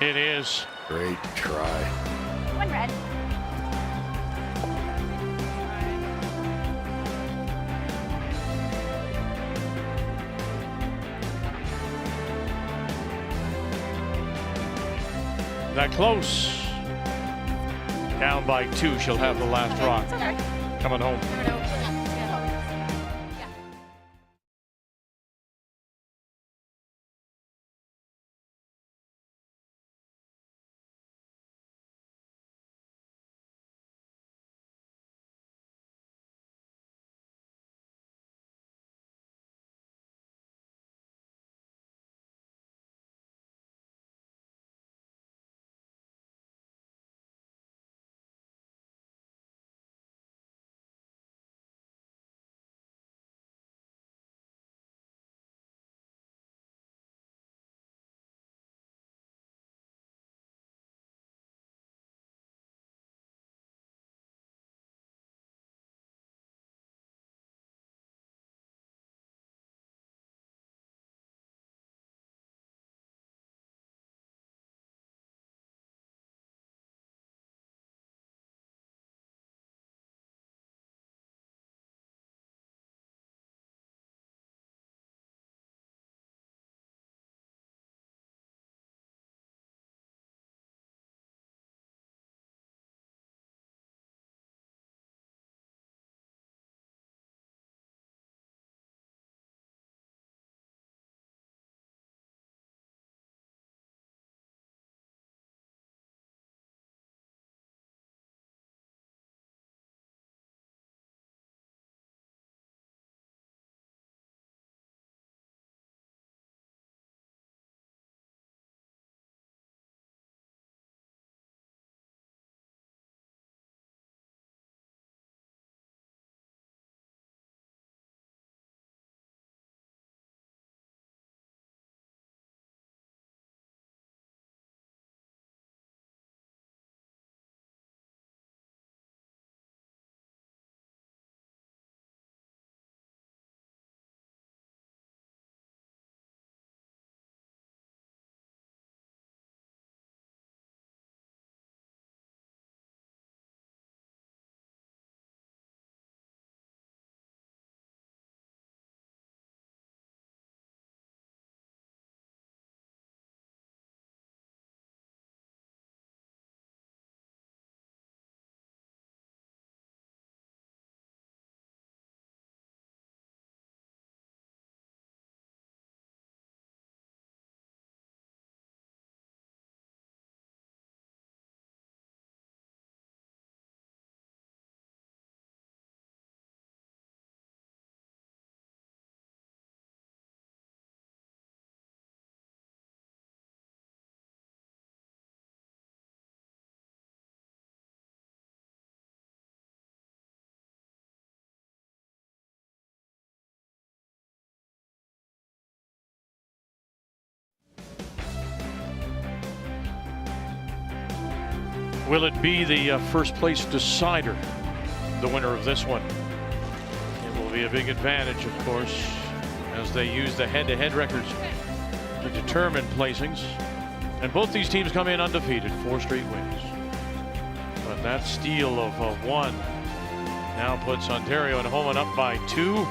It is. Great try. One red. That close. Down by 2. She'll have the last rock. Coming home. Will it be the first place decider, the winner of this one? It will be a big advantage, of course, as they use the head-to-head records to determine placings. And both these teams come in undefeated, 4 straight wins. But that steal of 1 now puts Ontario and Homan up by 2.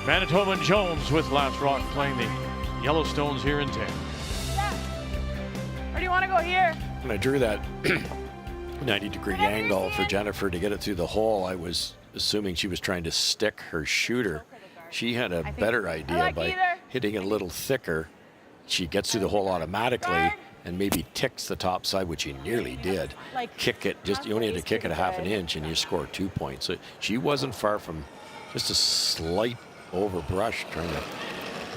Manitoba and Jones with last rock playing the Yellowstones here in 10. Where do you want to go here? When I drew that 90-degree angle for Jennifer to get it through the hole, I was assuming she was trying to stick her shooter. She had a better idea by hitting it a little thicker. She gets through the hole automatically and maybe ticks the top side, which she nearly did. Kick it, you only had to kick it a half an inch and you score 2 points. So she wasn't far from just a slight overbrush trying to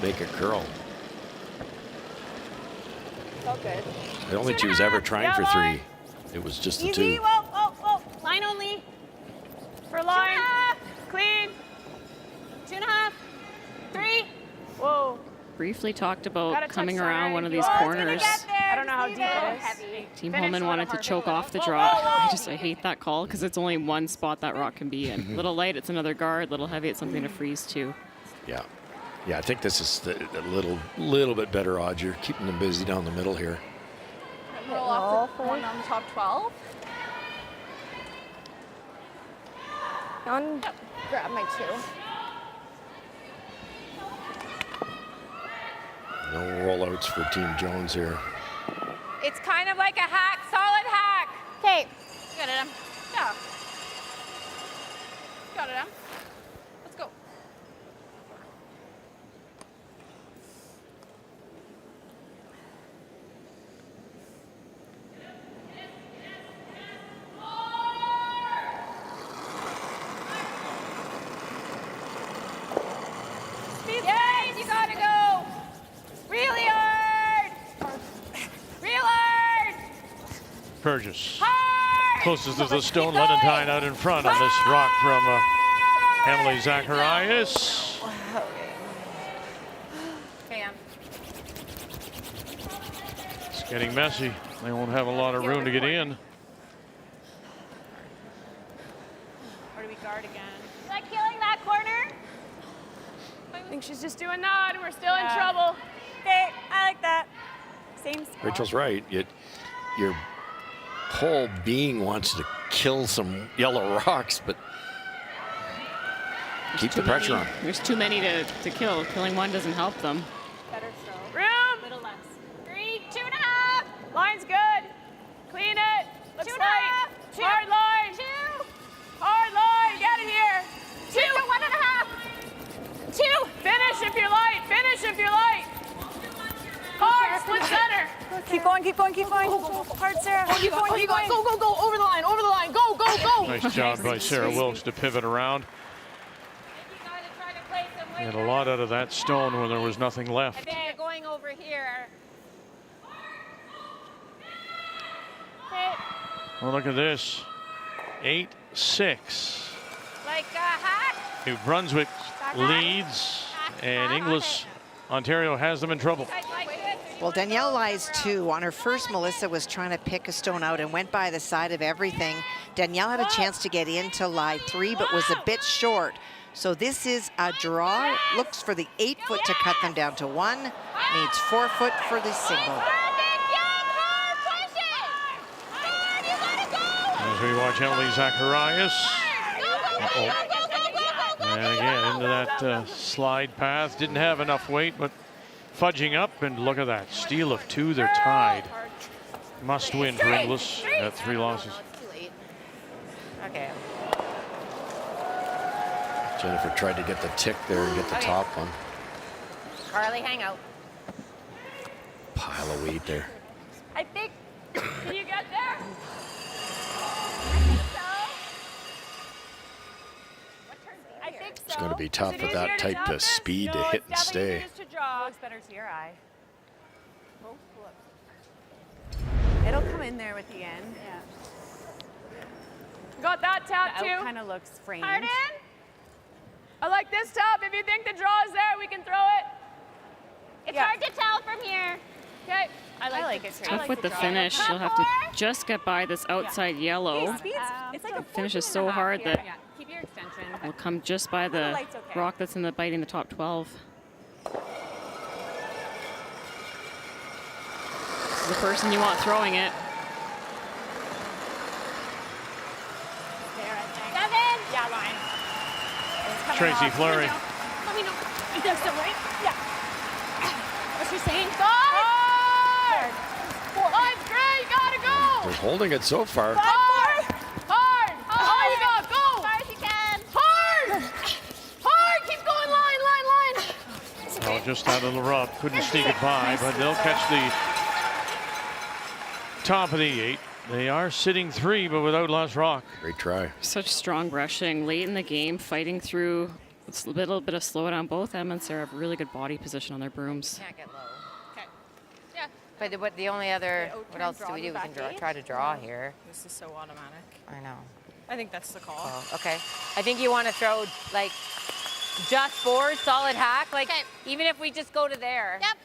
make it curl. So good. I don't think she was ever trying for 3. It was just the 2. Easy, whoa. Line only. For line. Clean. 2.5. 3. Whoa. Briefly talked about Gotta coming touch around center. one of these Whoa, corners. I don't know how deep it is. Team Finish Homan a wanted little to choke harder. off the Whoa, draw. whoa, whoa. I hate that call because it's only one spot that rock can be in. Little light, it's another guard. Little heavy, it's something to freeze to. Yeah, I think this is a little bit better odds. You're keeping them busy down the middle here. Roll off the one on the top 12. Grab my 2. No rollouts for Team Jones here. It's kind of like a hack, solid hack. Okay. You got it, Em. Yeah. Got it, Em. Let's go. Yes, you gotta go. Really hard. Real hard. Burgess. Hard. Closest to the stone, Lenentine out in front on this rock from Emily Zacharias. Okay, Em. It's getting messy. They won't have a lot of room to get in. Or do we guard again? Is that killing that corner? I think she's just doing that, and we're still in trouble. Okay, I like that. Same spot. Rachel's right. Your whole being wants to kill some yellow rocks, but keep the pressure on. There's too many to kill. Killing one doesn't help them. Better throw. Room. Little less. 3, 2.5. Line's good. Clean it. Looks 2.5. light. 2. Hard line. 2. Hard line. Get it here. 2. 1.5. 2. Finish if you're light. Finish if you're light. Hard. Split center. Keep going. Hard, Sarah. Keep going. Go. Over the line. Go. Nice job by Sarah Wilkes to pivot around. Get a lot out of that stone when there was nothing I left. think you're going over here. Well, look at this. 8-6. Like a hack. New Brunswick leads, and Inglis, Ontario has them in trouble. Well, Danielle lies 2. On her first, Melissa was trying to pick a stone out and went by the side of everything. Danielle had a chance to get into lie 3, but was a bit short. So this is a draw. Looks for the 8-foot to cut them down to 1. Needs 4-foot for the single. As we watch Emily Zacharias. And again, into that slide path. Didn't have enough weight, but fudging up, and look at that. Steal of 2, they're tied. Must win for Inglis at 3 losses. Okay. Jennifer tried to get the tick there and get the top one. Carly, hang out. Pile of weight there. I think. Can you get there? I think so. It's going to be tough Is it with easier that to type tap of this? speed to No, hit it's and definitely stay. easier to draw. Looks better to your eye. It'll come in there with the end. Yeah. Got that tap The too. out kind of looks framed. Hard in. I like this tap. If you think the draw is there, we can throw it. It's hard to tell from here. Okay. I like it. Tough with the finish. You'll have to just get by this outside yellow. It's like a Finishes so hard that keep your extension. will come just by the rock that's biting the top 12. This is the person you want throwing it. 7. Yeah, line. Tracy Fleury. Let me know. That's still right? Yeah. What's she saying? Hard! 4. Line's great. You gotta go. They're holding it so far. Hard! Hard! Oh, you got go! As far as you can. Hard! Hard! Keep going. Line. Oh, just that little rub. Couldn't sneak it by, but they'll catch the top of the 8. They are sitting 3, but without last rock. Great try. Such strong rushing late in the game, fighting through a little bit of slowdown. Both Emma and Sarah have really good body position on their brooms. Can't get low. Okay. Yeah. But the only other, what else do we do? We can try to draw here. This is so automatic. I know. I think that's the call. Oh, okay. I think you want to throw like just forward, solid hack. Like even if we just go to there. Yep.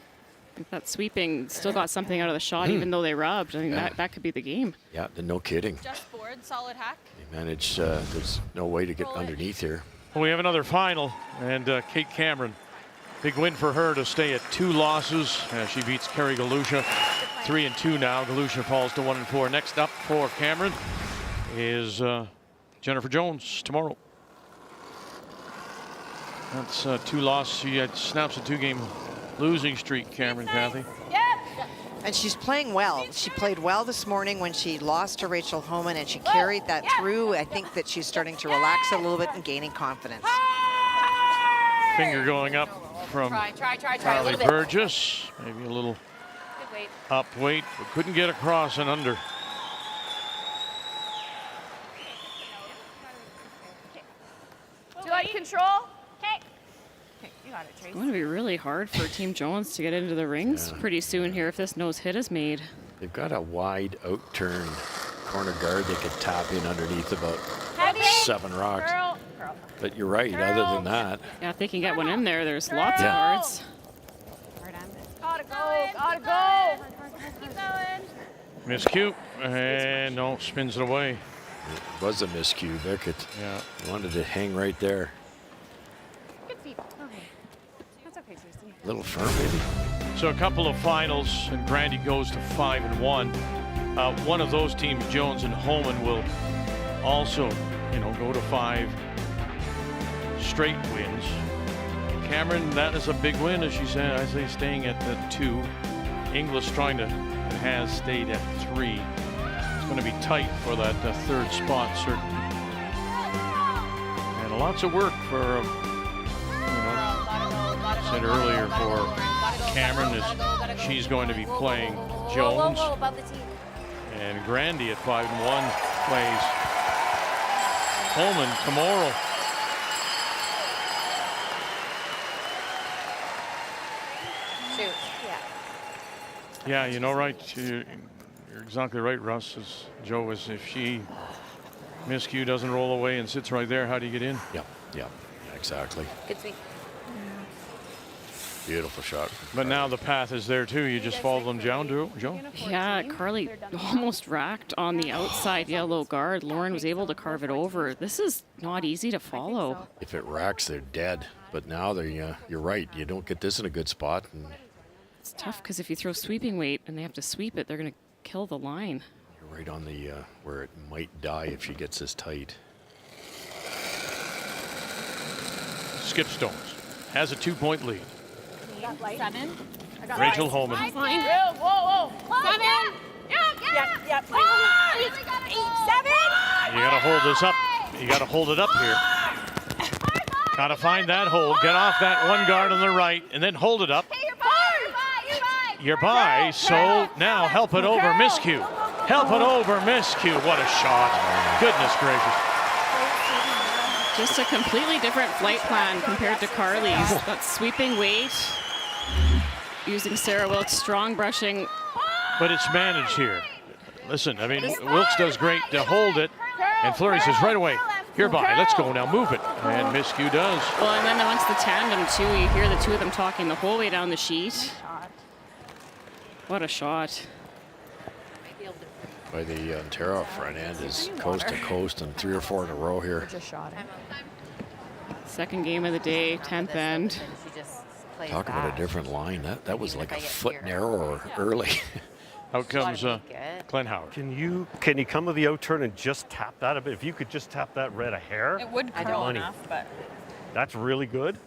That sweeping still got something out of the shot, even though they rubbed. I think that could be the game. Yeah, no kidding. Just forward, solid hack. They managed, there's no way to get underneath here. Well, we have another final, and Kate Cameron, big win for her to stay at 2 losses. She beats Kerry Galusha, 3-2 now. Galusha falls to 1-4. Next up for Cameron is Jennifer Jones tomorrow. That's 2 losses. She had snaps a 2-game losing streak, Cameron, Kathy. And she's playing well. She played well this morning when she lost to Rachel Homan, and she carried that through. I think that she's starting to relax a little bit and gaining confidence. Finger going up from Carly Burgess. Maybe a little up weight, but couldn't get across and under. Do you like control? Okay. You got it, Trace. It's going to be really hard for Team Jones to get into the rings pretty soon here if this nose hit is made. They've got a wide out-turn corner guard they could tap in underneath about 7 rocks. But you're right, other than that. Yeah, if they can get one in there, there's lots of cards. Gotta go, gotta go. Keep going. Miscue, and no, spins it away. It was a miscue, Vic. Yeah. Wanted to hang right there. Good feet. Okay. That's okay, Tracy. A little firm, maybe. So a couple of finals, and Grandy goes to 5-1. One of those teams, Jones and Homan, will also, go to 5 straight wins. Cameron, that is a big win, as she said. I say staying at the 2. Inglis and has stayed at 3. It's going to be tight for that 3rd spot, certainly. And lots of work for, I said earlier, for Cameron, as she's going to be playing Jones. And Grandy at 5-1 plays Holman tomorrow. Shoot. Yeah, right. You're exactly right, Russ. As Joe is, if she miscue doesn't roll away and sits right there, how do you get in? Yeah, exactly. Good sweep. Beautiful shot. But now the path is there too. You just follow them down, Joe? Yeah, Carly almost racked on the outside yellow guard. Lauren was able to carve it over. This is not easy to follow. If it racks, they're dead. But now you're right. You don't get this in a good spot. And it's tough because if you throw sweeping weight and they have to sweep it, they're going to kill the line. You're right on the where it might die if she gets this tight. Skip Stones has a 2-point lead. 7. Rachel Homan. Fine. Whoa. 7. Yep. 8, 7. You got to hold this up. You got to hold it up here. Got to find that hold. Get off that one guard on the right, and then hold it up. You're by. So now help it over miscue. Help it over miscue. What a shot. Goodness gracious. Just a completely different flight plan compared to Carly's. That sweeping weight. Using Sarah Wilkes' strong brushing. But it's managed here. Listen, I mean, Wilkes does great to hold it. And Fleury says right away, hereby, let's go now, move it. And miscue does. Well, and then amongst the tandem, too, you hear the two of them talking the whole way down the sheet. What a shot. By the Ontario front end is coast to coast and 3 or 4 in a row here. Just shot it. Second game of the day, 10th end. Talk about a different line. That was like a foot narrower early. Out comes Glenn Howard. Can you come with the out turn and just tap that a bit? If you could just tap that red a hair. It would curl enough, but that's really good.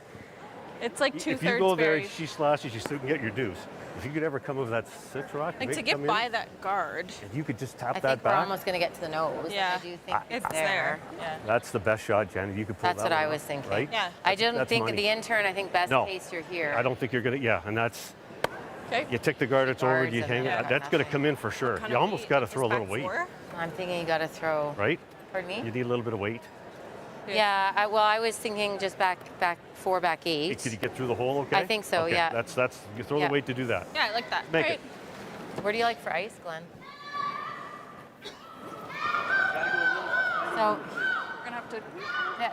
it's like 2/3 If you go there, berries. she slashes, you still can get your deuce. If you could ever come over that 6 rock, Like maybe to get come by in, that guard. if you could just tap I that think we're back. almost going to get to the nose. Yeah. I do think It's there. Yeah. That's the best shot, Janet. You could pull That's that what I one was off, thinking. Right? Yeah. I didn't That's think money. the intern. I think best No. case you're here. I don't think you're going to, and that's, Okay. you take the guard, it's over, Guards you and hang then it. That's going to come in for sure. You almost got to throw a little weight, I'm thinking you got to throw. right? Pardon me? You need a little bit of weight. Yeah. I was thinking just back 4, back 8. Could you get through the hole okay? I think so, Okay, yeah. That's, you throw Yeah. the weight to do that. Yeah, I like that. Make Great. it. Where do you like for ice, Glenn? So, We're gonna have to.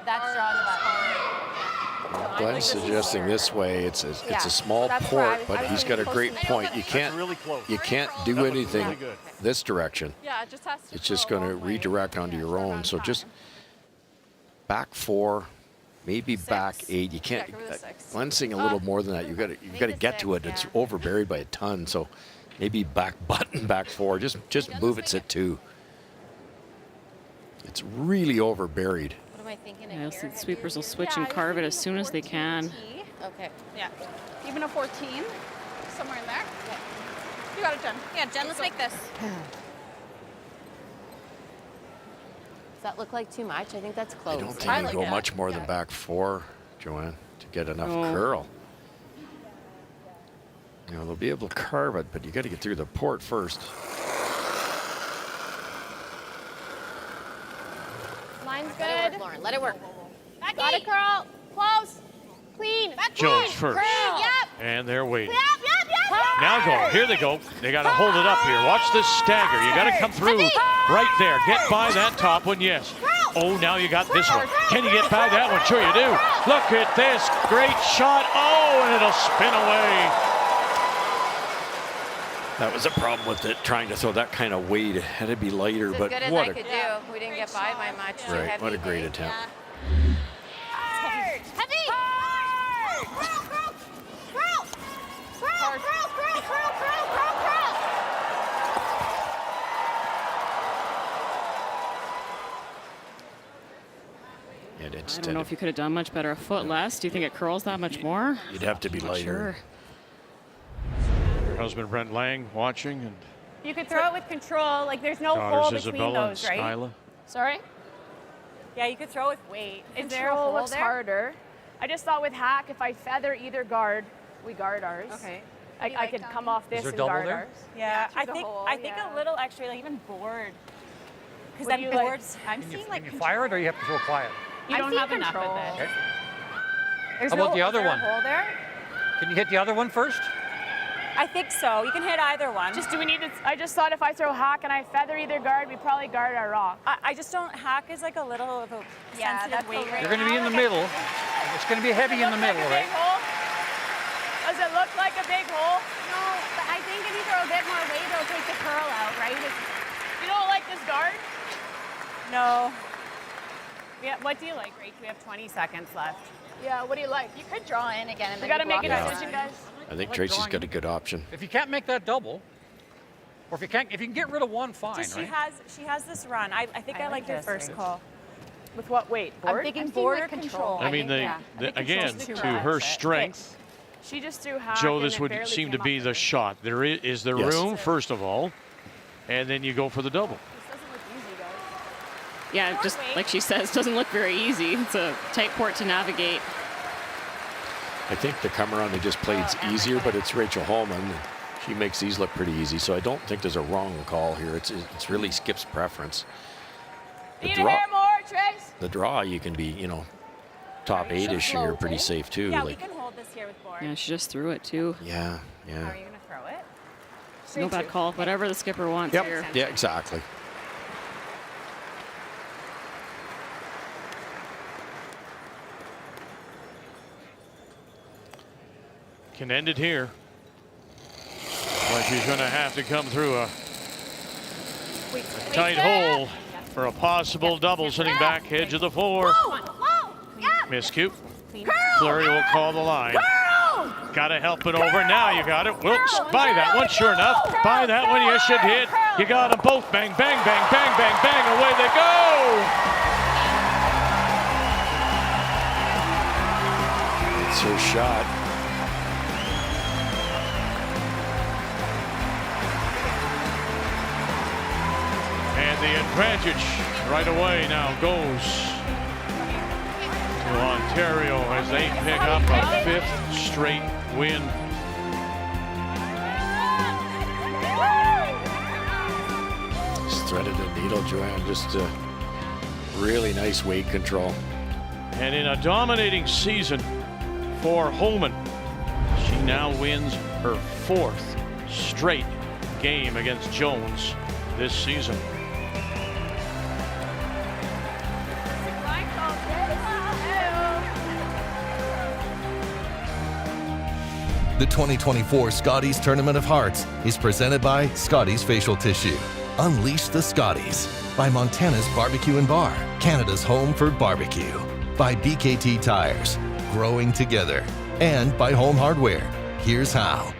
that's draw the button. Glenn's suggesting this way. It's a Yeah, small that's where I port, was- but I was he's got a thinking great close to- point. You That's can't really close. you can't That do was anything really good. this direction. Yeah, it just has to. It's just flow going to all the way. redirect onto your own. So just back 4, maybe back 8. You can't. Yeah, go with the 6. Glenn's saying a little more than that. You've got to get to it. It's overburied by a ton. So maybe back button, back 4. Just move it to 2. It's really overburied. What am I thinking? Yeah, so the sweepers will switch and carve it as soon as they can. Okay. Yeah. Even a 14, somewhere in there. You got it, Jen. Yeah, Jen, let's make this. Does that look like too much? I think that's close. I don't think you like go it. much more than back 4, Joanne, to get enough Oh. curl. You know, they'll be able to carve it, but you got to get through the port first. Line's Let it good. work, Lauren. Let it work. Back got it, Carl. Close. Clean. Back Jones clean. first. Clean. Yep. And they're waiting. Yep. Now go. Here they go. They got to hold it up here. Watch this stagger. You got to come through right there. Get by that top one, yes. Oh, now you got this one. Can you get by that one? Sure you do. Look at this. Great shot. Oh, and it'll spin away. That was a problem with it, trying to throw that kind of weight. It had to be lighter, As but good as what I a could do. We didn't get by by much. Too right, heavy, what a great hey? attempt. Hard. Heavy. Hard. Curl. And I instead don't know of, if you could have done much better. A foot less. Do you think it curls that much more? you'd have to be Not lighter. sure. Your husband Brent Lang watching, and You could throw it with control. Like there's no hole daughters between Isabella and those, right? Skyla. Sorry? Yeah, you could throw with weight. Is there a Control hole looks there? harder. I just thought with hack, if I feather either guard, we guard ours. Okay. I could come off this there and double guard there? ours. Yeah, through the hole, I think yeah. a little extra, like even board. Because What do then you like? boards, I'm seeing like Can you fire it or you have to throw quiet? You don't have enough control. of this. Okay. There's How about no the other is there one? A hole there? Can you hit the other one first? I think so. You can hit either one. Just do we need to? I just thought if I throw hack and I feather either guard, we probably guard our rock. I just don't. Hack is like a little of a sensitive weight. You're going to be in the middle. It's going to be heavy in the middle, right? Does it look like a big hole? No, but I think if you throw a bit more weight, it'll take the curl out, right? You don't like this guard? No. Yeah. What do you like? Great. We have 20 seconds left. Yeah. What do you like? You could draw in again. And We then got to make a Yeah. decision, guys. I think Tracy's got a good option. If you can't make that double, or if you can get rid of one, fine, Just right? she has this run. I think I liked her first call. With what weight? Board? I'm thinking I'm board or thinking control. I mean, again, to her strength, She just threw hack. Joe, and this it would barely seem to came be up the with it. shot. There is the Yes. room, first of all, and then you go for the double. This doesn't look easy, guys. Yeah, just like she says, doesn't look very easy. It's a tight port to navigate. I think the come around they just played easier, but it's Rachel Holman. And she makes these look pretty easy, so I don't think there's a wrong call here. It's really Skip's preference. Need to hear more, Trace? The draw, you can be, you know, top 8-ish, and you're pretty safe too. Yeah, like, we can hold this here with board. Yeah, she just threw it too. yeah. How are you going to throw it? No bad call. Whatever the skipper wants Yep. here. Yeah, exactly. Can end it here. But she's going to have to come through a tight hole for a possible double, sitting back edge of the floor. Miscue. Fleury will call the line. Got to help it over. Now you got it. Wilkes by that one. Sure enough, by that one you should hit. You got them both. Bang, bang, bang, bang, bang, bang. Away they go. It's her shot. And the advantage right away now goes to Ontario as they pick up a 5th straight win. Just threaded a needle, Joanne. Just really nice weight control. And in a dominating season for Homan, she now wins her 4th straight game against Jones this season. The 2024 Scotties Tournament of Hearts is presented by Scotties Facial Tissue. Unleash the Scotties. By Montana's Barbecue and Bar, Canada's home for barbecue. By BKT Tires, growing together. And by Home Hardware. Here's how.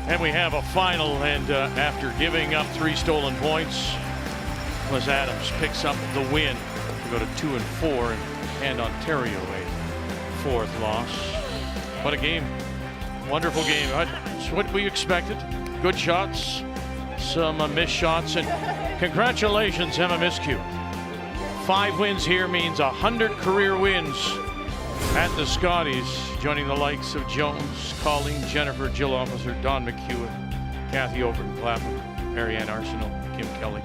And we have a final, and after giving up 3 stolen points, Liz Adams picks up the win to go to 2-4 and hand Ontario a 4th loss. What a game. Wonderful game. It's what we expected. Good shots, some missed shots, and congratulations, Emma Miscue. 5 wins here means 100 career wins at the Scotties, joining the likes of Jones, Colleen, Jennifer, Jill Officer, Don McEwen, Kathy Overton, Clapham, Marianne Arsenal, Kim Kelly.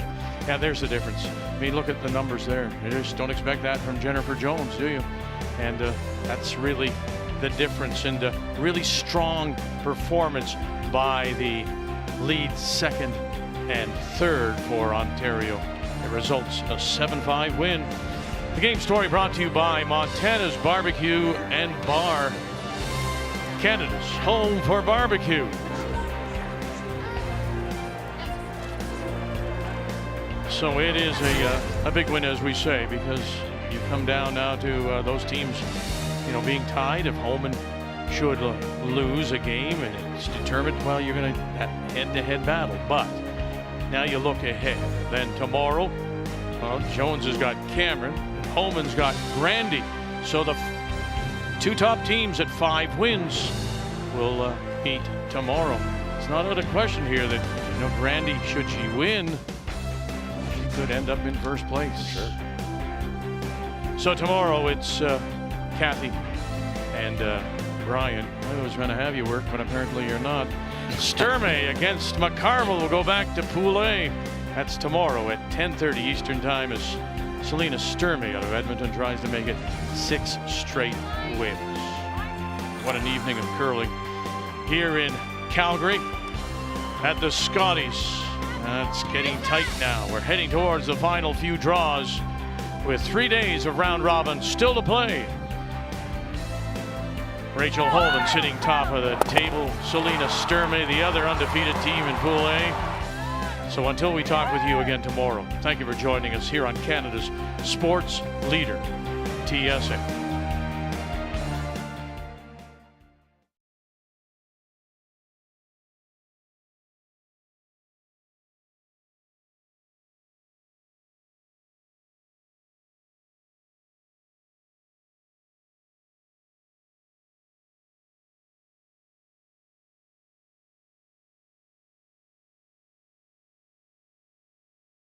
Yeah, there's the difference. I mean, look at the numbers there. You just don't expect that from Jennifer Jones, do you? And that's really the difference, and a really strong performance by the lead second and third for Ontario. It results in a 7-5 win. The game story brought to you by Montana's Barbecue and Bar, Canada's home for barbecue. So it is a big win, as we say, because you come down now to those teams, you know, being tied. If Holman should lose a game, and it's determined, well, you're going to have head-to-head battle. But now you look ahead. Then tomorrow, well, Jones has got Cameron, and Holman's got Grandy. So the 2 top teams at 5 wins will meet tomorrow. It's not out of question here that, you know, Grandy, should she win, could end up in first place. Sure. So tomorrow it's Kathy and Brian. I was going to have you work, but apparently you're not. Sturmey against McCarmel will go back to Pool A. That's tomorrow at 10:30 Eastern Time as Selena Sturmey out of Edmonton tries to make it 6 straight wins. What an evening of curling here in Calgary at the Scotties. It's getting tight now. We're heading towards the final few draws with 3 days of round robin still to play. Rachel Holman sitting top of the table. Selena Sturmey, the other undefeated team in Pool A. So until we talk with you again tomorrow, thank you for joining us here on Canada's sports leader, TSN.